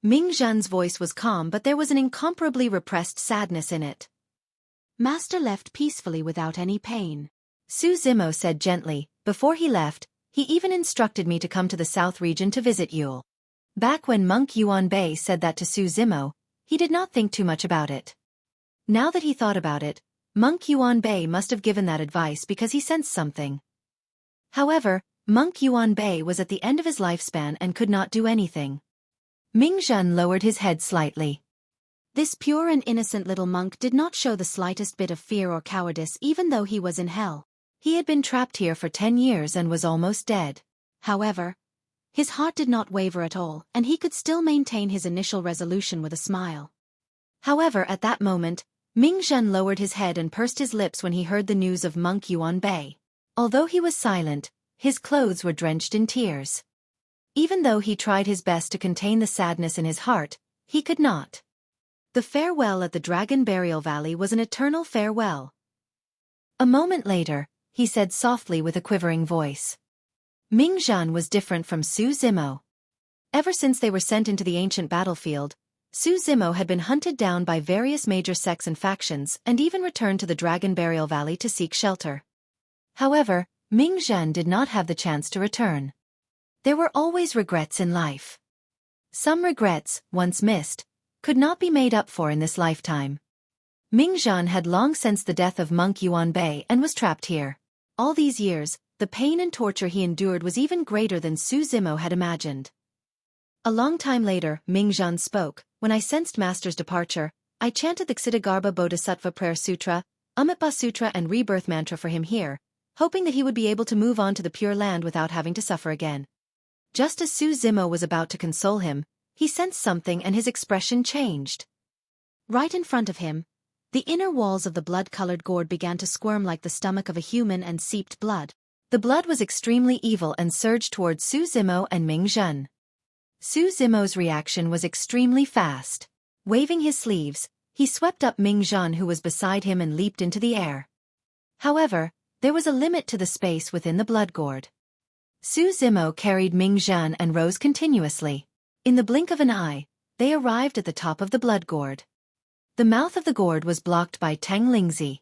S1: Ming Zhen's voice was calm, but there was an incomparably repressed sadness in it. "Master left peacefully without any pain," Su Zimo said gently. "Before he left, he even instructed me to come to the South region to visit Yule." Back when Monk Yuan Bei said that to Su Zimo, he did not think too much about it. Now that he thought about it, Monk Yuan Bei must have given that advice because he sensed something. However, Monk Yuan Bei was at the end of his lifespan and could not do anything. Ming Zhen lowered his head slightly. This pure and innocent little monk did not show the slightest bit of fear or cowardice even though he was in hell. He had been trapped here for 10 years and was almost dead. However, his heart did not waver at all and he could still maintain his initial resolution with a smile. However, at that moment, Ming Zhen lowered his head and pursed his lips when he heard the news of Monk Yuan Bei. Although he was silent, his clothes were drenched in tears. Even though he tried his best to contain the sadness in his heart, he could not. The farewell at the Dragon Burial Valley was an eternal farewell. A moment later, he said softly with a quivering voice. Ming Zhen was different from Su Zimo. Ever since they were sent into the ancient battlefield, Su Zimo had been hunted down by various major sects and factions and even returned to the Dragon Burial Valley to seek shelter. However, Ming did not have the chance to return. There were always regrets in life. Some regrets, once missed, could not be made up for in this lifetime. Ming had long sensed the death of monk Yuan Bei and was trapped here. All these years, the pain and torture he endured was even greater than Su Zimo had imagined. A long time later, Ming spoke. When I sensed Master's departure, I chanted the Ksitigarbha Bodhisattva Prayer Sutra, Amitabha Sutra and Rebirth Mantra for him here, hoping that he would be able to move on to the Pure Land without having to suffer again. Just as Su Zimo was about to console him, he sensed something and his expression changed. Right in front of him, the inner walls of the blood-colored gourd began to squirm like the stomach of a human and seeped blood. The blood was extremely evil and surged towards Su Zimo and Ming. Su Zimo's reaction was extremely fast. Waving his sleeves, he swept up Ming, who was beside him, and leaped into the air. However, there was a limit to the space within the blood gourd. Su Zimo carried Ming and rose continuously. In the blink of an eye, they arrived at the top of the blood gourd. The mouth of the gourd was blocked by Teng Lingzi.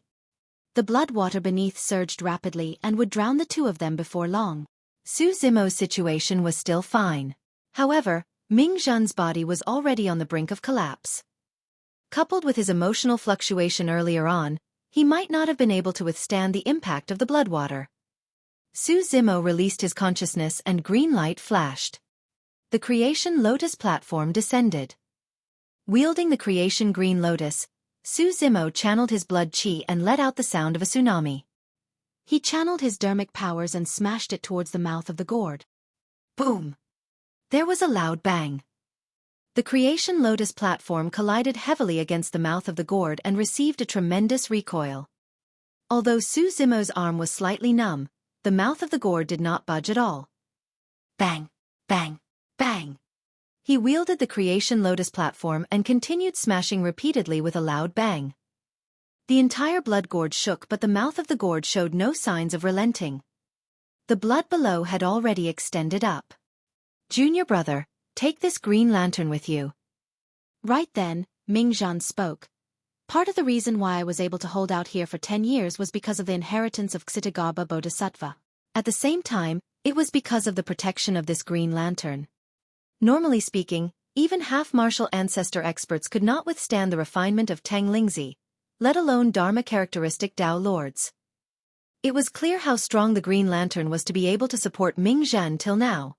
S1: The blood water beneath surged rapidly and would drown the two of them before long. Su Zimo's situation was still fine. However, Ming body was already on the brink of collapse. Coupled with his emotional fluctuation earlier on, he might not have been able to withstand the impact of the blood water. Su Zimo released his consciousness and green light flashed. The Creation Lotus platform descended. Wielding the Creation Green Lotus, Su Zimo channeled his blood chi and let out the sound of a tsunami. He channeled his dermic powers and smashed it towards the mouth of the gourd. Boom! There was a loud bang. The Creation Lotus platform collided heavily against the mouth of the gourd and received a tremendous recoil. Although Su Zimo's arm was slightly numb, the mouth of the gourd did not budge at all. Bang! Bang! Bang! He wielded the Creation Lotus platform and continued smashing repeatedly with a loud bang. The entire blood gourd shook, but the mouth of the gourd showed no signs of relenting. The blood below had already extended up. Junior brother, take this green lantern with you. Right then, Ming spoke. Part of the reason why I was able to hold out here for 10 years was because of the inheritance of Ksitigarbha Bodhisattva. At the same time, it was because of the protection of this green lantern. Normally speaking, even half-martial ancestor experts could not withstand the refinement of Teng Lingzi, let alone Dharma-characteristic Tao lords. It was clear how strong the green lantern was to be able to support Ming till now.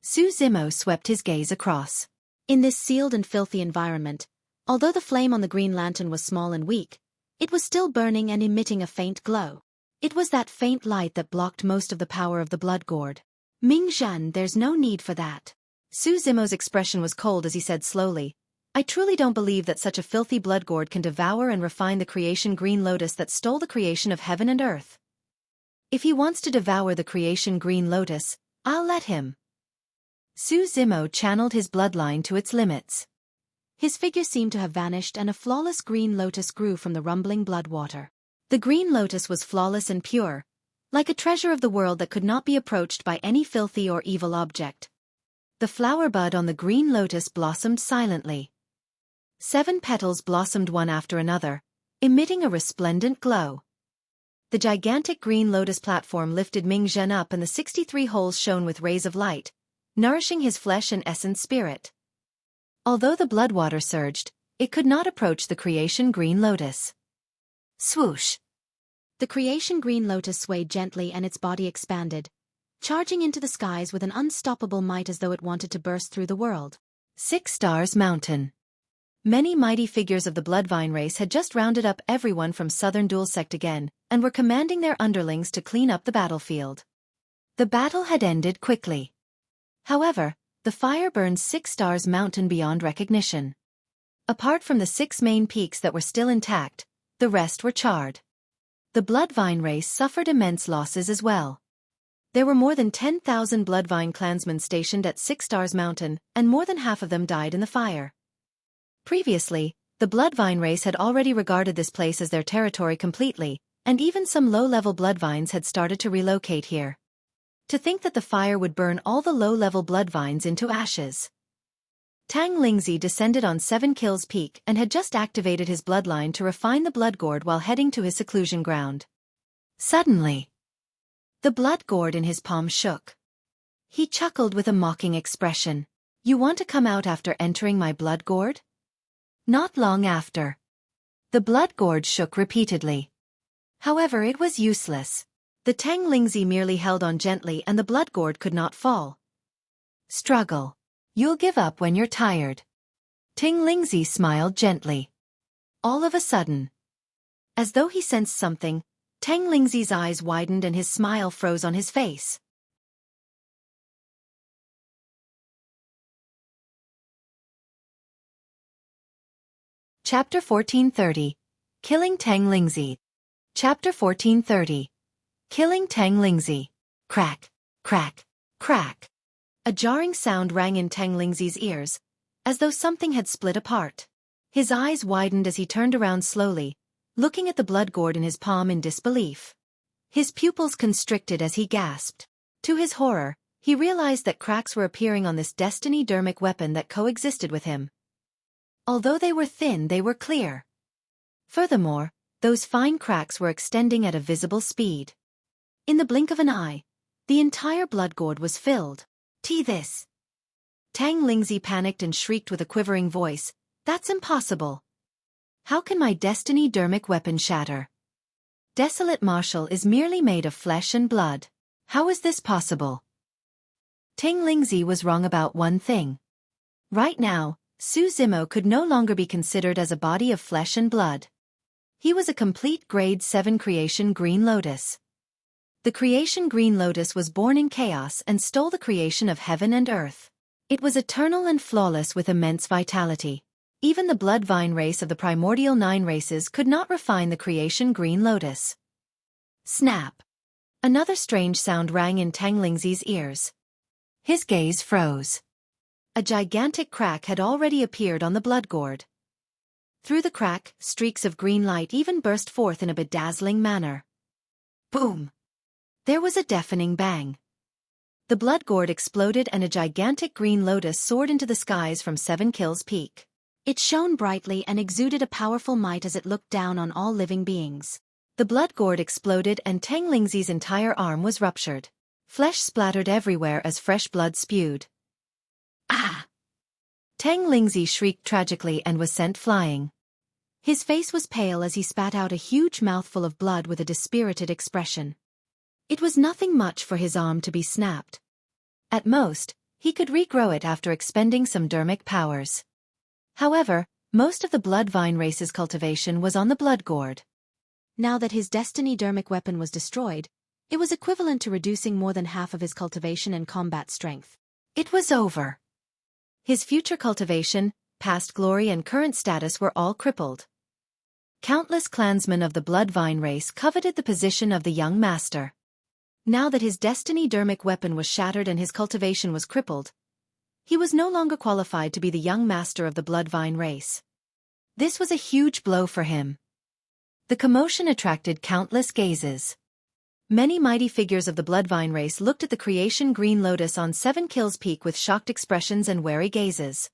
S1: Su Zimo swept his gaze across. In this sealed and filthy environment, although the flame on the green lantern was small and weak, it was still burning and emitting a faint glow. It was that faint light that blocked most of the power of the blood gourd. Ming, there's no need for that. Su Zimo's expression was cold as he said slowly, I truly don't believe that such a filthy blood gourd can devour and refine the Creation Green Lotus that stole the creation of heaven and earth. If he wants to devour the Creation Green Lotus, I'll let him. Su Zimo channeled his bloodline to its limits. His figure seemed to have vanished and a flawless green lotus grew from the rumbling blood water. The green lotus was flawless and pure, like a treasure of the world that could not be approached by any filthy or evil object. The flower bud on the green lotus blossomed silently. 7 petals blossomed one after another, emitting a resplendent glow. The gigantic green lotus platform lifted Ming up and the 63 holes shone with rays of light, nourishing his flesh and essence spirit. Although the blood water surged, it could not approach the Creation Green Lotus. Swoosh! The Creation Green Lotus swayed gently and its body expanded, charging into the skies with an unstoppable might as though it wanted to burst through the world. 6 Stars Mountain. Many mighty figures of the Bloodvine race had just rounded up everyone from Southern Duel sect again, and were commanding their underlings to clean up the battlefield. The battle had ended quickly. However, the fire burned 6 Stars Mountain beyond recognition. Apart from the 6 main peaks that were still intact, the rest were charred. The Bloodvine race suffered immense losses as well. There were more than 10,000 Bloodvine clansmen stationed at 6 Stars Mountain, and more than half of them died in the fire. Previously, the Bloodvine race had already regarded this place as their territory completely, and even some low-level Bloodvines had started to relocate here. To think that the fire would burn all the low-level blood vines into ashes. Teng Lingzi descended on 7 Kills Peak and had just activated his bloodline to refine the blood gourd while heading to his seclusion ground. Suddenly, the blood gourd in his palm shook. He chuckled with a mocking expression. "You want to come out after entering my blood gourd?" Not long after, the blood gourd shook repeatedly. However, it was useless. The Teng Lingzi merely held on gently and the blood gourd could not fall. Struggle. You'll give up when you're tired. Teng Lingzi smiled gently. All of a sudden, as though he sensed something, Teng Lingzi's eyes widened and his smile froze on his face. Chapter 1430. Killing Teng Lingzi. Chapter 1430. Killing Teng Lingzi. Crack, crack, crack. A jarring sound rang in Teng Lingzi's ears, as though something had split apart. His eyes widened as he turned around slowly, looking at the blood gourd in his palm in disbelief. His pupils constricted as he gasped. To his horror, he realized that cracks were appearing on this destiny-dermic weapon that coexisted with him. Although they were thin, they were clear. Furthermore, those fine cracks were extending at a visible speed. In the blink of an eye, the entire blood gourd was filled. This! Teng Lingzi panicked and shrieked with a quivering voice, "That's impossible! How can my destiny-dermic weapon shatter? Desolate Martial is merely made of flesh and blood. How is this possible?" Teng Lingzi was wrong about one thing. Right now, Su Zimo could no longer be considered as a body of flesh and blood. He was a complete Grade 7 Creation Green Lotus. The Creation Green Lotus was born in chaos and stole the creation of heaven and earth. It was eternal and flawless with immense vitality. Even the blood vine race of the primordial 9 races could not refine the Creation Green Lotus. Snap! Another strange sound rang in Teng Lingzi's ears. His gaze froze. A gigantic crack had already appeared on the blood gourd. Through the crack, streaks of green light even burst forth in a bedazzling manner. Boom! There was a deafening bang. The blood gourd exploded and a gigantic green lotus soared into the skies from 7 Kills Peak. It shone brightly and exuded a powerful might as it looked down on all living beings. The blood gourd exploded and Teng Lingzi's entire arm was ruptured. Flesh splattered everywhere as fresh blood spewed. Ah! Teng Lingzi shrieked tragically and was sent flying. His face was pale as he spat out a huge mouthful of blood with a dispirited expression. It was nothing much for his arm to be snapped. At most, he could regrow it after expending some dermic powers. However, most of the blood vine race's cultivation was on the blood gourd. Now that his destiny dermic weapon was destroyed, it was equivalent to reducing more than half of his cultivation and combat strength. It was over. His future cultivation, past glory and current status were all crippled. Countless clansmen of the blood vine race coveted the position of the young master. Now that his destiny dermic weapon was shattered and his cultivation was crippled, he was no longer qualified to be the young master of the bloodvine race. This was a huge blow for him. The commotion attracted countless gazes. Many mighty figures of the bloodvine race looked at the Creation Green Lotus on 7 Kills Peak with shocked expressions and wary gazes.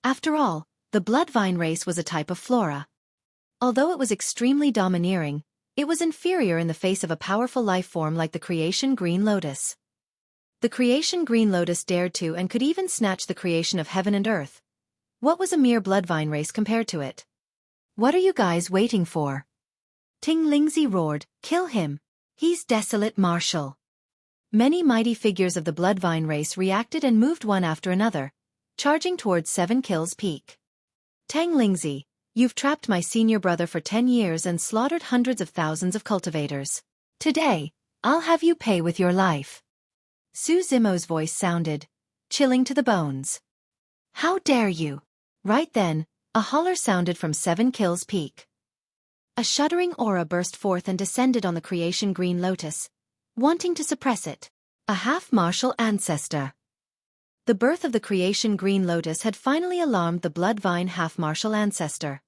S1: After all, the bloodvine race was a type of flora. Although it was extremely domineering, it was inferior in the face of a powerful life form like the Creation Green Lotus. The Creation Green Lotus dared to and could even snatch the creation of heaven and earth. What was a mere bloodvine race compared to it? What are you guys waiting for? Teng Lingzi roared, "Kill him! He's Desolate Martial!" Many mighty figures of the bloodvine race reacted and moved one after another, charging towards 7 Kills Peak. Teng Lingzi, you've trapped my senior brother for 10 years and slaughtered hundreds of thousands of cultivators. Today, I'll have you pay with your life. Su Zimo's voice sounded, chilling to the bones. How dare you? Right then, a holler sounded from 7 Kills Peak. A shuddering aura burst forth and descended on the Creation Green Lotus, wanting to suppress it. A half-martial ancestor. The birth of the Creation Green Lotus had finally alarmed the Bloodvine half-martial ancestor.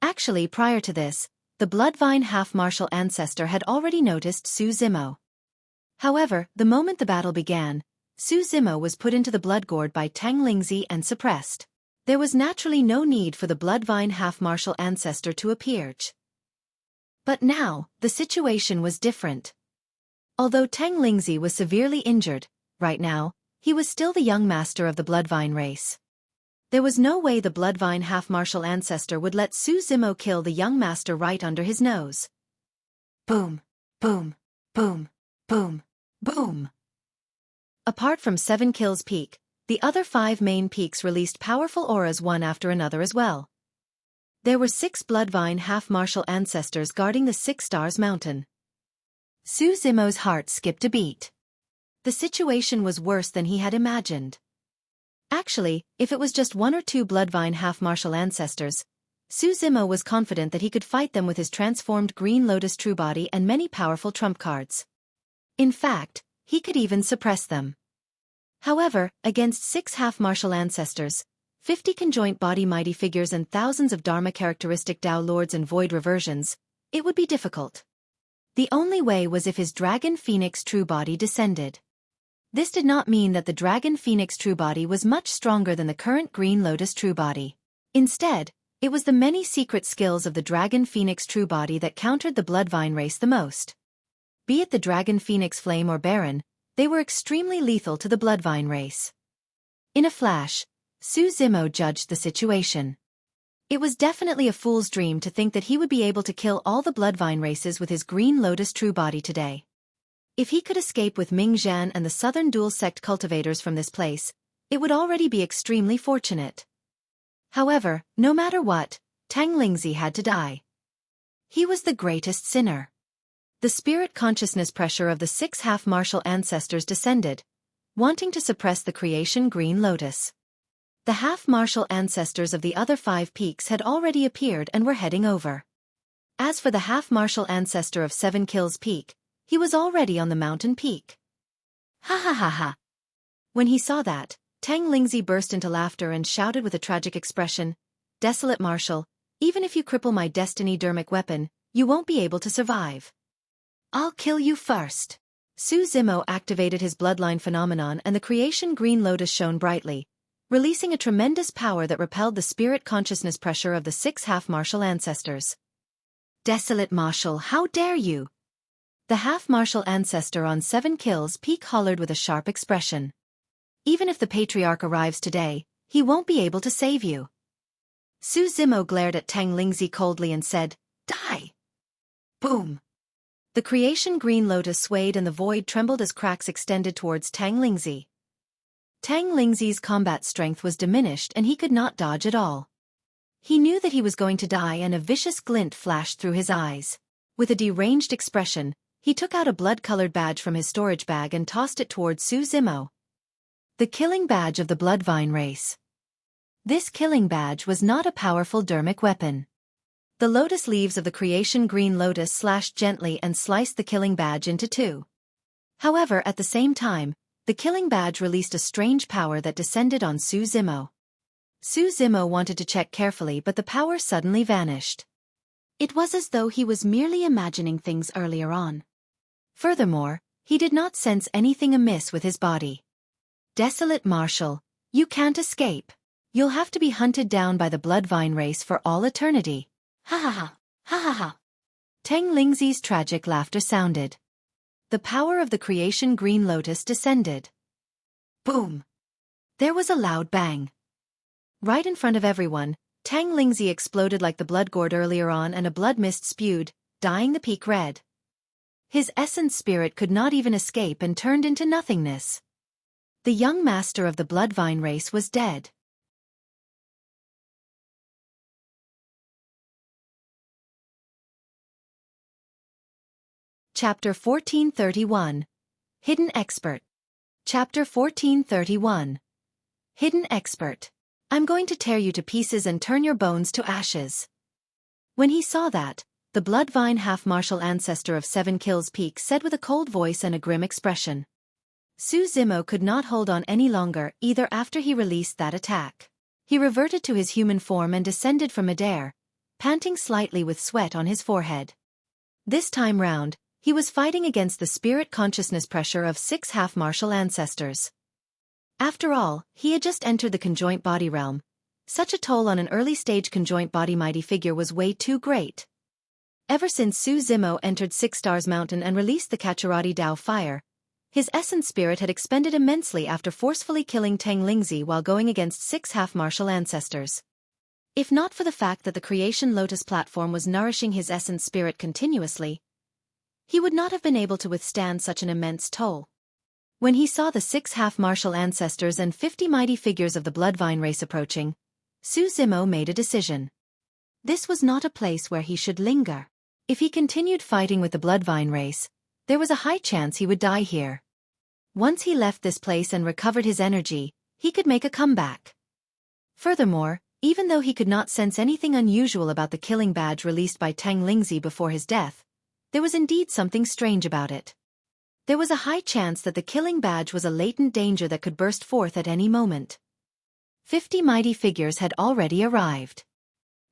S1: Actually, prior to this, the Bloodvine half-martial ancestor had already noticed Su Zimo. However, the moment the battle began, Su Zimo was put into the blood gourd by Teng Lingzi and suppressed. There was naturally no need for the Bloodline half-martial ancestor to appear. But now, the situation was different. Although Teng Lingzi was severely injured, right now, he was still the young master of the Bloodline race. There was no way the Bloodline half-martial ancestor would let Su Zimo kill the young master right under his nose. Boom, boom, boom, boom, boom. Apart from 7 Kills Peak, the other 5 main peaks released powerful auras one after another as well. There were 6 Bloodline half-martial ancestors guarding the 6 Stars Mountain. Su Zimo's heart skipped a beat. The situation was worse than he had imagined. Actually, if it was just 1 or 2 Bloodline half-martial ancestors, Su Zimo was confident that he could fight them with his transformed Green Lotus True Body and many powerful trump cards. In fact, he could even suppress them. However, against 6 half-martial ancestors, 50 conjoint body mighty figures and thousands of Dharma characteristic Tao Lords and Void reversions, it would be difficult. The only way was if his Dragon Phoenix True Body descended. This did not mean that the Dragon Phoenix True Body was much stronger than the current Green Lotus True Body. Instead, it was the many secret skills of the Dragon Phoenix True Body that countered the Bloodline race the most. Be it the Dragon Phoenix Flame or Baron, they were extremely lethal to the Bloodline race. In a flash, Su Zimo judged the situation. It was definitely a fool's dream to think that he would be able to kill all the Bloodline races with his Green Lotus True Body today. If he could escape with Ming Zhen and the Southern Duel Sect cultivators from this place, it would already be extremely fortunate. However, no matter what, Teng Lingzi had to die. He was the greatest sinner. The spirit consciousness pressure of the 6 half-martial ancestors descended, wanting to suppress the creation Green Lotus. The half-martial ancestors of the other 5 peaks had already appeared and were heading over. As for the half-martial ancestor of 7 Kills Peak, he was already on the mountain peak. Ha ha ha ha. When he saw that, Teng Lingzi burst into laughter and shouted with a tragic expression, "Desolate Marshal, even if you cripple my destiny dermic weapon, you won't be able to survive. I'll kill you first." Su Zimo activated his bloodline phenomenon and the creation Green Lotus shone brightly, releasing a tremendous power that repelled the spirit consciousness pressure of the 6 half-martial ancestors. "Desolate Marshal, how dare you!" The half-martial ancestor on 7 Kills Peak hollered with a sharp expression. "Even if the Patriarch arrives today, he won't be able to save you." Su Zimo glared at Teng Lingzi coldly and said, "Die!" Boom! The creation Green Lotus swayed and the void trembled as cracks extended towards Teng Lingzi. Teng Lingzi's combat strength was diminished and he could not dodge at all. He knew that he was going to die and a vicious glint flashed through his eyes. With a deranged expression, he took out a blood-colored badge from his storage bag and tossed it towards Su Zimo. The killing badge of the Bloodvine race. This killing badge was not a powerful dermic weapon. The lotus leaves of the creation Green Lotus slashed gently and sliced the killing badge into 2. However, at the same time, the killing badge released a strange power that descended on Su Zimo. Su Zimo wanted to check carefully, but the power suddenly vanished. It was as though he was merely imagining things earlier on. Furthermore, he did not sense anything amiss with his body. "Desolate Marshal, you can't escape. You'll have to be hunted down by the Bloodvine race for all eternity." Ha ha ha, ha ha ha. Teng Lingzi's tragic laughter sounded. The power of the creation Green Lotus descended. Boom! There was a loud bang. Right in front of everyone, Teng Lingzi exploded like the blood gourd earlier on and a blood mist spewed, dyeing the peak red. His essence spirit could not even escape and turned into nothingness. The young master of the Bloodvine race was dead. Chapter 1431. Hidden Expert. Chapter 1431. Hidden Expert. "I'm going to tear you to pieces and turn your bones to ashes." When he saw that, the Bloodvine half-martial ancestor of 7 Kills Peak said with a cold voice and a grim expression. Su Zimo could not hold on any longer either after he released that attack. He reverted to his human form and descended from midair, panting slightly with sweat on his forehead. This time round, he was fighting against the spirit consciousness pressure of 6 half-martial ancestors. After all, he had just entered the conjoint body realm. Such a toll on an early-stage conjoint body mighty figure was way too great. Ever since Su Zimo entered 6 Stars Mountain and released the Kachirati Dao fire, his essence spirit had expended immensely after forcefully killing Teng Lingzi while going against 6 half-martial ancestors. If not for the fact that the Creation Lotus platform was nourishing his essence spirit continuously, he would not have been able to withstand such an immense toll. When he saw the 6 half-martial ancestors and 50 mighty figures of the Bloodline race approaching, Su Zimo made a decision. This was not a place where he should linger. If he continued fighting with the Bloodline race, there was a high chance he would die here. Once he left this place and recovered his energy, he could make a comeback. Furthermore, even though he could not sense anything unusual about the killing badge released by Teng Lingzi before his death, there was indeed something strange about it. There was a high chance that the killing badge was a latent danger that could burst forth at any moment. 50 mighty figures had already arrived.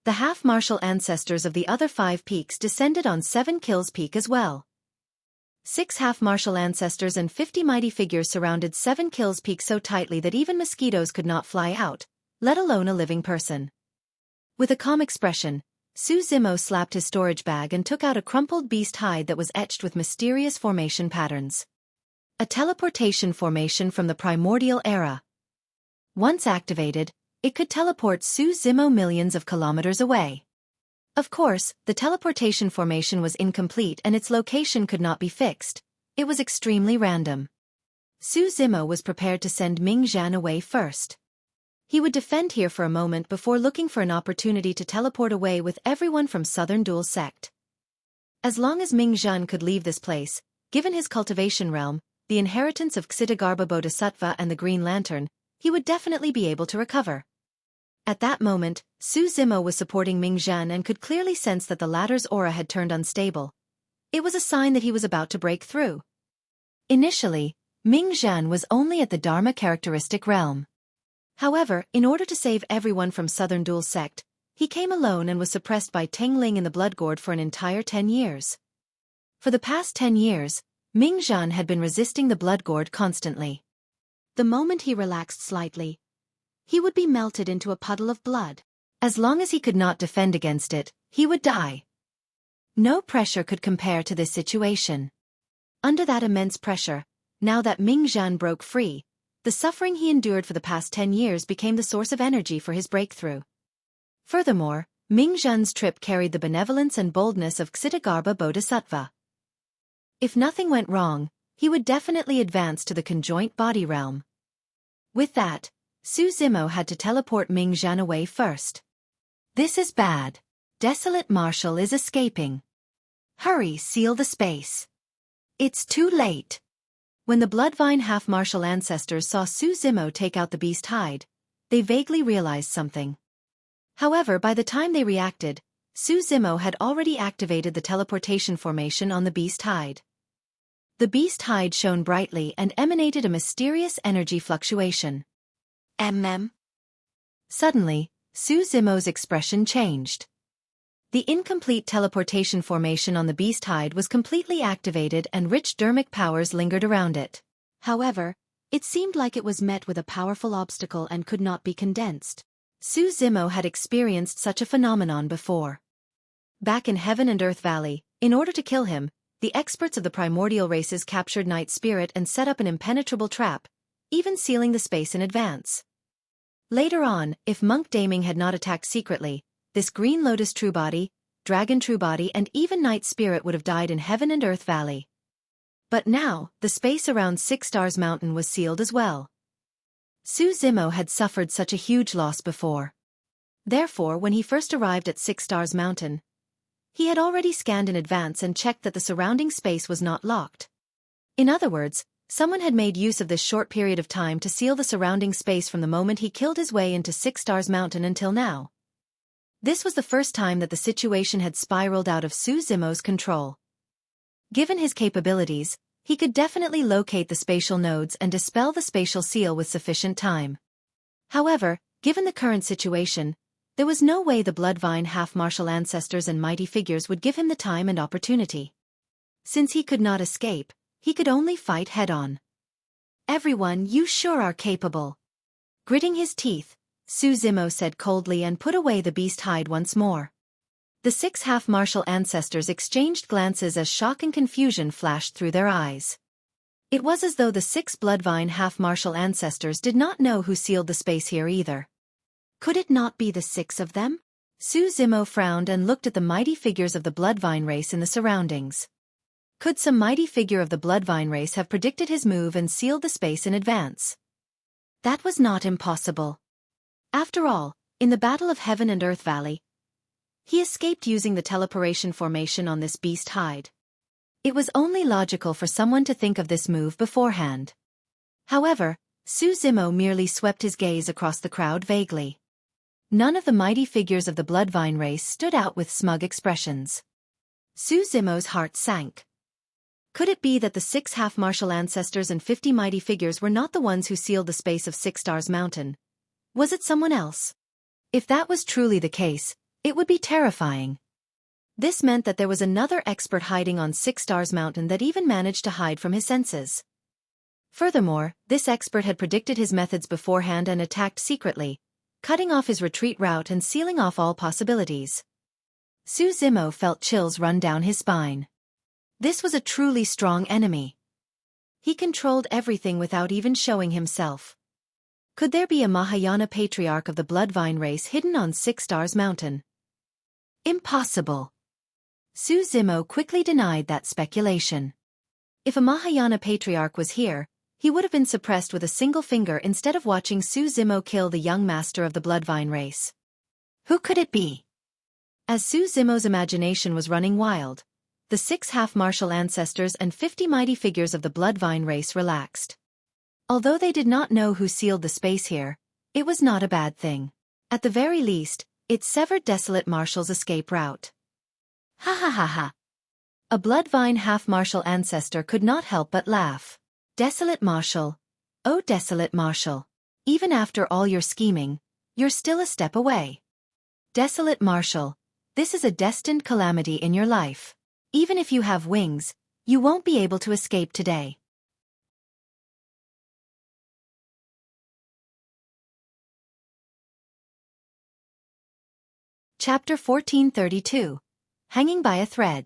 S1: The half-martial ancestors of the other 5 peaks descended on 7 Kills Peak as well. 6 half-martial ancestors and 50 mighty figures surrounded 7 Kills Peak so tightly that even mosquitoes could not fly out, let alone a living person. With a calm expression, Su Zimo slapped his storage bag and took out a crumpled beast hide that was etched with mysterious formation patterns. A teleportation formation from the primordial era. Once activated, it could teleport Su Zimo millions of kilometers away. Of course, the teleportation formation was incomplete and its location could not be fixed. It was extremely random. Su Zimo was prepared to send Ming away first. He would defend here for a moment before looking for an opportunity to teleport away with everyone from Southern Duel sect. As long as Ming could leave this place, given his cultivation realm, the inheritance of Ksitigarbha Bodhisattva and the Green Lantern, he would definitely be able to recover. At that moment, Su Zimo was supporting Ming and could clearly sense that the latter's aura had turned unstable. It was a sign that he was about to break through. Initially, Ming was only at the Dharma characteristic realm. However, in order to save everyone from Southern Duel sect, he came alone and was suppressed by Teng Ling in the Blood Gourd for an entire 10 years. For the past 10 years, Ming had been resisting the Blood Gourd constantly. The moment he relaxed slightly, he would be melted into a puddle of blood. As long as he could not defend against it, he would die. No pressure could compare to this situation. Under that immense pressure, now that Ming broke free, the suffering he endured for the past 10 years became the source of energy for his breakthrough. Furthermore, Ming trip carried the benevolence and boldness of Ksitigarbha Bodhisattva. If nothing went wrong, he would definitely advance to the conjoint body realm. With that, Su Zimo had to teleport Ming away first. This is bad. Desolate Marshal is escaping. Hurry, seal the space. It's too late. When the Bloodline half-martial ancestors saw Su Zimo take out the beast hide, they vaguely realized something. However, by the time they reacted, Su Zimo had already activated the teleportation formation on the beast hide. The beast hide shone brightly and emanated a mysterious energy fluctuation. Suddenly, Su Zimo's expression changed. The incomplete teleportation formation on the beast hide was completely activated and rich dermic powers lingered around it. However, it seemed like it was met with a powerful obstacle and could not be condensed. Su Zimo had experienced such a phenomenon before. Back in Heaven and Earth Valley, in order to kill him, the experts of the primordial races captured Night Spirit and set up an impenetrable trap, even sealing the space in advance. Later on, if Monk Daming had not attacked secretly, this Green Lotus True Body, Dragon True Body and even Night Spirit would have died in Heaven and Earth Valley. But now, the space around 6 Stars Mountain was sealed as well. Su Zimo had suffered such a huge loss before. Therefore, when he first arrived at 6 Stars Mountain, he had already scanned in advance and checked that the surrounding space was not locked. In other words, someone had made use of this short period of time to seal the surrounding space from the moment he killed his way into 6 Stars Mountain until now. This was the first time that the situation had spiraled out of Su Zimo's control. Given his capabilities, he could definitely locate the spatial nodes and dispel the spatial seal with sufficient time. However, given the current situation, there was no way the Bloodline half-martial ancestors and mighty figures would give him the time and opportunity. Since he could not escape, he could only fight head-on. "Everyone, you sure are capable." Gritting his teeth, Zemo said coldly and put away the beast hide once more. The 6 half-martial ancestors exchanged glances as shock and confusion flashed through their eyes. It was as though the 6 Bloodline half-martial ancestors did not know who sealed the space here either. Could it not be the 6 of them? Zemo frowned and looked at the mighty figures of the Bloodline race in the surroundings. Could some mighty figure of the Bloodline race have predicted his move and sealed the space in advance? That was not impossible. After all, in the Battle of Heaven and Earth Valley, he escaped using the teleportation formation on this beast hide. It was only logical for someone to think of this move beforehand. However, Zemo merely swept his gaze across the crowd vaguely. None of the mighty figures of the Bloodline race stood out with smug expressions. Zemo's heart sank. Could it be that the 6 half-martial ancestors and 50 mighty figures were not the ones who sealed the space of 6 Stars Mountain? Was it someone else? If that was truly the case, it would be terrifying. This meant that there was another expert hiding on 6 Stars Mountain that even managed to hide from his senses. Furthermore, this expert had predicted his methods beforehand and attacked secretly, cutting off his retreat route and sealing off all possibilities. Zemo felt chills run down his spine. This was a truly strong enemy. He controlled everything without even showing himself. Could there be a Mahayana patriarch of the Bloodline race hidden on 6 Stars Mountain? Impossible. Zemo quickly denied that speculation. If a Mahayana patriarch was here, he would have been suppressed with a single finger instead of watching Zemo kill the young master of the Bloodline race. Who could it be? As Zemo's imagination was running wild, the 6 half-martial ancestors and 50 mighty figures of the Bloodline race relaxed. Although they did not know who sealed the space here, it was not a bad thing. At the very least, it severed Desolate Marshal's escape route. Ha ha ha ha. A Bloodline half-martial ancestor could not help but laugh. Desolate Marshal. Oh Desolate Marshal. Even after all your scheming, you're still a step away. Desolate Marshal, this is a destined calamity in your life. Even if you have wings, you won't be able to escape today. Chapter 1432. Hanging by a Thread.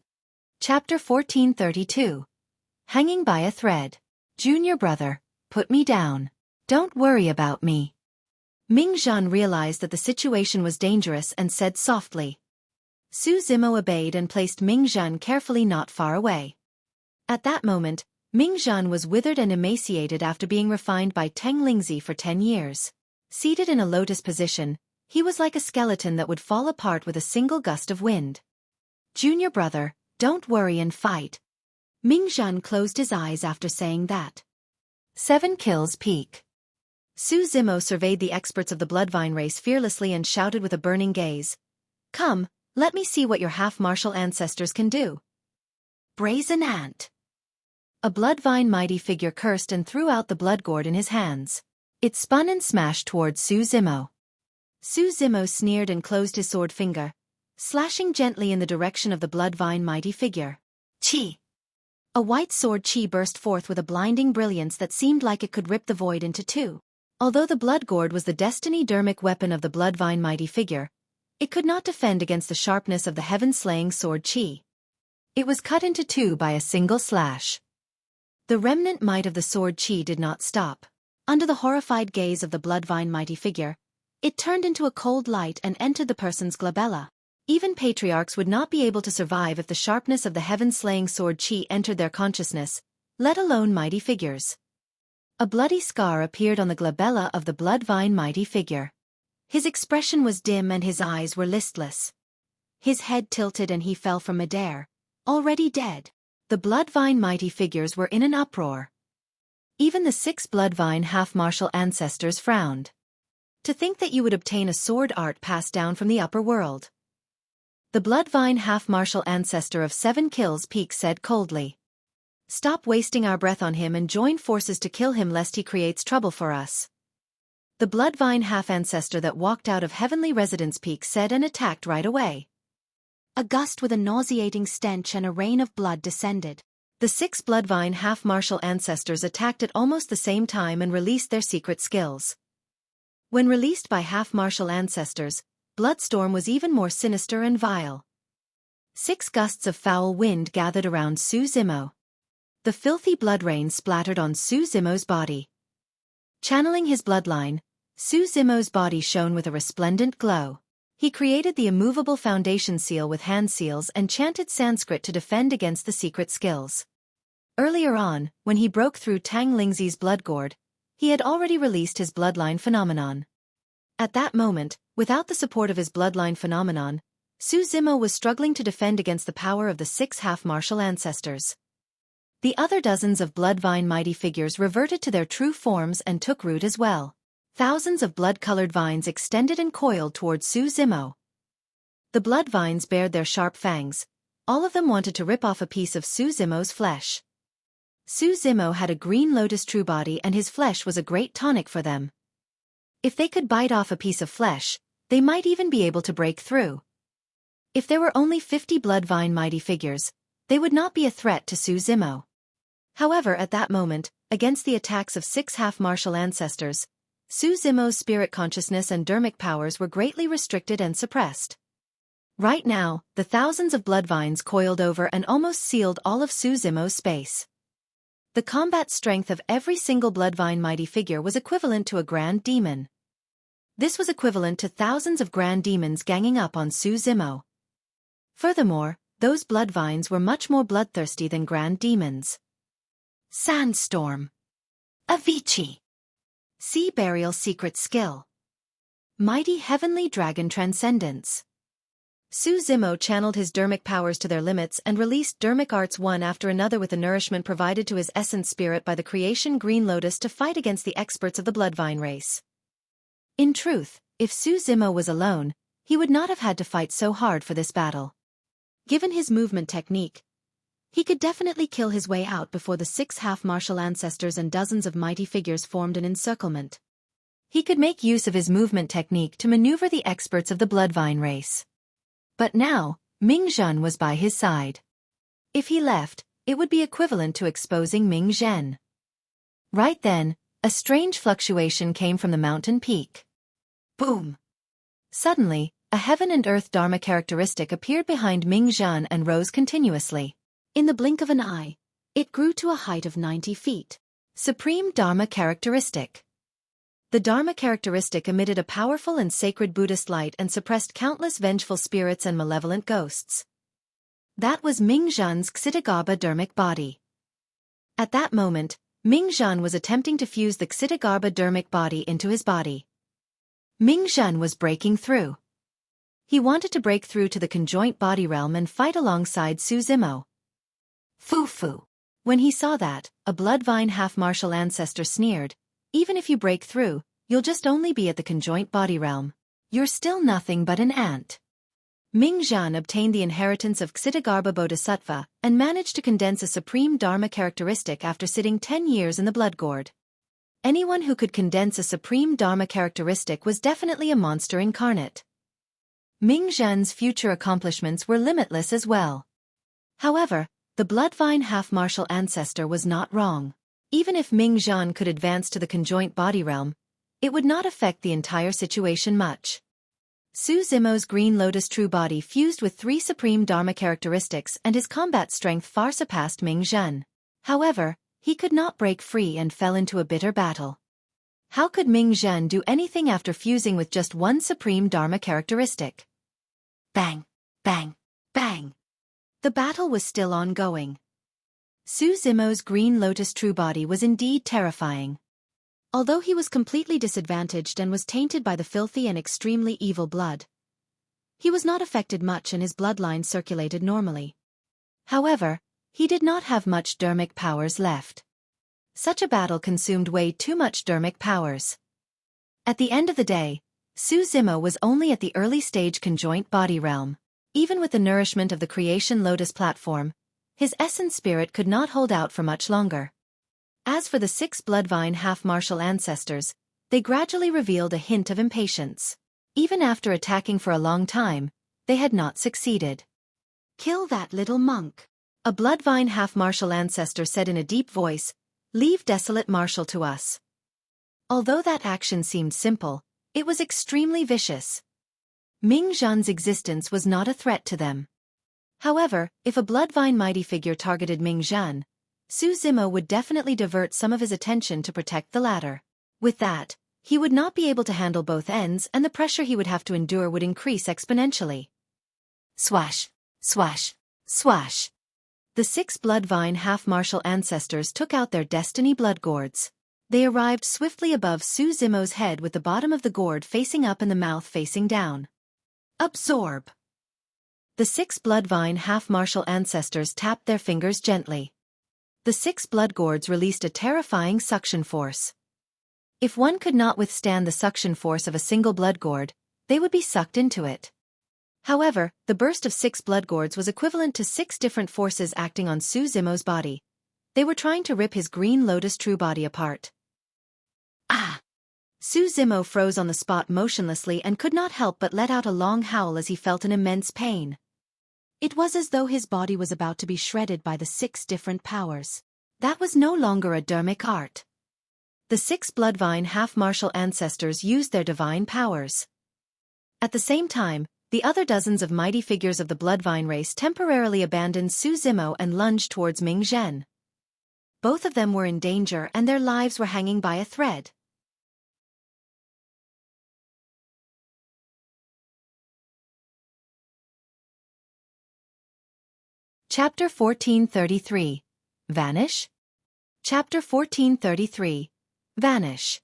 S1: Chapter 1432. Hanging by a Thread. Junior brother, put me down. Don't worry about me. Ming realized that the situation was dangerous and said softly. Zemo obeyed and placed Ming carefully not far away. At that moment, Ming was withered and emaciated after being refined by Teng Lingzi for 10 years. Seated in a lotus position, he was like a skeleton that would fall apart with a single gust of wind. Junior brother, don't worry and fight. Ming closed his eyes after saying that. 7 kills peak. Zemo surveyed the experts of the Bloodline race fearlessly and shouted with a burning gaze. Come, let me see what your half-martial ancestors can do. Brazen Ant. A Bloodline mighty figure cursed and threw out the blood gourd in his hands. It spun and smashed towards Zemo. Zemo sneered and closed his sword finger, slashing gently in the direction of the Bloodline mighty figure. Chi! A white sword chi burst forth with a blinding brilliance that seemed like it could rip the void into two. Although the blood gourd was the destiny-dermic weapon of the Bloodline mighty figure, it could not defend against the sharpness of the heaven-slaying sword chi. It was cut into two by a single slash. The remnant might of the sword chi did not stop. Under the horrified gaze of the Bloodline mighty figure, it turned into a cold light and entered the person's glabella. Even patriarchs would not be able to survive if the sharpness of the heaven-slaying sword chi entered their consciousness, let alone mighty figures. A bloody scar appeared on the glabella of the Bloodline mighty figure. His expression was dim and his eyes were listless. His head tilted and he fell from midair, already dead. The Bloodline mighty figures were in an uproar. Even the 6 Bloodline half-martial ancestors frowned. To think that you would obtain a sword art passed down from the upper world. The Bloodline half-martial ancestor of 7 kills peak said coldly. Stop wasting our breath on him and join forces to kill him lest he creates trouble for us. The Bloodline half-ancestor that walked out of Heavenly Residence Peak said and attacked right away. A gust with a nauseating stench and a rain of blood descended. The 6 Bloodline half-martial ancestors attacked at almost the same time and released their secret skills. When released by half-martial ancestors, Bloodstorm was even more sinister and vile. 6 gusts of foul wind gathered around Su Zimo. The filthy blood rain splattered on Su Zimo's body. Channeling his bloodline, Su Zimo's body shone with a resplendent glow. He created the immovable foundation seal with hand seals and chanted Sanskrit to defend against the secret skills. Earlier on, when he broke through Tang Lingzi's blood gourd, he had already released his bloodline phenomenon. At that moment, without the support of his bloodline phenomenon, Su Zimo was struggling to defend against the power of the 6 half-martial ancestors. The other dozens of bloodvine mighty figures reverted to their true forms and took root as well. Thousands of blood-colored vines extended and coiled toward Su Zimo. The blood vines bared their sharp fangs. All of them wanted to rip off a piece of Su Zimo's flesh. Su Zimo had a green lotus true body and his flesh was a great tonic for them. If they could bite off a piece of flesh, they might even be able to break through. If there were only 50 bloodvine mighty figures, they would not be a threat to Su Zimo. However, at that moment, against the attacks of 6 half-martial ancestors, Su Zimo's spirit consciousness and dermic powers were greatly restricted and suppressed. Right now, the thousands of bloodvines coiled over and almost sealed all of Su Zimo's space. The combat strength of every single bloodvine mighty figure was equivalent to a grand demon. This was equivalent to thousands of grand demons ganging up on Su Zimo. Furthermore, those bloodvines were much more bloodthirsty than grand demons. Sandstorm. Avicii. Sea Burial Secret Skill. Mighty Heavenly Dragon Transcendence. Su Zimo channeled his dermic powers to their limits and released dermic arts one after another with the nourishment provided to his essence spirit by the creation Green Lotus to fight against the experts of the Bloodvine race. In truth, if Su Zimo was alone, he would not have had to fight so hard for this battle. Given his movement technique, he could definitely kill his way out before the 6 half-martial ancestors and dozens of mighty figures formed an encirclement. He could make use of his movement technique to maneuver the experts of the Bloodvine race. But now, Ming was by his side. If he left, it would be equivalent to exposing Ming Zhen. Right then, a strange fluctuation came from the mountain peak. Boom! Suddenly, a heaven and earth Dharma characteristic appeared behind Ming Zhen and rose continuously. In the blink of an eye, it grew to a height of 90 feet. Supreme Dharma characteristic. The Dharma characteristic emitted a powerful and sacred Buddhist light and suppressed countless vengeful spirits and malevolent ghosts. That was Ming Zhen's Ksitagarbha dermic body. At that moment, Ming Zhen was attempting to fuse the Ksitagarbha dermic body into his body. Ming Zhen was breaking through. He wanted to break through to the conjoint body realm and fight alongside Su Zimo. Foo-foo. When he saw that, a bloodvine half-martial ancestor sneered, "Even if you break through, you'll just only be at the conjoint body realm. You're still nothing but an ant." Ming Zhen obtained the inheritance of Ksitagarbha Bodhisattva and managed to condense a supreme Dharma characteristic after sitting 10 years in the blood gourd. Anyone who could condense a supreme Dharma characteristic was definitely a monster incarnate. Ming Zhen's future accomplishments were limitless as well. However, the bloodvine half-martial ancestor was not wrong. Even if Ming Zhen could advance to the conjoint body realm, it would not affect the entire situation much. Su Zimo's Green Lotus true body fused with 3 supreme Dharma characteristics and his combat strength far surpassed Ming Zhen. However, he could not break free and fell into a bitter battle. How could Ming Zhen do anything after fusing with just 1 supreme Dharma characteristic? Bang! Bang! Bang! The battle was still ongoing. Su Zimo's Green Lotus true body was indeed terrifying. Although he was completely disadvantaged and was tainted by the filthy and extremely evil blood, he was not affected much and his bloodline circulated normally. However, he did not have much dermic powers left. Such a battle consumed way too much dermic powers. At the end of the day, Su Zimo was only at the early stage conjoint body realm. Even with the nourishment of the creation lotus platform, his essence spirit could not hold out for much longer. As for the 6 bloodvine half-martial ancestors, they gradually revealed a hint of impatience. Even after attacking for a long time, they had not succeeded. "Kill that little monk," A Bloodline half-martial ancestor said in a deep voice, "Leave Desolate Martial to us." Although that action seemed simple, it was extremely vicious. Ming Zhen's existence was not a threat to them. However, if a Bloodline mighty figure targeted Ming Zhen, Su Zimo would definitely divert some of his attention to protect the latter. With that, he would not be able to handle both ends and the pressure he would have to endure would increase exponentially. Swash, swash, swash. The 6 Bloodline half-martial ancestors took out their destiny blood gourds. They arrived swiftly above Su Zimo's head with the bottom of the gourd facing up and the mouth facing down. Absorb. The 6 Bloodline half-martial ancestors tapped their fingers gently. The 6 blood gourds released a terrifying suction force. If one could not withstand the suction force of a single blood gourd, they would be sucked into it. However, the burst of 6 blood gourds was equivalent to 6 different forces acting on Su Zimo's body. They were trying to rip his green lotus true body apart. Ah! Su Zimo froze on the spot motionlessly and could not help but let out a long howl as he felt an immense pain. It was as though his body was about to be shredded by the 6 different powers. That was no longer a dermic art. The 6 Bloodline half-martial ancestors used their divine powers. At the same time, the other dozens of mighty figures of the Bloodline race temporarily abandoned Su Zimo and lunged towards Ming Zhen. Both of them were in danger and their lives were hanging by a thread. Chapter 1433. Vanish? Chapter 1433. Vanish.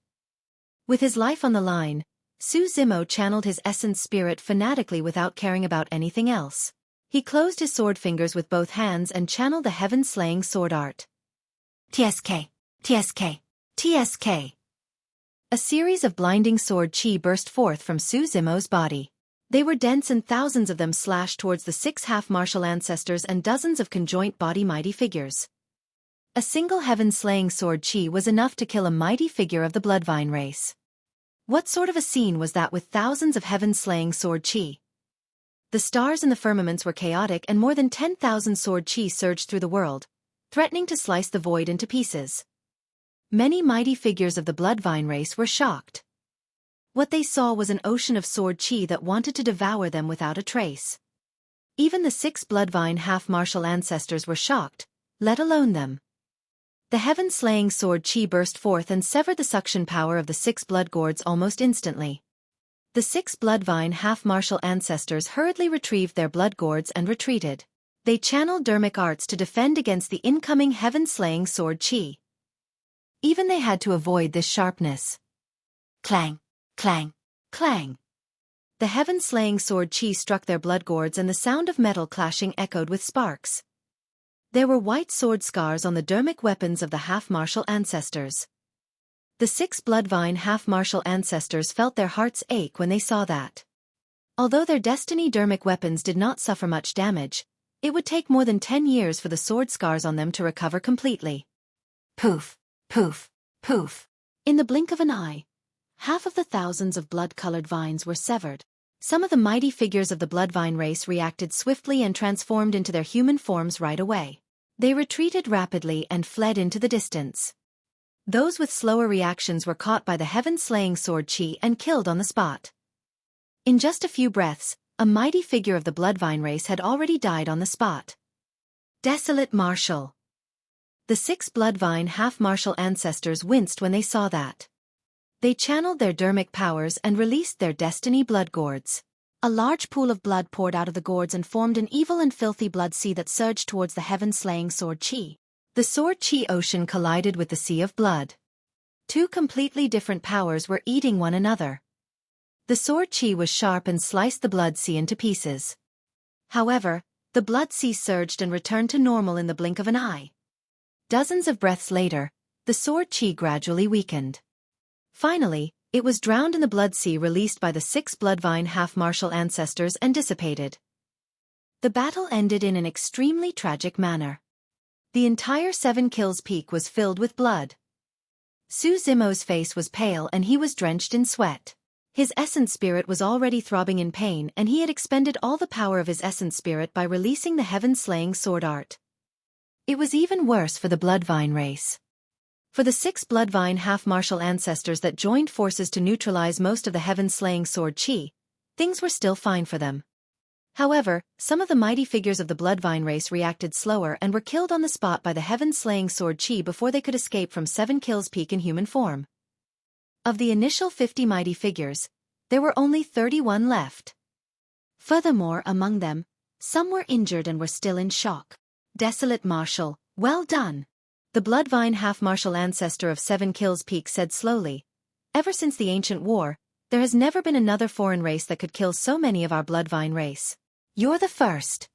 S1: With his life on the line, Su Zimo channeled his essence spirit fanatically without caring about anything else. He closed his sword fingers with both hands and channeled the heaven-slaying sword art. TSK, TSK, TSK. A series of blinding sword chi burst forth from Su Zimo's body. They were dense and thousands of them slashed towards the 6 half-martial ancestors and dozens of conjoint body mighty figures. A single heaven-slaying sword chi was enough to kill a mighty figure of the Bloodline race. What sort of a scene was that with thousands of heaven-slaying sword chi? The stars in the firmaments were chaotic and more than 10,000 sword chi surged through the world, threatening to slice the void into pieces. Many mighty figures of the Bloodline race were shocked. What they saw was an ocean of sword chi that wanted to devour them without a trace. Even the 6 Bloodline half-martial ancestors were shocked, let alone them. The heaven-slaying sword chi burst forth and severed the suction power of the 6 blood gourds almost instantly. The 6 Bloodline half-martial ancestors hurriedly retrieved their blood gourds and retreated. They channeled dermic arts to defend against the incoming heaven-slaying sword chi. Even they had to avoid this sharpness. Clang, clang, clang. The heaven-slaying sword chi struck their blood gourds and the sound of metal clashing echoed with sparks. There were white sword scars on the dermic weapons of the half-martial ancestors. The 6 Bloodline half-martial ancestors felt their hearts ache when they saw that. Although their destiny dermic weapons did not suffer much damage, it would take more than 10 years for the sword scars on them to recover completely. Poof, poof, poof. In the blink of an eye, half of the thousands of blood-colored vines were severed. Some of the mighty figures of the Bloodline race reacted swiftly and transformed into their human forms right away. They retreated rapidly and fled into the distance. Those with slower reactions were caught by the heaven-slaying sword chi and killed on the spot. In just a few breaths, a mighty figure of the Bloodline race had already died on the spot. Desolate Martial. The 6 Bloodline half-martial ancestors winced when they saw that. They channeled their dermic powers and released their destiny blood gourds. A large pool of blood poured out of the gourds and formed an evil and filthy blood sea that surged towards the heaven-slaying sword chi. The sword chi ocean collided with the sea of blood. 2 completely different powers were eating one another. The sword chi was sharp and sliced the blood sea into pieces. However, the blood sea surged and returned to normal in the blink of an eye. Dozens of breaths later, the sword chi gradually weakened. Finally, it was drowned in the blood sea released by the 6 Bloodline half-martial ancestors and dissipated. The battle ended in an extremely tragic manner. The entire 7 Kills peak was filled with blood. Su Zimo's face was pale and he was drenched in sweat. His essence spirit was already throbbing in pain and he had expended all the power of his essence spirit by releasing the heaven-slaying sword art. It was even worse for the Bloodline race. For the 6 Bloodline half-martial ancestors that joined forces to neutralize most of the heaven-slaying sword Qi, things were still fine for them. However, some of the mighty figures of the Bloodline race reacted slower and were killed on the spot by the heaven-slaying sword Qi before they could escape from 7 Kills Peak in human form. Of the initial 50 mighty figures, there were only 31 left. Furthermore, among them, some were injured and were still in shock. Desolate Marshal, well done. The Bloodline half-martial ancestor of 7 Kills Peak said slowly. Ever since the ancient war, there has never been another foreign race that could kill so many of our Bloodline race. You're the first.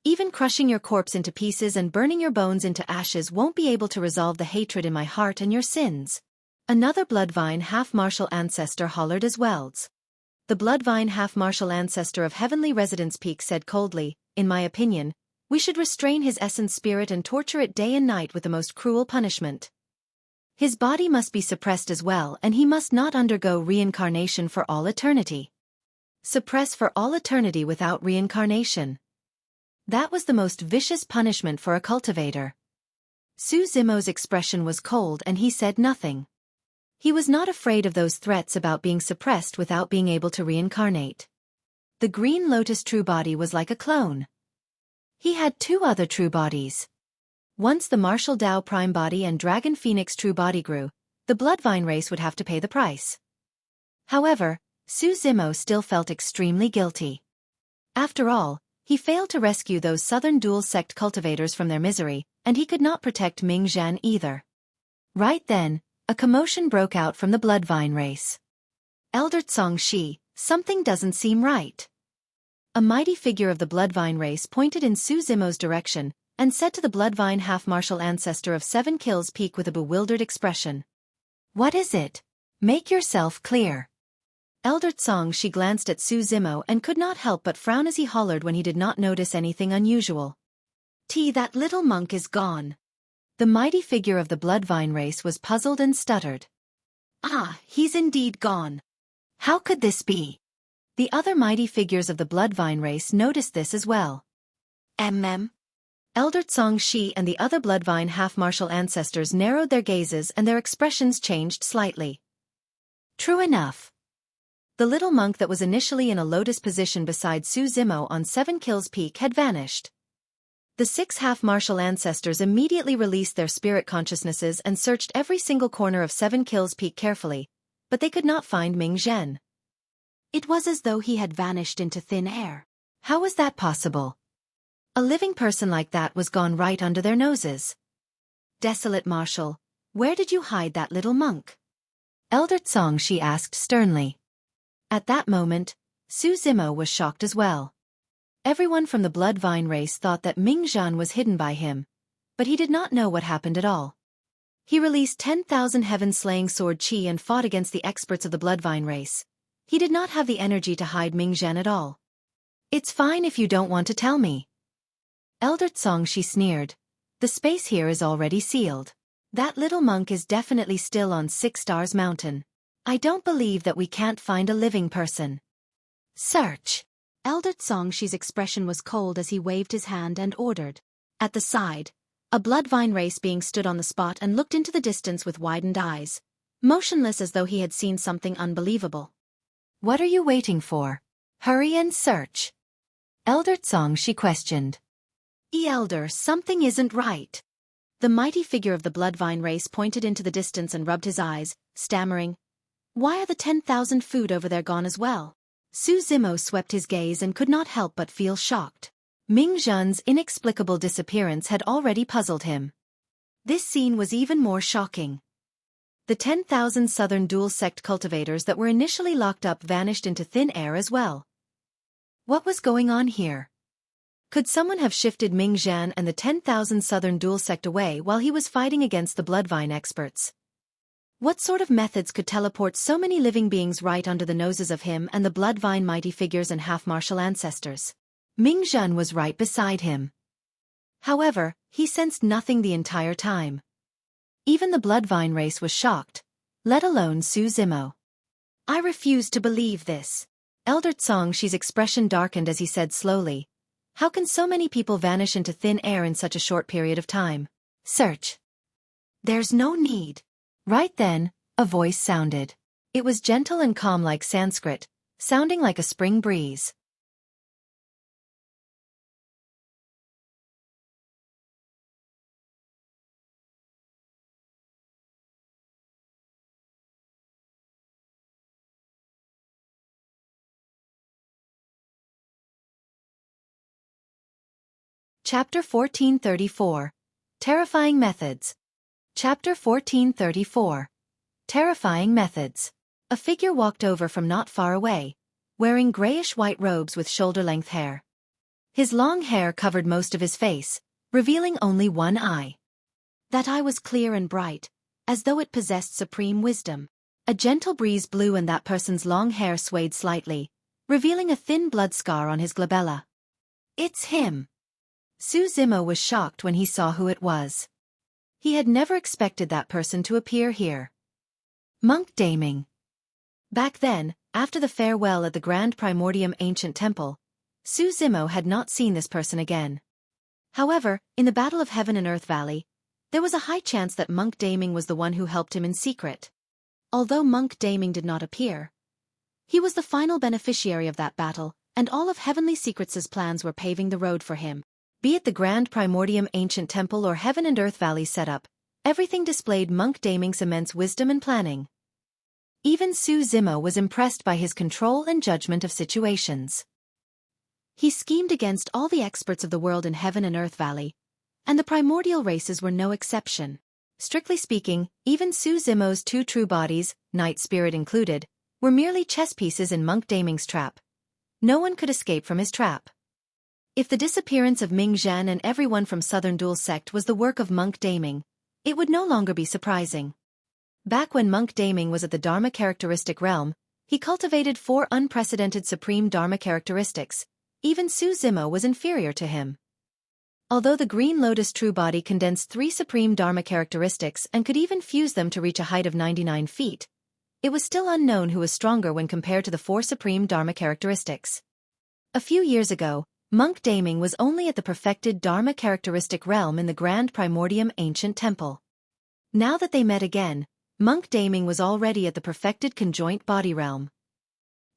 S1: Even crushing your corpse into pieces and burning your bones into ashes won't be able to resolve the hatred in my heart and your sins. Another Bloodline half-martial ancestor hollered as well. The Bloodline half-martial ancestor of Heavenly Residence Peak said coldly, in my opinion, we should restrain his essence spirit and torture it day and night with the most cruel punishment. His body must be suppressed as well, and he must not undergo reincarnation for all eternity. Suppress for all eternity without reincarnation. That was the most vicious punishment for a cultivator. Su Zimo's expression was cold and he said nothing. He was not afraid of those threats about being suppressed without being able to reincarnate. The Green Lotus true body was like a clone. He had 2 other true bodies. Once the Martial Dao Prime body and Dragon Phoenix true body grew, the Bloodline race would have to pay the price. However, Su Zimo still felt extremely guilty. After all, he failed to rescue those southern dual sect cultivators from their misery, and he could not protect Ming Zhen either. Right then, a commotion broke out from the Bloodline race. Elder Xueqi, something doesn't seem right. A mighty figure of the Bloodline race pointed in Su Zimo's direction, and said to the Bloodline half-martial ancestor of 7 Kills Peak with a bewildered expression. What is it? Make yourself clear. Elder Xueqi glanced at Su Zimo and could not help but frown as he hollered when he did not notice anything unusual. That little monk is gone. The mighty figure of the Bloodline race was puzzled and stuttered. He's indeed gone. How could this be? The other mighty figures of the Bloodline race noticed this as well. Elder Xueqi and the other Bloodline half-martial ancestors narrowed their gazes and their expressions changed slightly. True enough. The little monk that was initially in a lotus position beside Su Zimo on 7 Kills Peak had vanished. The 6 half-martial ancestors immediately released their spirit consciousnesses and searched every single corner of 7 Kills Peak carefully, but they could not find Ming Zhen. It was as though he had vanished into thin air. How was that possible? A living person like that was gone right under their noses. Desolate Marshal, where did you hide that little monk? Elder Xueqi asked sternly. At that moment, Su Zimo was shocked as well. Everyone from the Bloodline race thought that Ming Zhen was hidden by him, but he did not know what happened at all. He released 10,000 heaven-slaying sword Qi and fought against the experts of the Bloodline race. He did not have the energy to hide Ming Zhen at all. It's fine if you don't want to tell me. Elder Xueqi sneered. The space here is already sealed. That little monk is definitely still on 6 Stars Mountain. I don't believe that we can't find a living person. Search. Elder Xueqi's expression was cold as he waved his hand and ordered. At the side, a Bloodline race being stood on the spot and looked into the distance with widened eyes, motionless as though he had seen something unbelievable. What are you waiting for? Hurry and search. Elder Xueqi questioned. Elder, something isn't right. The mighty figure of the Bloodline race pointed into the distance and rubbed his eyes, stammering. Why are the 10,000 food over there gone as well? Su Zimo swept his gaze and could not help but feel shocked. Ming Zhen's inexplicable disappearance had already puzzled him. This scene was even more shocking. The 10,000 southern dual sect cultivators that were initially locked up vanished into thin air as well. What was going on here? Could someone have shifted Ming Zhen and the 10,000 southern dual sect away while he was fighting against the Bloodline experts? What sort of methods could teleport so many living beings right under the noses of him and the Bloodline mighty figures and half-martial ancestors? Ming Zhen was right beside him. However, he sensed nothing the entire time. Even the Bloodline race was shocked, let alone Su Zimo. I refuse to believe this. Elder Xueqi's expression darkened as he said slowly, How can so many people vanish into thin air in such a short period of time? Search. There's no need. Right then, a voice sounded. It was gentle and calm like Sanskrit, sounding like a spring breeze. Chapter 1434. Terrifying Methods. Chapter 1434. Terrifying Methods. A figure walked over from not far away, wearing grayish-white robes with shoulder-length hair. His long hair covered most of his face, revealing only one eye. That eye was clear and bright, as though it possessed supreme wisdom. A gentle breeze blew and that person's long hair swayed slightly, revealing a thin blood scar on his glabella. It's him! Su Zimo was shocked when he saw who it was. He had never expected that person to appear here. Monk Daming. Back then, after the farewell at the Grand Primordium Ancient Temple, Su Zimo had not seen this person again. However, in the Battle of Heaven and Earth Valley, there was a high chance that Monk Daming was the one who helped him in secret. Although Monk Daming did not appear, he was the final beneficiary of that battle, and all of Heavenly Secrets' plans were paving the road for him. Be it the Grand Primordium Ancient Temple or Heaven and Earth Valley setup, everything displayed Monk Daming's immense wisdom and planning. Even Su Zimo was impressed by his control and judgment of situations. He schemed against all the experts of the world in Heaven and Earth Valley, and the primordial races were no exception. Strictly speaking, even Su Zimo's two true bodies, Night Spirit included, were merely chess pieces in Monk Daming's trap. No one could escape from his trap. If the disappearance of Ming, Zhen and everyone from Southern Duel sect was the work of Monk Daming, it would no longer be surprising. Back when Monk Daming was at the Dharma characteristic realm, he cultivated 4 unprecedented supreme Dharma characteristics. Even Su Zimo was inferior to him. Although the Green Lotus True Body condensed 3 supreme Dharma characteristics and could even fuse them to reach a height of 99 feet, it was still unknown who was stronger when compared to the 4 supreme Dharma characteristics. A few years ago, Monk Daming was only at the perfected Dharma characteristic realm in the Grand Primordium Ancient Temple. Now that they met again, Monk Daming was already at the perfected conjoint body realm.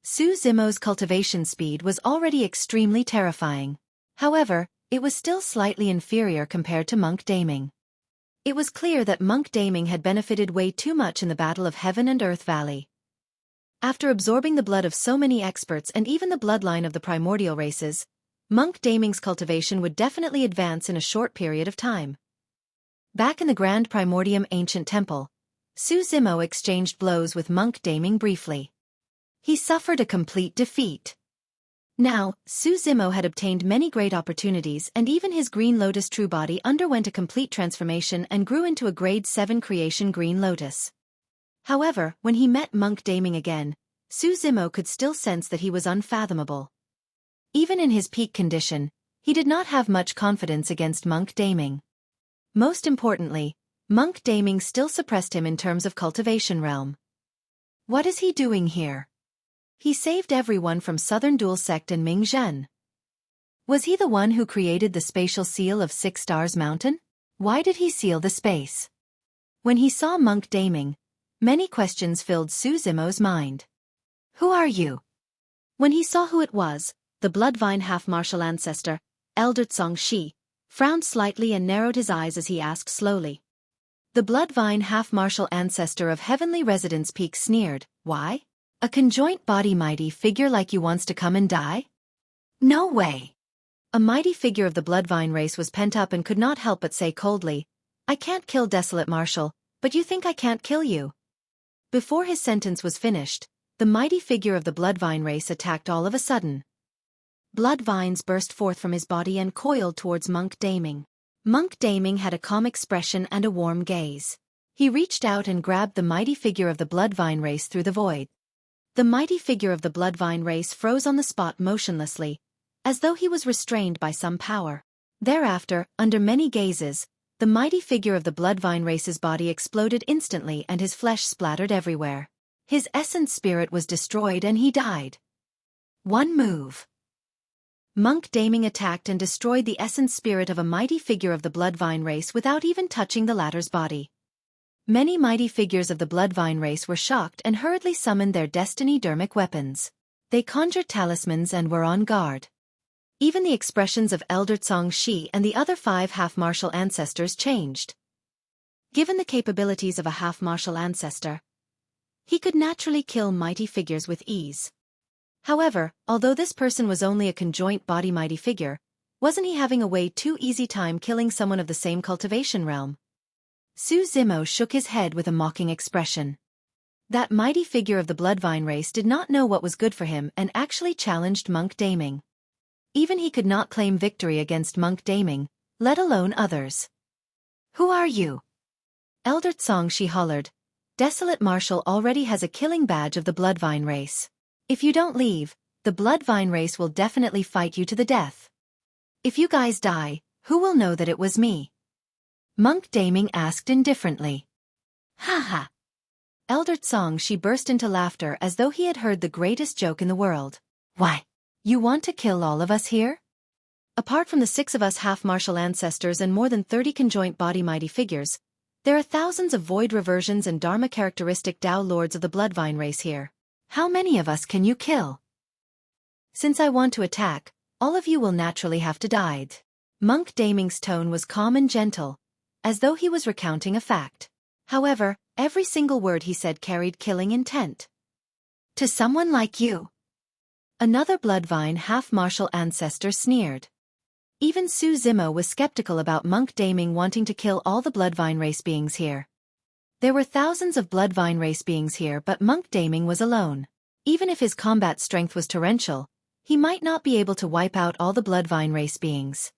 S1: Su Zimo's cultivation speed was already extremely terrifying. However, it was still slightly inferior compared to Monk Daming. It was clear that Monk Daming had benefited way too much in the Battle of Heaven and Earth Valley. After absorbing the blood of so many experts and even the bloodline of the primordial races, Monk Daming's cultivation would definitely advance in a short period of time. Back in the Grand Primordium Ancient Temple, Su Zimo exchanged blows with Monk Daming briefly. He suffered a complete defeat. Now, Su Zimo had obtained many great opportunities and even his Green Lotus True Body underwent a complete transformation and grew into a Grade 7 creation Green Lotus. However, when he met Monk Daming again, Su Zimo could still sense that he was unfathomable. Even in his peak condition, he did not have much confidence against Monk Daming. Most importantly, Monk Daming still suppressed him in terms of cultivation realm. What is he doing here? He saved everyone from Southern Duel sect and Ming Zhen. Was he the one who created the spatial seal of 6 Stars Mountain? Why did he seal the space? When he saw Monk Daming, many questions filled Su Zimo's mind. Who are you? When he saw who it was, the Bloodline half-martial ancestor, Elder Xueqi, frowned slightly and narrowed his eyes as he asked slowly. The Bloodline half-martial ancestor of Heavenly Residence Peak sneered, "Why? A conjoint body mighty figure like you wants to come and die? No way." A mighty figure of the Bloodline race was pent up and could not help but say coldly, "I can't kill Desolate Marshal, but you think I can't kill you?" Before his sentence was finished, the mighty figure of the Bloodvine race attacked all of a sudden. Blood vines burst forth from his body and coiled towards Monk Daming. Monk Daming had a calm expression and a warm gaze. He reached out and grabbed the mighty figure of the Bloodvine race through the void. The mighty figure of the Bloodvine race froze on the spot motionlessly, as though he was restrained by some power. Thereafter, under many gazes, the mighty figure of the Bloodvine race's body exploded instantly and his flesh splattered everywhere. His essence spirit was destroyed and he died. One move. Monk Daming attacked and destroyed the essence spirit of a mighty figure of the Bloodline race without even touching the latter's body. Many mighty figures of the Bloodline race were shocked and hurriedly summoned their destiny-dermic weapons. They conjured talismans and were on guard. Even the expressions of Elder Xueqi and the other 5 half-martial ancestors changed. Given the capabilities of a half-martial ancestor, he could naturally kill mighty figures with ease. However, although this person was only a conjoint body mighty figure, wasn't he having a way too easy time killing someone of the same cultivation realm? Zimo shook his head with a mocking expression. That mighty figure of the Bloodline race did not know what was good for him and actually challenged Monk Daming. Even he could not claim victory against Monk Daming, let alone others. "Who are you?" Elder Xueqi hollered. "Desolate Marshal already has a killing badge of the Bloodline race. If you don't leave, the Bloodline race will definitely fight you to the death. If you guys die, who will know that it was me?" Monk Daming asked indifferently. "Ha ha!" Elder Xueqi burst into laughter as though he had heard the greatest joke in the world. "Why? You want to kill all of us here? Apart from the 6 of us half-martial ancestors and more than 30 conjoint body mighty figures, there are thousands of void reversions and dharma characteristic Tao lords of the Bloodline race here. How many of us can you kill? Since I want to attack, all of you will naturally have to die." Monk Daming's tone was calm and gentle, as though he was recounting a fact. However, every single word he said carried killing intent. "To someone like you?" Another Bloodline half-martial ancestor sneered. Even Zimo was skeptical about Monk Daming wanting to kill all the Bloodline race beings here. There were thousands of Bloodline race beings here, but Monk Daming was alone. Even if his combat strength was torrential, he might not be able to wipe out all the Bloodline race beings.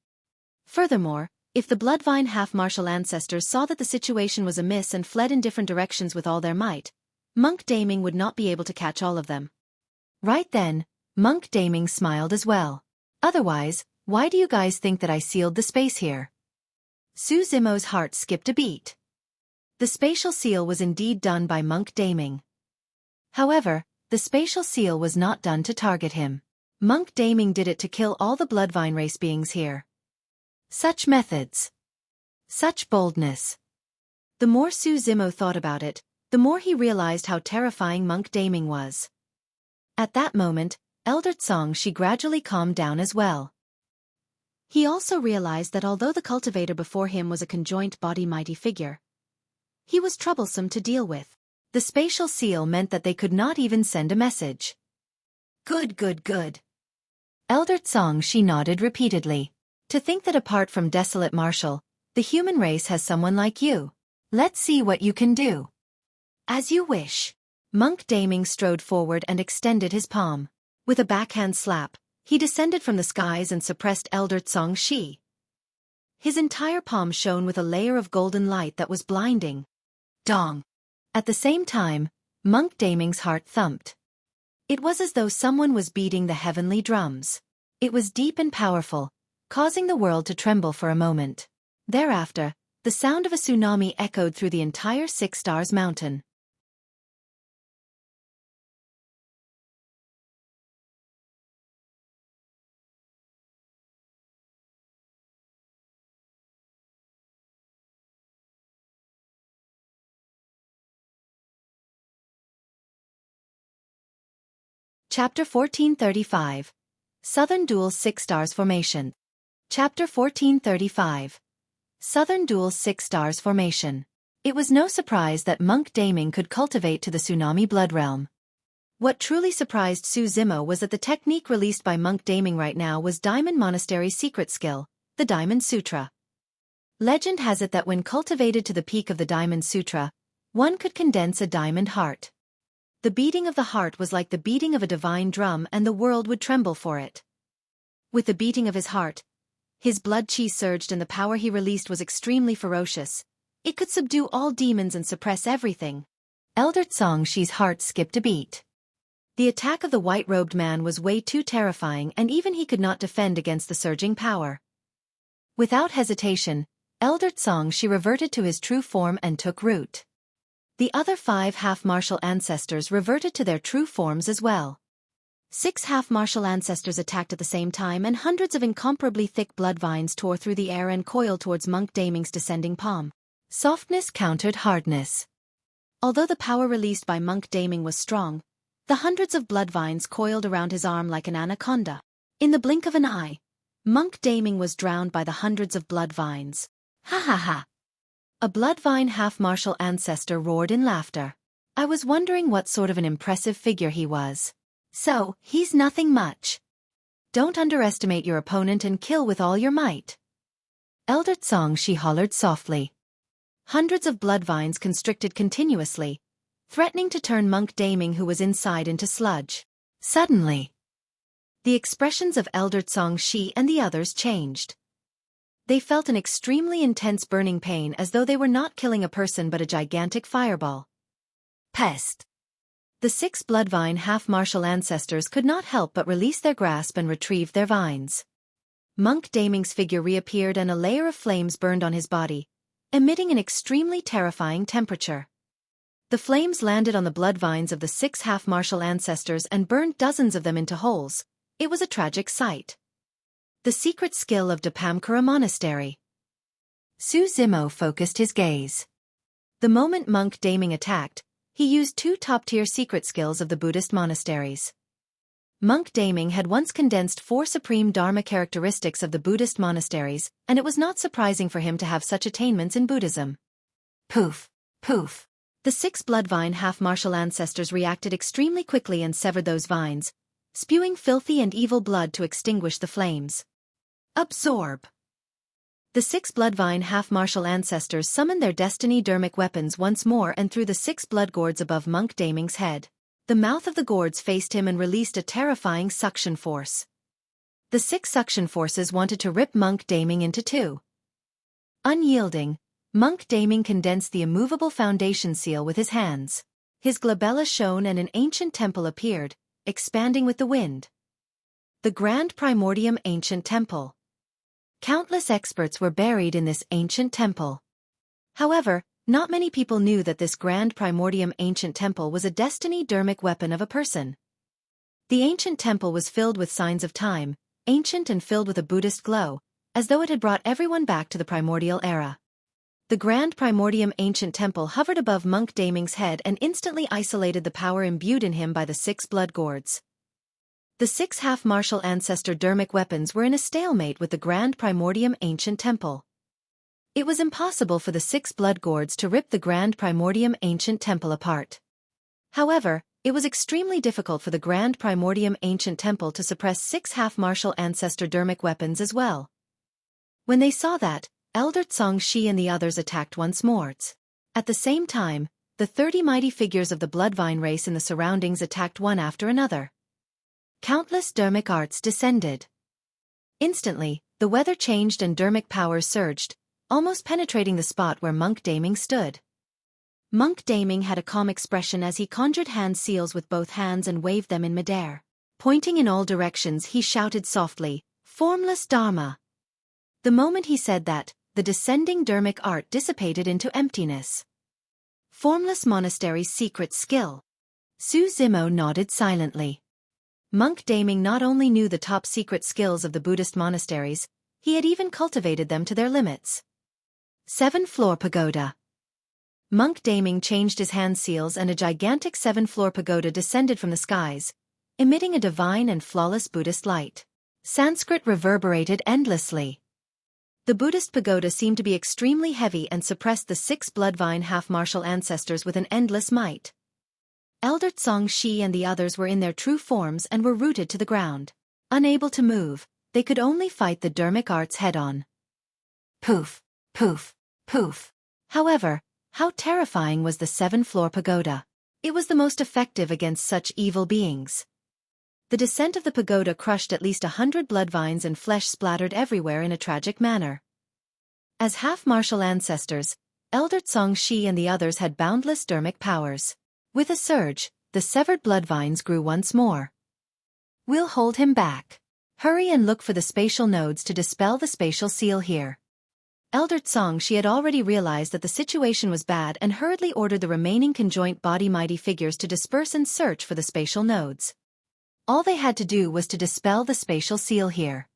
S1: Furthermore, if the Bloodline half-martial ancestors saw that the situation was amiss and fled in different directions with all their might, Monk Daming would not be able to catch all of them. Right then, Monk Daming smiled as well. "Otherwise, why do you guys think that I sealed the space here?" Zimo's heart skipped a beat. The spatial seal was indeed done by Monk Daming. However, the spatial seal was not done to target him. Monk Daming did it to kill all the Bloodline race beings here. Such methods. Such boldness. The more Zimo thought about it, the more he realized how terrifying Monk Daming was. At that moment, Elder Xueqi gradually calmed down as well. He also realized that although the cultivator before him was a conjoint body mighty figure, he was troublesome to deal with. The spatial seal meant that they could not even send a message. Good. Elder Xueqi nodded repeatedly. "To think that apart from Desolate Marshal, the human race has someone like you. Let's see what you can do." "As you wish." Monk Daming strode forward and extended his palm. With a backhand slap, he descended from the skies and suppressed Elder Xueqi. His entire palm shone with a layer of golden light that was blinding. Dong! At the same time, Monk Daming's heart thumped. It was as though someone was beating the heavenly drums. It was deep and powerful, causing the world to tremble for a moment. Thereafter, the sound of a tsunami echoed through the entire 6 Stars mountain. Chapter 1435. Southern Duel 6 Stars Formation. Chapter 1435. Southern Duel 6 Stars Formation. It was no surprise that Monk Daming could cultivate to the Tsunami Blood Realm. What truly surprised Zimo was that the technique released by Monk Daming right now was Diamond Monastery's secret skill, the Diamond Sutra. Legend has it that when cultivated to the peak of the Diamond Sutra, one could condense a diamond heart. The beating of the heart was like the beating of a divine drum and the world would tremble for it. With the beating of his heart, his blood chi surged and the power he released was extremely ferocious. It could subdue all demons and suppress everything. Elder Xueqi's heart skipped a beat. The attack of the white-robed man was way too terrifying and even he could not defend against the surging power. Without hesitation, Elder Xueqi reverted to his true form and took root. The other 5 half-martial ancestors reverted to their true forms as well. 6 half-martial ancestors attacked at the same time, and hundreds of incomparably thick blood vines tore through the air and coiled towards Monk Daming's descending palm. Softness countered hardness. Although the power released by Monk Daming was strong, the hundreds of blood vines coiled around his arm like an anaconda. In the blink of an eye, Monk Daming was drowned by the hundreds of blood vines. Ha ha ha! A bloodvine half-martial ancestor roared in laughter. I was wondering what sort of an impressive figure he was. So, he's nothing much. Don't underestimate your opponent and kill with all your might. Elder Xueqi hollered softly. Hundreds of blood vines constricted continuously, threatening to turn Monk Daming, who was inside, into sludge. Suddenly, the expressions of Elder Xueqi and the others changed. They felt an extremely intense burning pain, as though they were not killing a person but a gigantic fireball. Pest! The 6 bloodvine half-martial ancestors could not help but release their grasp and retrieve their vines. Monk Daming's figure reappeared and a layer of flames burned on his body, emitting an extremely terrifying temperature. The flames landed on the blood vines of the 6 half-martial ancestors and burned dozens of them into holes. It was a tragic sight. The secret skill of Depamkara Monastery. Zimo focused his gaze. The moment Monk Daming attacked, he used 2 top-tier secret skills of the Buddhist monasteries. Monk Daming had once condensed 4 supreme Dharma characteristics of the Buddhist monasteries, and it was not surprising for him to have such attainments in Buddhism. Poof! Poof! The 6 bloodvine half-martial ancestors reacted extremely quickly and severed those vines, spewing filthy and evil blood to extinguish the flames. Absorb! The 6 bloodvine half-martial ancestors summoned their destiny dermic weapons once more and threw the 6 blood gourds above Monk Daming's head. The mouth of the gourds faced him and released a terrifying suction force. The 6 suction forces wanted to rip Monk Daming into 2. Unyielding, Monk Daming condensed the immovable foundation seal with his hands. His glabella shone and an ancient temple appeared, expanding with the wind. The Grand Primordium Ancient Temple. Countless experts were buried in this ancient temple. However, not many people knew that this Grand Primordium Ancient Temple was a destiny dermic weapon of a person. The ancient temple was filled with signs of time, ancient and filled with a Buddhist glow, as though it had brought everyone back to the primordial era. The Grand Primordium Ancient Temple hovered above Monk Daming's head and instantly isolated the power imbued in him by the 6 blood gourds. The 6 half-martial ancestor dermic weapons were in a stalemate with the Grand Primordium Ancient Temple. It was impossible for the 6 blood gourds to rip the Grand Primordium Ancient Temple apart. However, it was extremely difficult for the Grand Primordium Ancient Temple to suppress 6 half-martial ancestor dermic weapons as well. When they saw that, Elder Xueqi and the others attacked once more. At the same time, the 30 mighty figures of the bloodvine race in the surroundings attacked one after another. Countless dermic arts descended. Instantly, the weather changed and dermic powers surged, almost penetrating the spot where Monk Daming stood. Monk Daming had a calm expression as he conjured hand seals with both hands and waved them in midair. Pointing in all directions, he shouted softly, "Formless Dharma!" The moment he said that, the descending dermic art dissipated into emptiness. Formless Monastery's secret skill. Zimo nodded silently. Monk Daming not only knew the top secret skills of the Buddhist monasteries, he had even cultivated them to their limits. 7-floor pagoda. Monk Daming changed his hand seals and a gigantic 7-floor pagoda descended from the skies, emitting a divine and flawless Buddhist light. Sanskrit reverberated endlessly. The Buddhist pagoda seemed to be extremely heavy and suppressed the 6 bloodvine half-martial ancestors with an endless might. Elder Xueqi and the others were in their true forms and were rooted to the ground. Unable to move, they could only fight the dermic arts head-on. Poof, poof, poof. However, how terrifying was the 7-floor pagoda? It was the most effective against such evil beings. The descent of the pagoda crushed at least 100 bloodvines and flesh splattered everywhere in a tragic manner. As half-martial ancestors, Elder Xueqi and the others had boundless dermic powers. With a surge, the severed bloodvines grew once more. We'll hold him back. Hurry and look for the spatial nodes to dispel the spatial seal here. Elder Xueqi had already realized that the situation was bad and hurriedly ordered the remaining conjoint body mighty figures to disperse and search for the spatial nodes. All they had to do was to dispel the spatial seal here.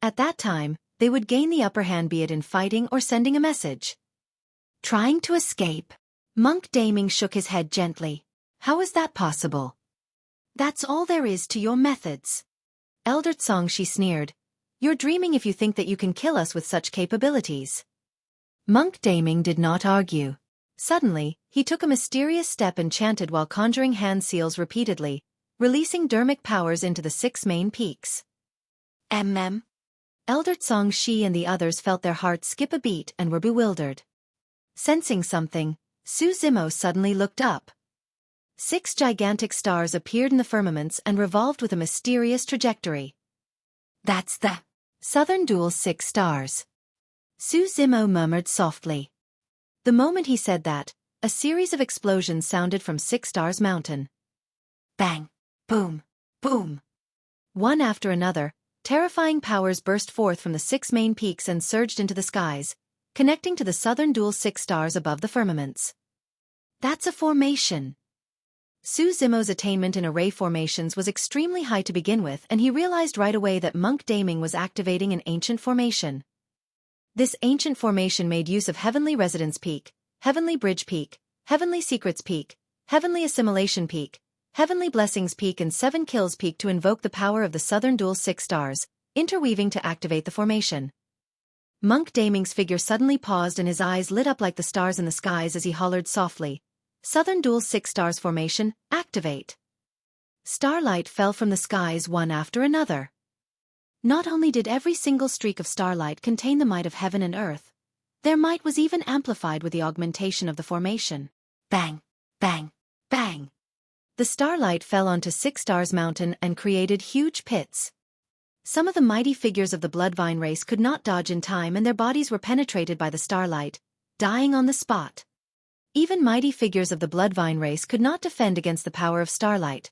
S1: At that time, they would gain the upper hand, be it in fighting or sending a message. Trying to escape. Monk Daming shook his head gently. How is that possible? That's all there is to your methods. Elder Xueqi sneered. You're dreaming if you think that you can kill us with such capabilities. Monk Daming did not argue. Suddenly, he took a mysterious step and chanted while conjuring hand seals repeatedly, releasing dermic powers into the 6 main peaks. Elder Xueqi and the others felt their hearts skip a beat and were bewildered. Sensing something, Su Zimo suddenly looked up. 6 gigantic stars appeared in the firmaments and revolved with a mysterious trajectory. That's the Southern Duel's 6 stars. Su Zimo murmured softly. The moment he said that, a series of explosions sounded from 6 Stars Mountain. Bang! Boom! Boom! One after another, terrifying powers burst forth from the 6 main peaks and surged into the skies, connecting to the Southern Duel's 6 stars above the firmaments. That's a formation. Su Zimo's attainment in array formations was extremely high to begin with, and he realized right away that Monk Daming was activating an ancient formation. This ancient formation made use of Heavenly Residence Peak, Heavenly Bridge Peak, Heavenly Secrets Peak, Heavenly Assimilation Peak, Heavenly Blessings Peak and 7 Kills Peak to invoke the power of the Southern Duel's 6 stars, interweaving to activate the formation. Monk Daming's figure suddenly paused and his eyes lit up like the stars in the skies as he hollered softly, Southern Duel's 6 stars formation, activate. Starlight fell from the skies one after another. Not only did every single streak of starlight contain the might of heaven and earth, their might was even amplified with the augmentation of the formation. Bang! Bang! Bang! The starlight fell onto 6 Stars Mountain and created huge pits. Some of the mighty figures of the Bloodline race could not dodge in time and their bodies were penetrated by the starlight, dying on the spot. Even mighty figures of the Bloodline race could not defend against the power of starlight,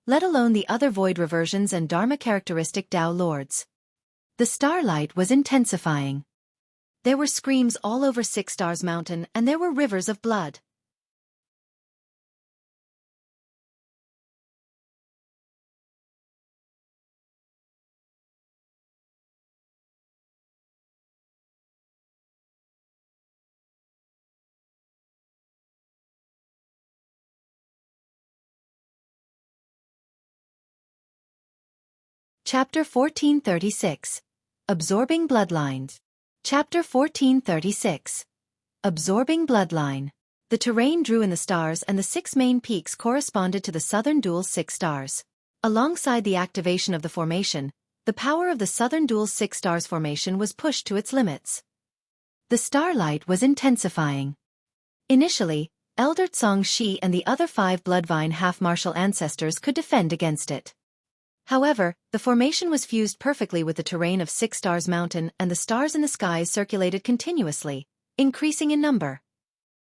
S1: let alone the other void reversions and Dharma-characteristic Tao lords. The starlight was intensifying. There were screams all over 6 Stars Mountain and there were rivers of blood. Chapter 1436. Absorbing Bloodlines. Chapter 1436. Absorbing Bloodline. The terrain drew in the stars and the 6 main peaks corresponded to the Southern Duel's 6 stars. Alongside the activation of the formation, the power of the Southern Duel's 6 stars formation was pushed to its limits. The starlight was intensifying. Initially, Elder Xueqi and the other 5 Bloodline half-martial ancestors could defend against it. However, the formation was fused perfectly with the terrain of 6 Stars Mountain and the stars in the skies circulated continuously, increasing in number.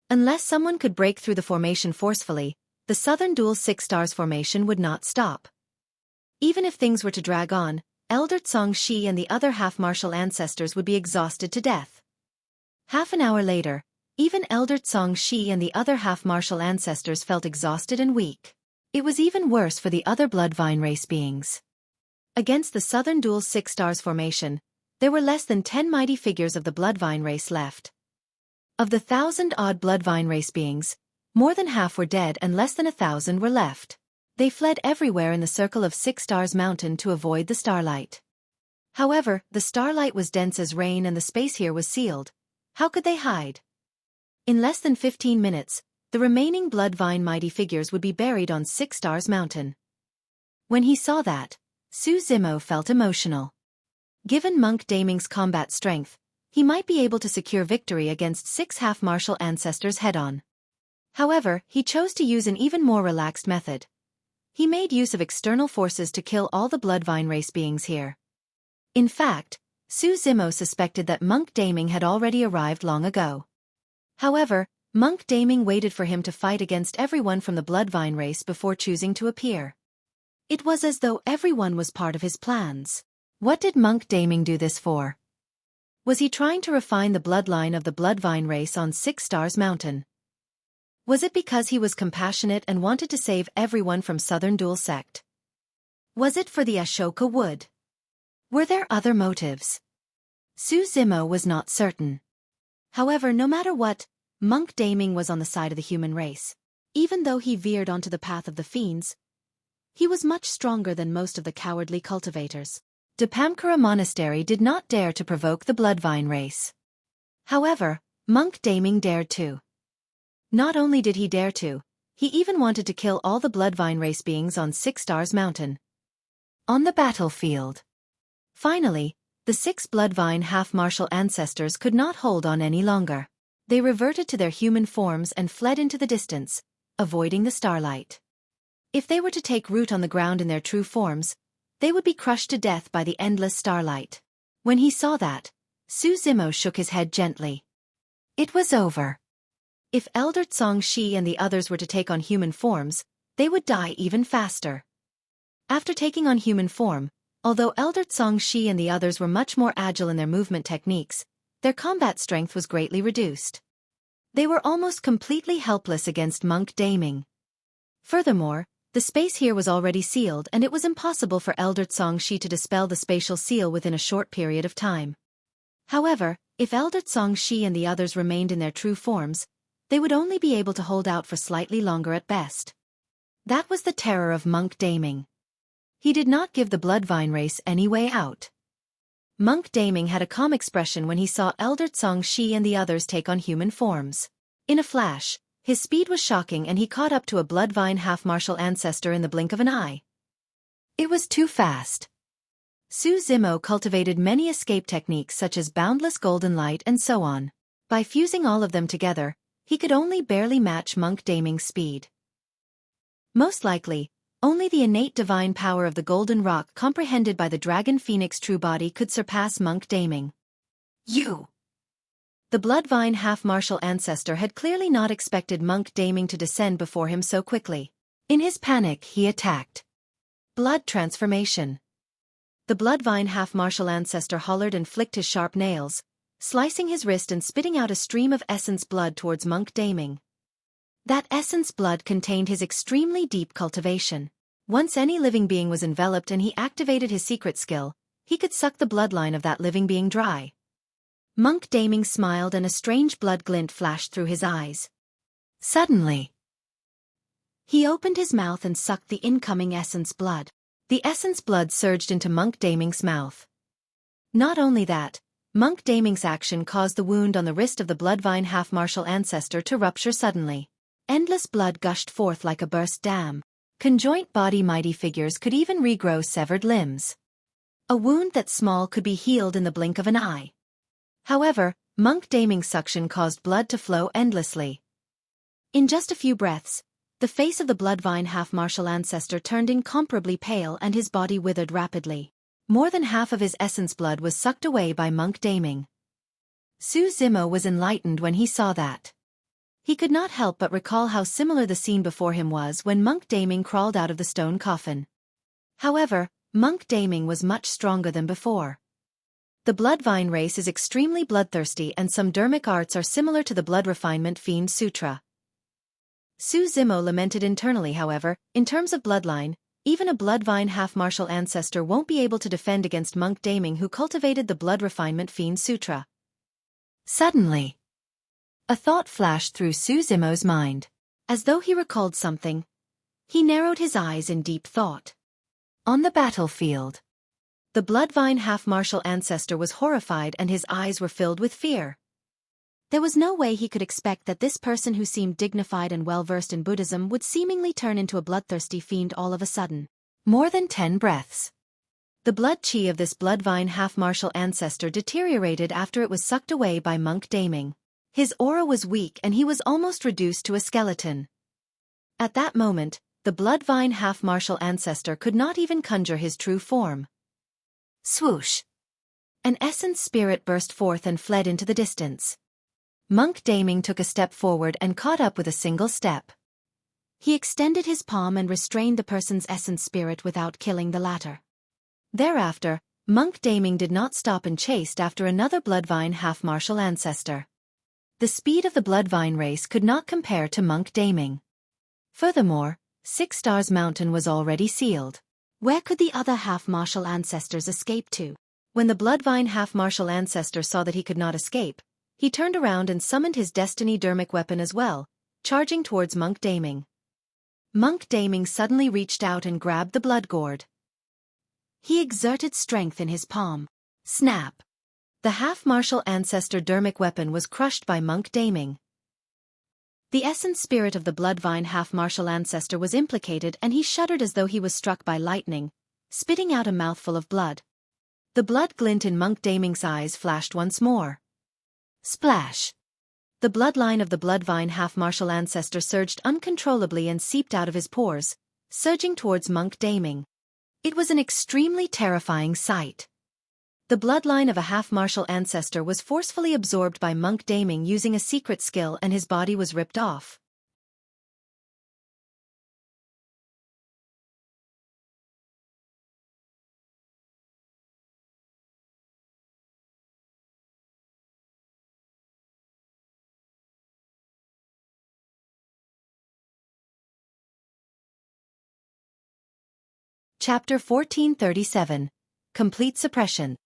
S1: Unless someone could break through the formation forcefully, the Southern Duel's 6 stars formation would not stop. Even if things were to drag on, Elder Xueqi and the other half-martial ancestors would be exhausted to death. Half an hour later, even Elder Xueqi and the other half-martial ancestors felt exhausted and weak. It was even worse for the other Bloodline race beings. Against the Southern Duel's 6 stars formation, there were less than 10 mighty figures of the Bloodline race left. Of the 1,000-odd Bloodline race beings, more than half were dead and less than 1,000 were left. They fled everywhere in the circle of 6 Stars Mountain to avoid the starlight. However, the starlight was dense as rain and the space here was sealed. How could they hide? In less than 15 minutes, the remaining Bloodline mighty figures would be buried on 6 Stars Mountain. When he saw that, Su Zimo felt emotional. Given Monk Daming's combat strength, he might be able to secure victory against 6 half-martial ancestors head-on. However, he chose to use an even more relaxed method. He made use of external forces to kill all the Bloodline race beings here. In fact, Su Zimo suspected that Monk Daming had already arrived long ago. However, Monk Daming waited for him to fight against everyone from the Bloodline race before choosing to appear. It was as though everyone was part of his plans. What did Monk Daming do this for? Was he trying to refine the bloodline of the Bloodline race on 6 Stars Mountain? Was it because he was compassionate and wanted to save everyone from Southern Duel sect? Was it for the Ashoka wood? Were there other motives? Su Zimo was not certain. However, no matter what, Monk Daming was on the side of the human race. Even though he veered onto the path of the fiends, he was much stronger than most of the cowardly cultivators. Depamkara Monastery did not dare to provoke the Bloodvine race. However, Monk Daming dared to. Not only did he dare to, he even wanted to kill all the Bloodvine race beings on 6 Stars Mountain. On the battlefield. Finally, the 6 Bloodvine half-martial ancestors could not hold on any longer. They reverted to their human forms and fled into the distance, avoiding the starlight. If they were to take root on the ground in their true forms, they would be crushed to death by the endless starlight. When he saw that, Su Zimo shook his head gently. It was over. If Elder Xueqi and the others were to take on human forms, they would die even faster. After taking on human form, although Elder Xueqi and the others were much more agile in their movement techniques, their combat strength was greatly reduced. They were almost completely helpless against Monk Daming. Furthermore, the space here was already sealed and it was impossible for Elder Xueqi to dispel the spatial seal within a short period of time. However, if Elder Xueqi and the others remained in their true forms, they would only be able to hold out for slightly longer at best. That was the terror of Monk Daming. He did not give the Bloodvine race any way out. Monk Daming had a calm expression when he saw Elder Xueqi and the others take on human forms. In a flash, his speed was shocking and he caught up to a Bloodvine half-martial ancestor in the blink of an eye. It was too fast. Su Zimo cultivated many escape techniques such as boundless golden light and so on. By fusing all of them together, he could only barely match Monk Daming's speed. Most likely, only the innate divine power of the golden rock comprehended by the dragon phoenix true body could surpass Monk Daming. You! The Bloodvine half-martial ancestor had clearly not expected Monk Daming to descend before him so quickly. In his panic, he attacked. Blood transformation. The Bloodvine half-martial ancestor hollered and flicked his sharp nails, slicing his wrist and spitting out a stream of essence blood towards Monk Daming. That essence blood contained his extremely deep cultivation. Once any living being was enveloped and he activated his secret skill, he could suck the bloodline of that living being dry. Monk Daming smiled and a strange blood glint flashed through his eyes. Suddenly, he opened his mouth and sucked the incoming essence blood. The essence blood surged into Monk Daming's mouth. Not only that, Monk Daming's action caused the wound on the wrist of the Bloodvine half-martial ancestor to rupture suddenly. Endless blood gushed forth like a burst dam. Conjoint body mighty figures could even regrow severed limbs. A wound that small could be healed in the blink of an eye. However, Monk Daming's suction caused blood to flow endlessly. In just a few breaths, the face of the Bloodvine half-martial ancestor turned incomparably pale and his body withered rapidly. More than half of his essence blood was sucked away by Monk Daming. Su Zimo was enlightened when he saw that. He could not help but recall how similar the scene before him was when Monk Daming crawled out of the stone coffin. However, Monk Daming was much stronger than before. The Bloodvine race is extremely bloodthirsty and some dermic arts are similar to the blood refinement Fiend Sutra. Su Zimo lamented internally however, in terms of bloodline, even a Bloodvine half-martial ancestor won't be able to defend against Monk Daming who cultivated the blood refinement Fiend Sutra. Suddenly, a thought flashed through Su Zimo's mind. As though he recalled something, he narrowed his eyes in deep thought. On the battlefield, the Bloodvine half-martial ancestor was horrified and his eyes were filled with fear. There was no way he could expect that this person who seemed dignified and well-versed in Buddhism would seemingly turn into a bloodthirsty fiend all of a sudden. More than 10 breaths. The blood chi of this Bloodvine half-martial ancestor deteriorated after it was sucked away by Monk Daming. His aura was weak and he was almost reduced to a skeleton. At that moment, the Bloodvine half-martial ancestor could not even conjure his true form. Swoosh! An essence spirit burst forth and fled into the distance. Monk Daming took a step forward and caught up with a single step. He extended his palm and restrained the person's essence spirit without killing the latter. Thereafter, Monk Daming did not stop and chased after another Bloodvine half-martial ancestor. The speed of the Bloodvine race could not compare to Monk Daming. Furthermore, 6 Stars Mountain was already sealed. Where could the other half-martial ancestors escape to? When the Bloodline half-martial ancestor saw that he could not escape, he turned around and summoned his Destiny Dermic weapon as well, charging towards Monk Daming. Monk Daming suddenly reached out and grabbed the blood gourd. He exerted strength in his palm. Snap! The half-martial ancestor Dermic weapon was crushed by Monk Daming. The essence spirit of the Bloodline half-martial ancestor was implicated and he shuddered as though he was struck by lightning, spitting out a mouthful of blood. The blood glint in Monk Daming's eyes flashed once more. Splash! The bloodline of the Bloodline half-martial ancestor surged uncontrollably and seeped out of his pores, surging towards Monk Daming. It was an extremely terrifying sight. The bloodline of a half-martial ancestor was forcefully absorbed by Monk Daming using a secret skill and his body was ripped off. Chapter 1437. Complete Suppression.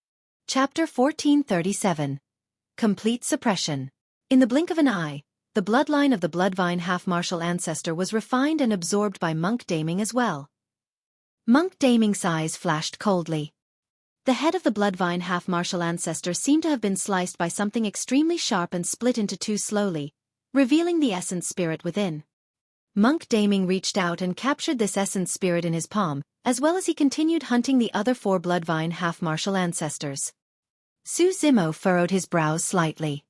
S1: Chapter 1437. Complete Suppression. In the blink of an eye, the bloodline of the Bloodline half-martial ancestor was refined and absorbed by Monk Daming as well. Monk Daming's eyes flashed coldly. The head of the Bloodline half-martial ancestor seemed to have been sliced by something extremely sharp and split into two slowly, revealing the essence spirit within. Monk Daming reached out and captured this essence spirit in his palm, as well as he continued hunting the other four Bloodline half-martial ancestors. Su Zimo furrowed his brows slightly.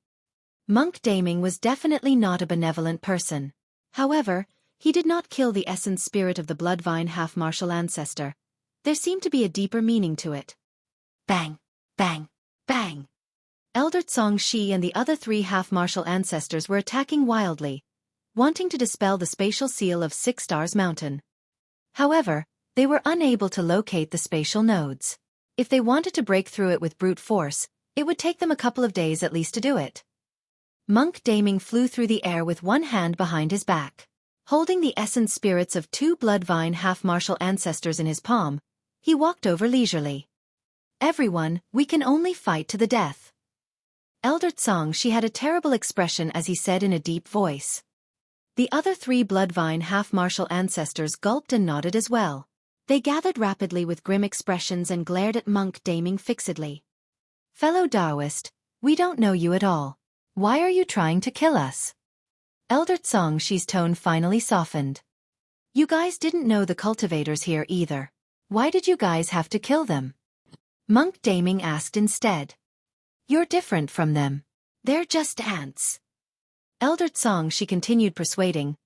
S1: Monk Daming was definitely not a benevolent person. However, he did not kill the essence spirit of the Bloodline half-martial ancestor. There seemed to be a deeper meaning to it. Bang! Bang! Bang! Elder Xueqi and the other three half-martial ancestors were attacking wildly, wanting to dispel the spatial seal of Six Stars Mountain. However, they were unable to locate the spatial nodes. If they wanted to break through it with brute force, it would take them a couple of days at least to do it. Monk Daming flew through the air with one hand behind his back. Holding the essence spirits of two Bloodline half-martial ancestors in his palm, he walked over leisurely. Everyone, we can only fight to the death. Elder Xueqi had a terrible expression as he said in a deep voice. The other three Bloodline half-martial ancestors gulped and nodded as well. They gathered rapidly with grim expressions and glared at Monk Daming fixedly. Fellow Taoist, we don't know you at all. Why are you trying to kill us? Elder Xueqi's tone finally softened. You guys didn't know the cultivators here either. Why did you guys have to kill them? Monk Daming asked instead. You're different from them. They're just ants. Elder Xueqi continued persuading.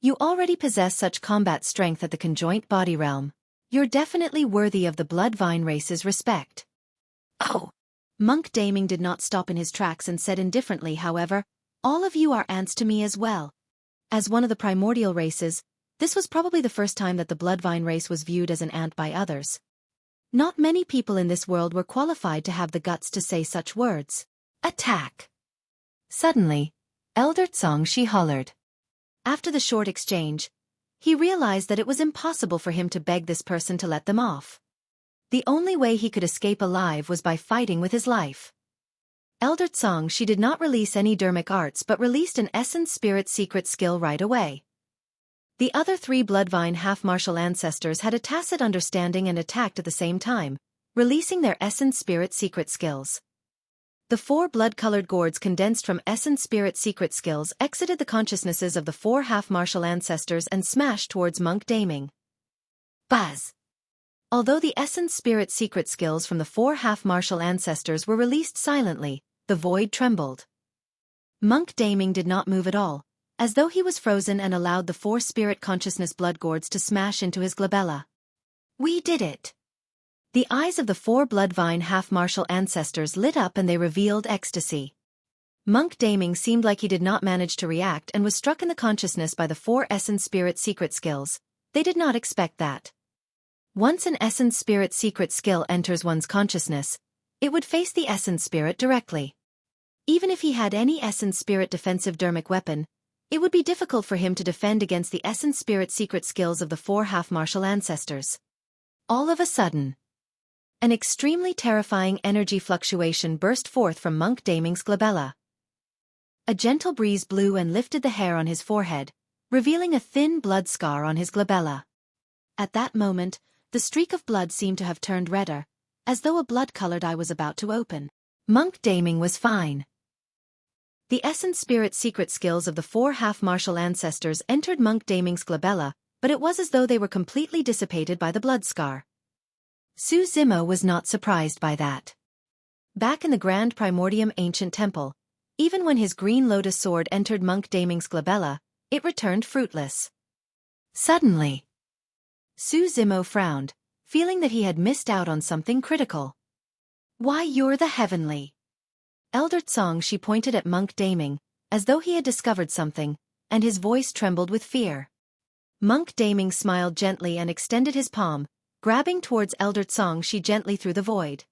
S1: You already possess such combat strength at the conjoint body realm. You're definitely worthy of the Bloodline race's respect. Oh! Monk Daming did not stop in his tracks and said indifferently, however, all of you are ants to me as well. As one of the primordial races, this was probably the first time that the Bloodline race was viewed as an ant by others. Not many people in this world were qualified to have the guts to say such words. Attack! Suddenly, Elder Xueqi hollered. After the short exchange, he realized that it was impossible for him to beg this person to let them off. The only way he could escape alive was by fighting with his life. Elder Xueqi did not release any dermic arts but released an essence spirit secret skill right away. The other three Bloodline half-martial ancestors had a tacit understanding and attacked at the same time, releasing their essence spirit secret skills. The four blood-colored gourds condensed from essence spirit secret skills exited the consciousnesses of the four half-martial ancestors and smashed towards Monk Daming. Buzz! Although the essence spirit secret skills from the four half-martial ancestors were released silently, the void trembled. Monk Daming did not move at all, as though he was frozen, and allowed the four spirit consciousness blood gourds to smash into his glabella. We did it! The eyes of the four Bloodline half-martial ancestors lit up and they revealed ecstasy. Monk Daming seemed like he did not manage to react and was struck in the consciousness by the four essence spirit secret skills. They did not expect that. Once an essence spirit secret skill enters one's consciousness, it would face the essence spirit directly. Even if he had any essence spirit defensive dermic weapon, it would be difficult for him to defend against the essence spirit secret skills of the four half-martial ancestors. All of a sudden, an extremely terrifying energy fluctuation burst forth from Monk Daming's glabella. A gentle breeze blew and lifted the hair on his forehead, revealing a thin blood scar on his glabella. At that moment, the streak of blood seemed to have turned redder, as though a blood-colored eye was about to open. Monk Daming was fine. The essence spirit secret skills of the 4 half-martial ancestors entered Monk Daming's glabella, but it was as though they were completely dissipated by the blood scar. Su Zimo was not surprised by that. Back in the Grand Primordium Ancient Temple, even when his green lotus sword entered Monk Daming's glabella, it returned fruitless. Suddenly, Su Zimo frowned, feeling that he had missed out on something critical. "Why, you're the heavenly Elder Tsong," she pointed at Monk Daming, as though he had discovered something, and his voice trembled with fear. Monk Daming smiled gently and extended his palm, grabbing towards Elder Tsong. She gently threw the void.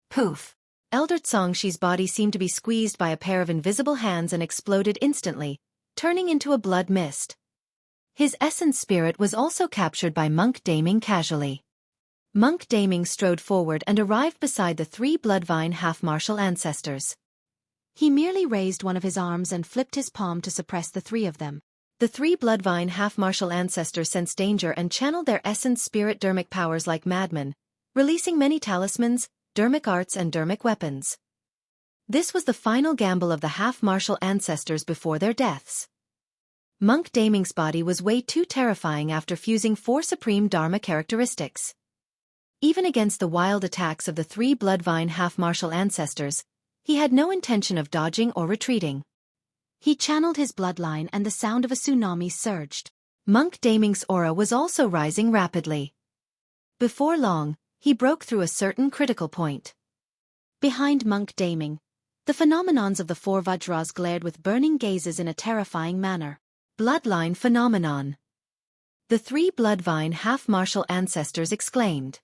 S1: Poof! Elder Tsong-Shi's body seemed to be squeezed by a pair of invisible hands and exploded instantly, turning into a blood mist. His essence spirit was also captured by Monk Daming casually. Monk Daming strode forward and arrived beside the 3 Bloodline half-martial ancestors. He merely raised one of his arms and flipped his palm to suppress the 3 of them. The 3 Bloodline half-martial ancestors sensed danger and channeled their essence spirit dermic powers like madmen, releasing many talismans, dermic arts and dermic weapons. This was the final gamble of the half-martial ancestors before their deaths. Monk Daming's body was way too terrifying after fusing 4 supreme dharma characteristics. Even against the wild attacks of the 3 Bloodline half-martial ancestors, he had no intention of dodging or retreating. He channeled his bloodline and the sound of a tsunami surged. Monk Daming's aura was also rising rapidly. Before long, he broke through a certain critical point. Behind Monk Daming, the phenomenons of the 4 Vajras glared with burning gazes in a terrifying manner. Bloodline phenomenon. The 3 Bloodline half-martial ancestors exclaimed.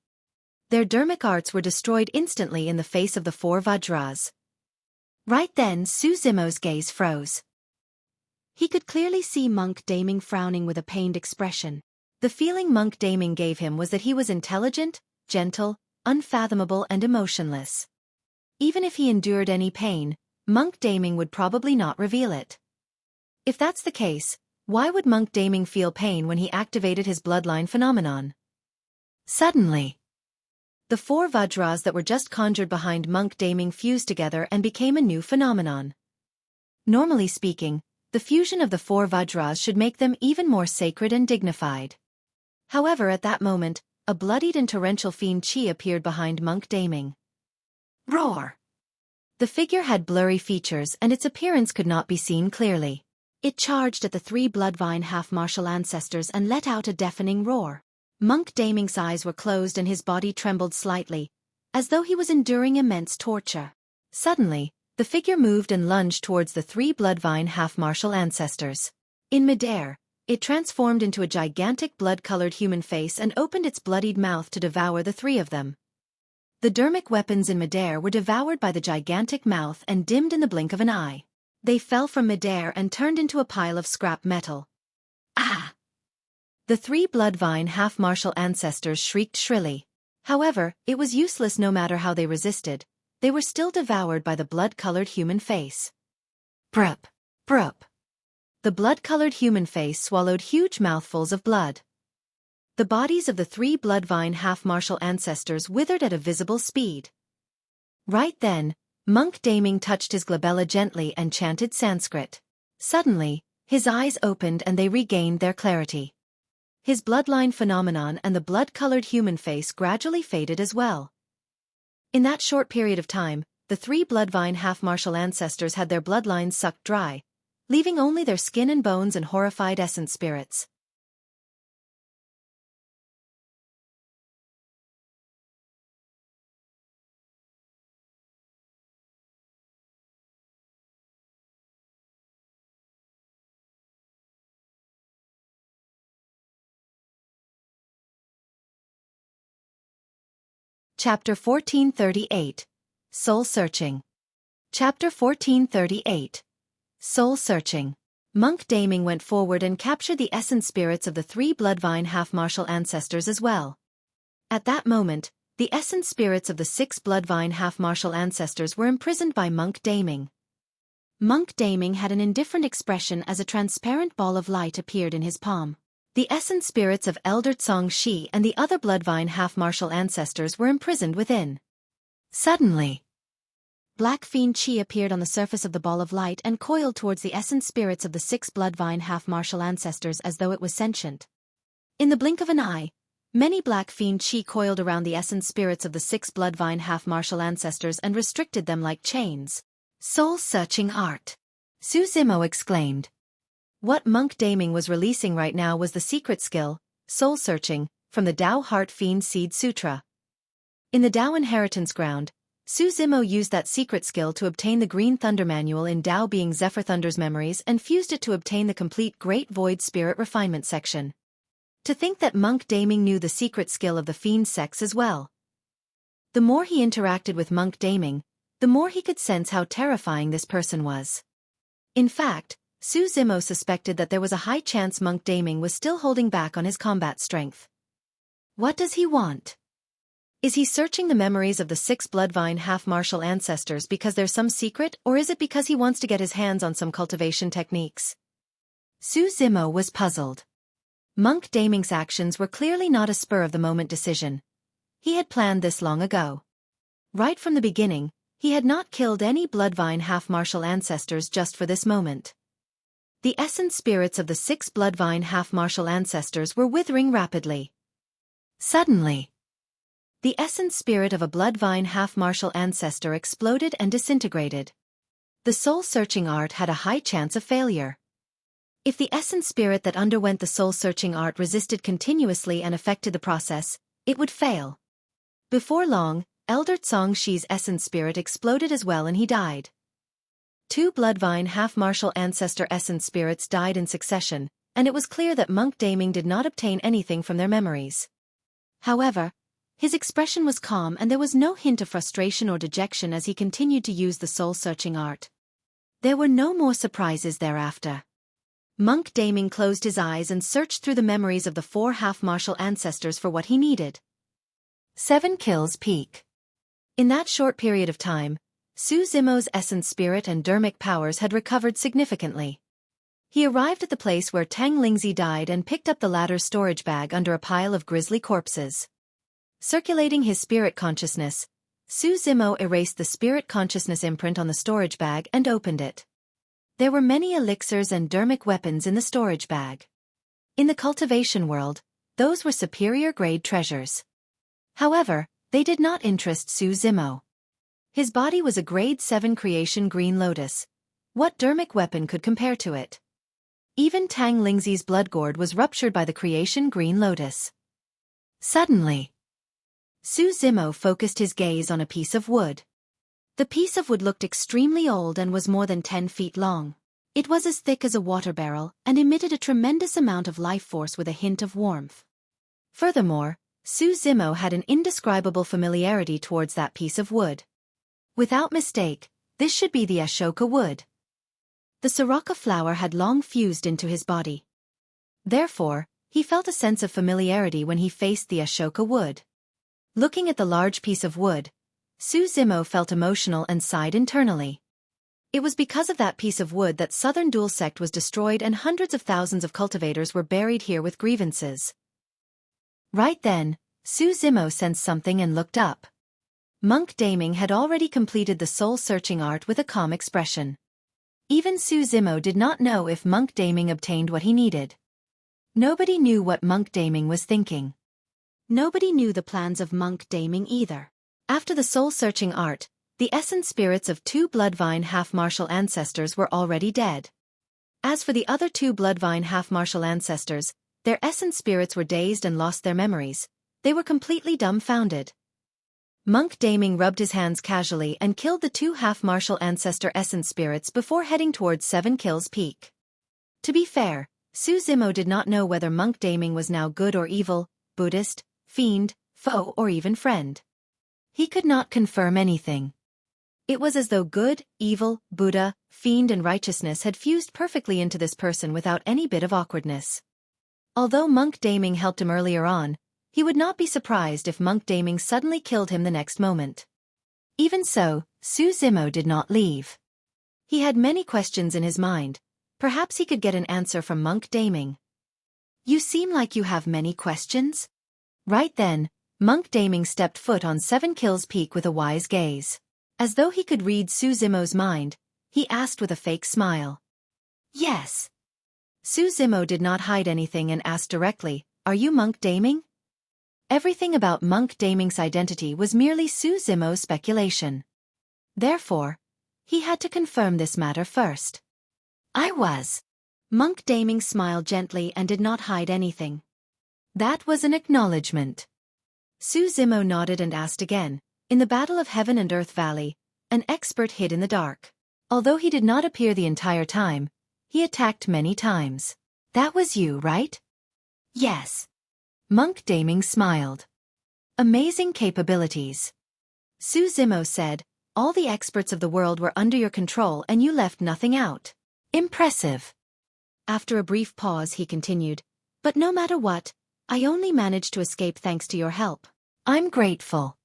S1: Their dermic arts were destroyed instantly in the face of the 4 Vajras. Right then Su Zimo's gaze froze. He could clearly see Monk Daming frowning with a pained expression. The feeling Monk Daming gave him was that he was intelligent, gentle, unfathomable and emotionless. Even if he endured any pain, Monk Daming would probably not reveal it. If that's the case, why would Monk Daming feel pain when he activated his bloodline phenomenon? Suddenly, the 4 Vajras that were just conjured behind Monk Daming fused together and became a new phenomenon. Normally speaking, the fusion of the 4 Vajras should make them even more sacred and dignified. However, at that moment, a bloodied and torrential fiend chi appeared behind Monk Daming. Roar! The figure had blurry features and its appearance could not be seen clearly. It charged at the 3 Bloodline half-martial ancestors and let out a deafening roar. Monk Daming's eyes were closed and his body trembled slightly, as though he was enduring immense torture. Suddenly, the figure moved and lunged towards the 3 Bloodline half-martial ancestors. In midair, it transformed into a gigantic blood-colored human face and opened its bloodied mouth to devour the 3 of them. The dermic weapons in midair were devoured by the gigantic mouth and dimmed in the blink of an eye. They fell from midair and turned into a pile of scrap metal. Ah! The 3 Bloodline half-martial ancestors shrieked shrilly. However, it was useless no matter how they resisted. They were still devoured by the blood-colored human face. Brup! Brup! The blood-colored human face swallowed huge mouthfuls of blood. The bodies of the 3 Bloodline half-martial ancestors withered at a visible speed. Right then, Monk Daming touched his glabella gently and chanted Sanskrit. Suddenly, his eyes opened and they regained their clarity. His bloodline phenomenon and the blood-colored human face gradually faded as well. In that short period of time, the 3 Bloodline half-martial ancestors had their bloodlines sucked dry, leaving only their skin and bones and horrified essence spirits. Chapter 1438. Soul Searching. Chapter 1438. Soul Searching. Monk Daming went forward and captured the essence spirits of the 3 Bloodline half-martial ancestors as well. At that moment, the essence spirits of the 6 Bloodline half-martial ancestors were imprisoned by Monk Daming. Monk Daming had an indifferent expression as a transparent ball of light appeared in his palm. The essence spirits of Elder Xueqi and the other Bloodline half-martial ancestors were imprisoned within. Suddenly, Black Fiend Qi appeared on the surface of the ball of light and coiled towards the essence spirits of the 6 Bloodline half-martial ancestors as though it was sentient. In the blink of an eye, many Black Fiend Qi coiled around the essence spirits of the 6 Bloodline half-martial ancestors and restricted them like chains. Soul-searching art! Su Zimo exclaimed. What Monk Daming was releasing right now was the secret skill, soul-searching, from the Tao Heart Fiend Seed Sutra. In the Tao Inheritance Ground, Su Zimo used that secret skill to obtain the Green Thunder Manual in Tao being Zephyr Thunder's memories and fused it to obtain the complete Great Void Spirit Refinement section. To think that Monk Daming knew the secret skill of the Fiend sex as well. The more he interacted with Monk Daming, the more he could sense how terrifying this person was. In fact, Su Zimo suspected that there was a high chance Monk Daming was still holding back on his combat strength. What does he want? Is he searching the memories of the 6 Bloodline half-martial ancestors because there's some secret, or is it because he wants to get his hands on some cultivation techniques? Su Zimo was puzzled. Monk Daming's actions were clearly not a spur-of-the-moment decision. He had planned this long ago. Right from the beginning, he had not killed any Bloodline half-martial ancestors just for this moment. The essence spirits of the 6 Bloodline half-martial ancestors were withering rapidly. Suddenly, the essence spirit of a Bloodline half-martial ancestor exploded and disintegrated. The soul-searching art had a high chance of failure. If the essence spirit that underwent the soul-searching art resisted continuously and affected the process, it would fail. Before long, Elder Xueqi's essence spirit exploded as well and he died. 2 Bloodline half-martial ancestor essence spirits died in succession, and it was clear that Monk Daming did not obtain anything from their memories. However, his expression was calm and there was no hint of frustration or dejection as he continued to use the soul-searching art. There were no more surprises thereafter. Monk Daming closed his eyes and searched through the memories of the 4 half-martial ancestors for what he needed. 7 kills peak. In that short period of time, Su Zimo's essence spirit and dermic powers had recovered significantly. He arrived at the place where Teng Lingzi died and picked up the latter's storage bag under a pile of grisly corpses. Circulating his spirit consciousness, Su Zimo erased the spirit consciousness imprint on the storage bag and opened it. There were many elixirs and dermic weapons in the storage bag. In the cultivation world, those were superior-grade treasures. However, they did not interest Su Zimo. His body was a grade 7 creation green lotus. What dermic weapon could compare to it? Even Tang Lingzi's blood gourd was ruptured by the creation green lotus. Suddenly, Su Zimo focused his gaze on a piece of wood. The piece of wood looked extremely old and was more than 10 feet long. It was as thick as a water barrel and emitted a tremendous amount of life force with a hint of warmth. Furthermore, Su Zimo had an indescribable familiarity towards that piece of wood. Without mistake, this should be the Ashoka wood. The Siraka flower had long fused into his body. Therefore, he felt a sense of familiarity when he faced the Ashoka wood. Looking at the large piece of wood, Su Zimo felt emotional and sighed internally. It was because of that piece of wood that Southern Duel Sect was destroyed and hundreds of thousands of cultivators were buried here with grievances. Right then, Su Zimo sensed something and looked up. Monk Daming had already completed the soul-searching art with a calm expression. Even Su Zimo did not know if Monk Daming obtained what he needed. Nobody knew what Monk Daming was thinking. Nobody knew the plans of Monk Daming either. After the soul-searching art, the essence spirits of 2 Bloodline half-martial ancestors were already dead. As for the other 2 Bloodline half-martial ancestors, their essence spirits were dazed and lost their memories. They were completely dumbfounded. Monk Daming rubbed his hands casually and killed the 2 half-martial ancestor essence spirits before heading towards 7 kills peak. To be fair, Su Zimo did not know whether Monk Daming was now good or evil, Buddhist, fiend, foe or even friend. He could not confirm anything. It was as though good, evil, Buddha, fiend and righteousness had fused perfectly into this person without any bit of awkwardness. Although Monk Daming helped him earlier on, He would not be surprised if Monk Daming suddenly killed him the next moment. Even so, Su Zimo did not leave. He had many questions in his mind. Perhaps he could get an answer from Monk Daming. You seem like you have many questions? Right then, Monk Daming stepped foot on 7 Kills Peak with a wise gaze. As though he could read Su Zimo's mind, he asked with a fake smile. Yes. Su Zimo did not hide anything and asked directly, are you Monk Daming? Everything about Monk Daming's identity was merely Su Zimo's speculation. Therefore, he had to confirm this matter first. I was. Monk Daming smiled gently and did not hide anything. That was an acknowledgement. Su Zimo nodded and asked again, in the Battle of Heaven and Earth Valley, an expert hid in the dark. Although he did not appear the entire time, he attacked many times. That was you, right? Yes. Monk Daming smiled. Amazing capabilities. Su Zimo said, all the experts of the world were under your control and you left nothing out. Impressive. After a brief pause he continued, but no matter what, I only managed to escape thanks to your help. I'm grateful.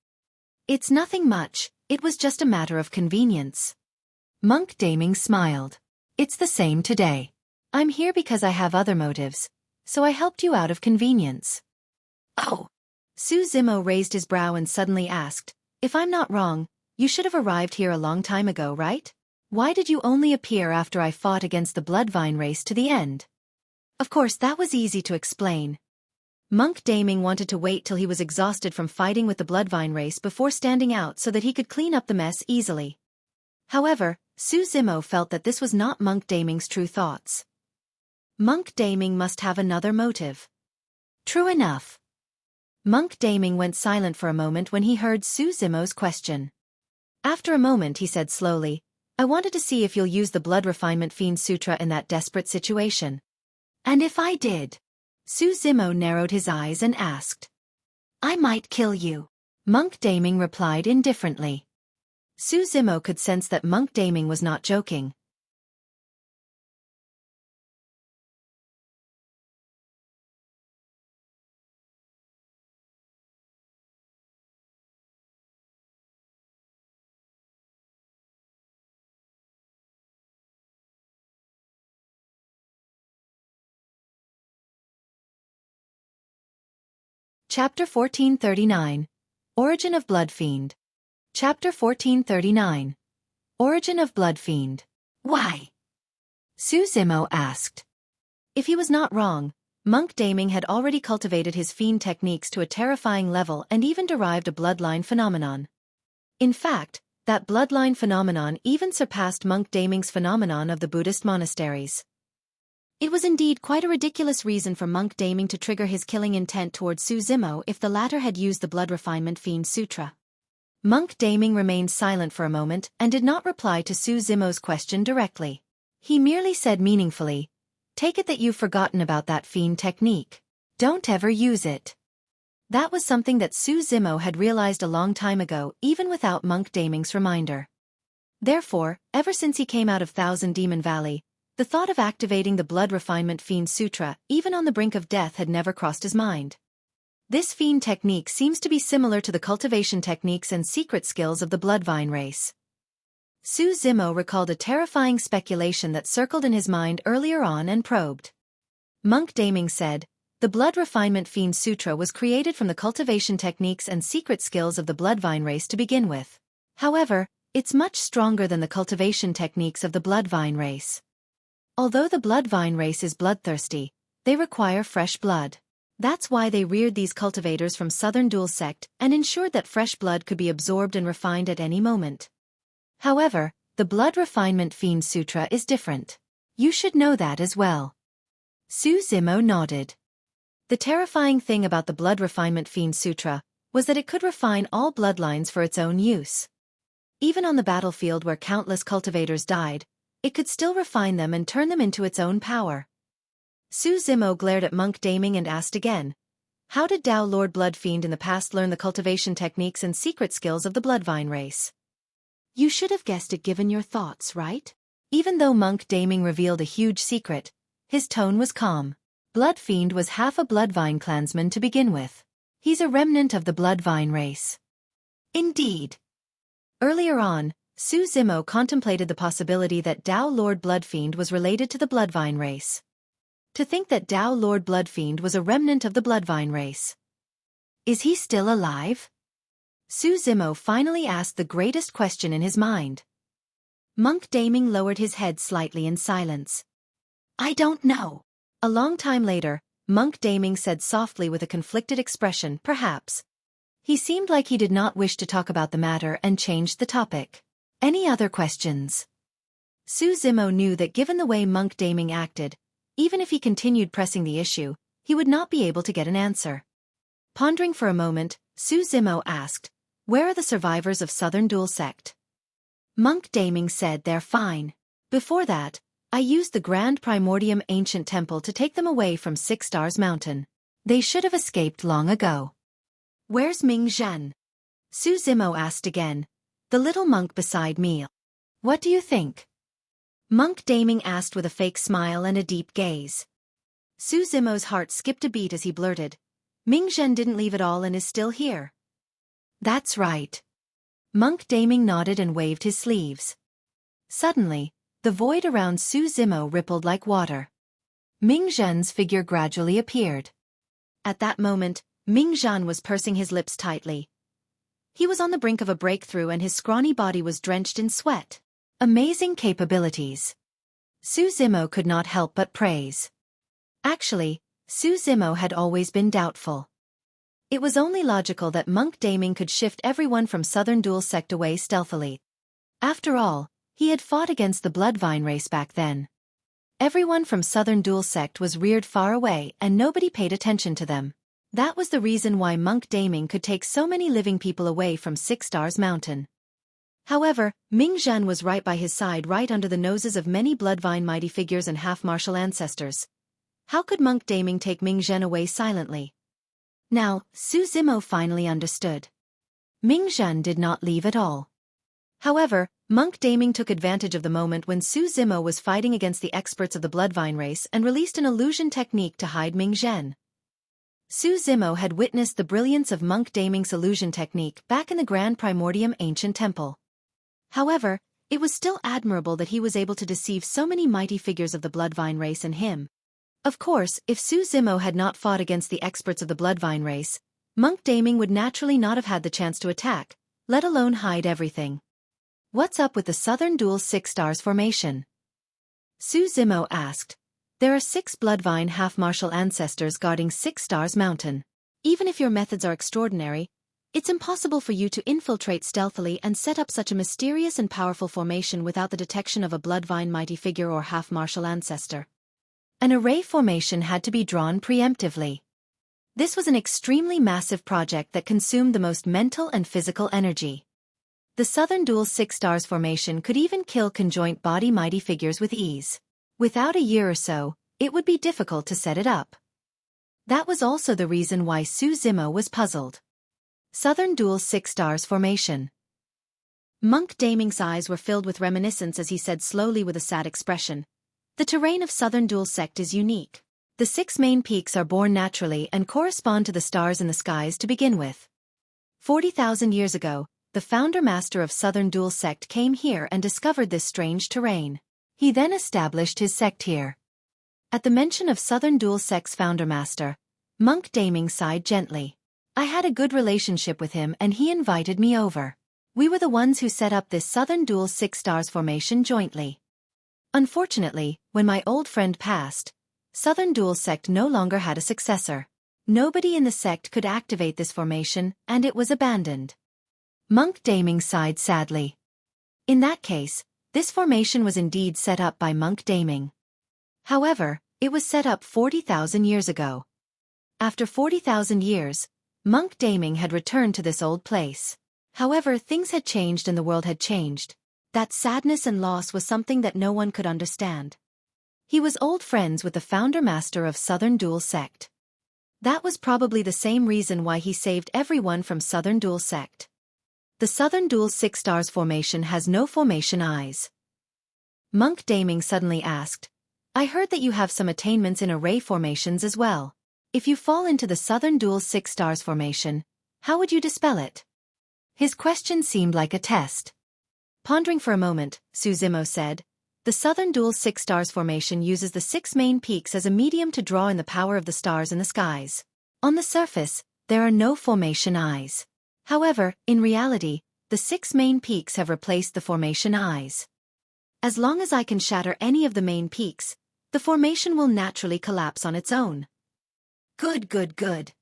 S1: It's nothing much, it was just a matter of convenience. Monk Daming smiled. It's the same today. I'm here because I have other motives, so I helped you out of convenience. Oh. Su Zimo raised his brow and suddenly asked, if I'm not wrong, you should have arrived here a long time ago, right? Why did you only appear after I fought against the Bloodline race to the end? Of course that was easy to explain. Monk Daming wanted to wait till he was exhausted from fighting with the Bloodline race before standing out so that he could clean up the mess easily. However, Su Zimo felt that this was not Monk Daming's true thoughts. Monk Daming must have another motive. True enough. Monk Daming went silent for a moment when he heard Su Zimo's question. After a moment he said slowly, I wanted to see if you'll use the Blood Refinement Fiend Sutra in that desperate situation. And if I did? Su Zimo narrowed his eyes and asked. I might kill you. Monk Daming replied indifferently. Su Zimo could sense that Monk Daming was not joking. Chapter 1439. Origin of Blood Fiend. Chapter 1439. Origin of Blood Fiend. Why? Su Zimo asked. If he was not wrong, Monk Daming had already cultivated his fiend techniques to a terrifying level and even derived a bloodline phenomenon. In fact, that bloodline phenomenon even surpassed Monk Daming's phenomenon of the Buddhist monasteries. It was indeed quite a ridiculous reason for Monk Daming to trigger his killing intent towards Su Zimo if the latter had used the Blood Refinement Fiend Sutra. Monk Daming remained silent for a moment and did not reply to Su Zimo's question directly. He merely said meaningfully, take it that you've forgotten about that fiend technique. Don't ever use it. That was something that Su Zimo had realized a long time ago even without Monk Daming's reminder. Therefore, ever since he came out of Thousand Demon Valley, the thought of activating the Blood Refinement Fiend Sutra, even on the brink of death, had never crossed his mind. This fiend technique seems to be similar to the cultivation techniques and secret skills of the Bloodvine race. Su Zimo recalled a terrifying speculation that circled in his mind earlier on and probed. Monk Daming said, the Blood Refinement Fiend Sutra was created from the cultivation techniques and secret skills of the Bloodvine race to begin with. However, it's much stronger than the cultivation techniques of the Bloodvine race. Although the Bloodvine race is bloodthirsty, they require fresh blood. That's why they reared these cultivators from Southern Duel sect and ensured that fresh blood could be absorbed and refined at any moment. However, the Blood Refinement Fiend Sutra is different. You should know that as well. Su Zimo nodded. The terrifying thing about the Blood Refinement Fiend Sutra was that it could refine all bloodlines for its own use. Even on the battlefield where countless cultivators died, it could still refine them and turn them into its own power. Su Zimo glared at Monk Daming and asked again, how did Tao Lord Bloodfiend in the past learn the cultivation techniques and secret skills of the Bloodvine race? You should have guessed it given your thoughts, right? Even though Monk Daming revealed a huge secret, his tone was calm. Bloodfiend was half a Bloodvine clansman to begin with. He's a remnant of the Bloodline race. Indeed. Earlier on, Su Zimo contemplated the possibility that Dao Lord Bloodfiend was related to the Bloodline race. To think that Dao Lord Bloodfiend was a remnant of the Bloodline race. Is he still alive? Su Zimo finally asked the greatest question in his mind. Monk Daming lowered his head slightly in silence. I don't know. A long time later, Monk Daming said softly with a conflicted expression, perhaps. He seemed like he did not wish to talk about the matter and changed the topic. Any other questions? Su Zimo knew that given the way Monk Daming acted, even if he continued pressing the issue, he would not be able to get an answer. Pondering for a moment, Su Zimo asked, where are the survivors of Southern Duel Sect? Monk Daming said they're fine. Before that, I used the Grand Primordium Ancient Temple to take them away from 6 Stars Mountain. They should have escaped long ago. Where's Ming Zhen? Su Zimo asked again, the little monk beside me. What do you think? Monk Daming asked with a fake smile and a deep gaze. Su Zimo's heart skipped a beat as he blurted, Ming Zhen didn't leave at all and is still here. That's right. Monk Daming nodded and waved his sleeves. Suddenly, the void around Su Zimo rippled like water. Ming Zhen's figure gradually appeared. At that moment, Ming Zhen was pursing his lips tightly. He was on the brink of a breakthrough and his scrawny body was drenched in sweat. Amazing capabilities. Su Zimo could not help but praise. Actually, Su Zimo had always been doubtful. It was only logical that Monk Daming could shift everyone from Southern Duel Sect away stealthily. After all, he had fought against the Bloodline race back then. Everyone from Southern Duel Sect was reared far away and nobody paid attention to them. That was the reason why Monk Daming could take so many living people away from 6 Stars Mountain. However, Ming Zhen was right by his side, right under the noses of many Bloodline mighty figures and half-martial ancestors. How could Monk Daming take Ming Zhen away silently? Now, Su Zimo finally understood. Ming Zhen did not leave at all. However, Monk Daming took advantage of the moment when Su Zimo was fighting against the experts of the Bloodline race and released an illusion technique to hide Ming Zhen. Su Zimo had witnessed the brilliance of Monk Daming's illusion technique back in the Grand Primordium Ancient Temple. However, it was still admirable that he was able to deceive so many mighty figures of the Bloodline race and him. Of course, if Su Zimo had not fought against the experts of the Bloodline race, Monk Daming would naturally not have had the chance to attack, let alone hide everything. What's up with the Southern Duel 6 Stars formation? Su Zimo asked. There are 6 Bloodline half-martial ancestors guarding 6 Stars Mountain. Even if your methods are extraordinary, it's impossible for you to infiltrate stealthily and set up such a mysterious and powerful formation without the detection of a Bloodline mighty figure or half-martial ancestor. An array formation had to be drawn preemptively. This was an extremely massive project that consumed the most mental and physical energy. The Southern Duel 6 Stars formation could even kill conjoint body mighty figures with ease. Without a year or so, it would be difficult to set it up. That was also the reason why Su Zimo was puzzled. Southern Duel 6 Stars formation. Monk Daming's eyes were filled with reminiscence as he said slowly with a sad expression, the terrain of Southern Duel Sect is unique. The 6 main peaks are born naturally and correspond to the stars in the skies to begin with. 40,000 years ago, the founder master of Southern Duel Sect came here and discovered this strange terrain. He then established his sect here. At the mention of Southern Duel Sect's founder master, Monk Daming sighed gently. I had a good relationship with him and he invited me over. We were the ones who set up this Southern Duel 6 Stars formation jointly. Unfortunately, when my old friend passed, Southern Duel Sect no longer had a successor. Nobody in the sect could activate this formation, and it was abandoned. Monk Daming sighed sadly. In that case, this formation was indeed set up by Monk Daming. However, it was set up 40,000 years ago. After 40,000 years, Monk Daming had returned to this old place. However, things had changed and the world had changed. That sadness and loss was something that no one could understand. He was old friends with the founder master of Southern Duel Sect. That was probably the same reason why he saved everyone from Southern Duel Sect. The Southern Duel 6 Stars formation has no formation eyes. Monk Daming suddenly asked, I heard that you have some attainments in array formations as well. If you fall into the Southern Duel 6 stars formation, how would you dispel it? His question seemed like a test. Pondering for a moment, Suzimo said, the Southern Duel 6 stars formation uses the 6 main peaks as a medium to draw in the power of the stars in the skies. On the surface, there are no formation eyes. However, in reality, the 6 main peaks have replaced the formation eyes. As long as I can shatter any of the main peaks, the formation will naturally collapse on its own. Good.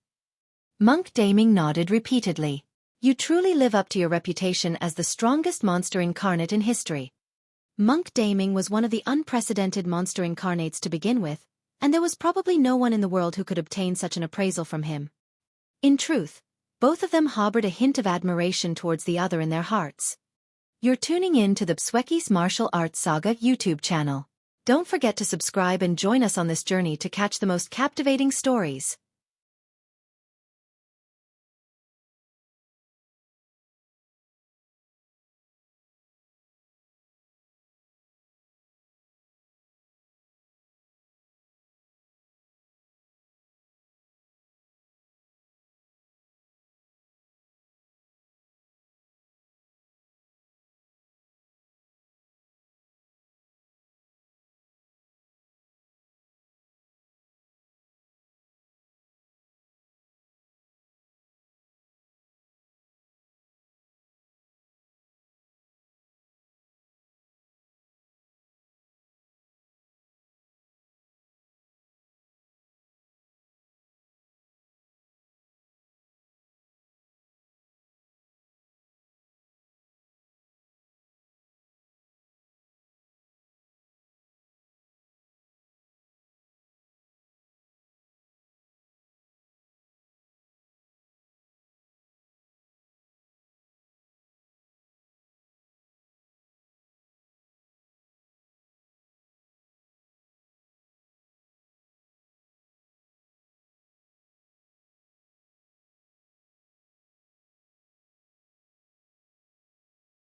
S1: Monk Daming nodded repeatedly. You truly live up to your reputation as the strongest monster incarnate in history. Monk Daming was one of the unprecedented monster incarnates to begin with, and there was probably no one in the world who could obtain such an appraisal from him. In truth, both of them harbored a hint of admiration towards the other in their hearts. You're tuning in to the Xueqi's Martial Arts Saga YouTube channel. Don't forget to subscribe and join us on this journey to catch the most captivating stories.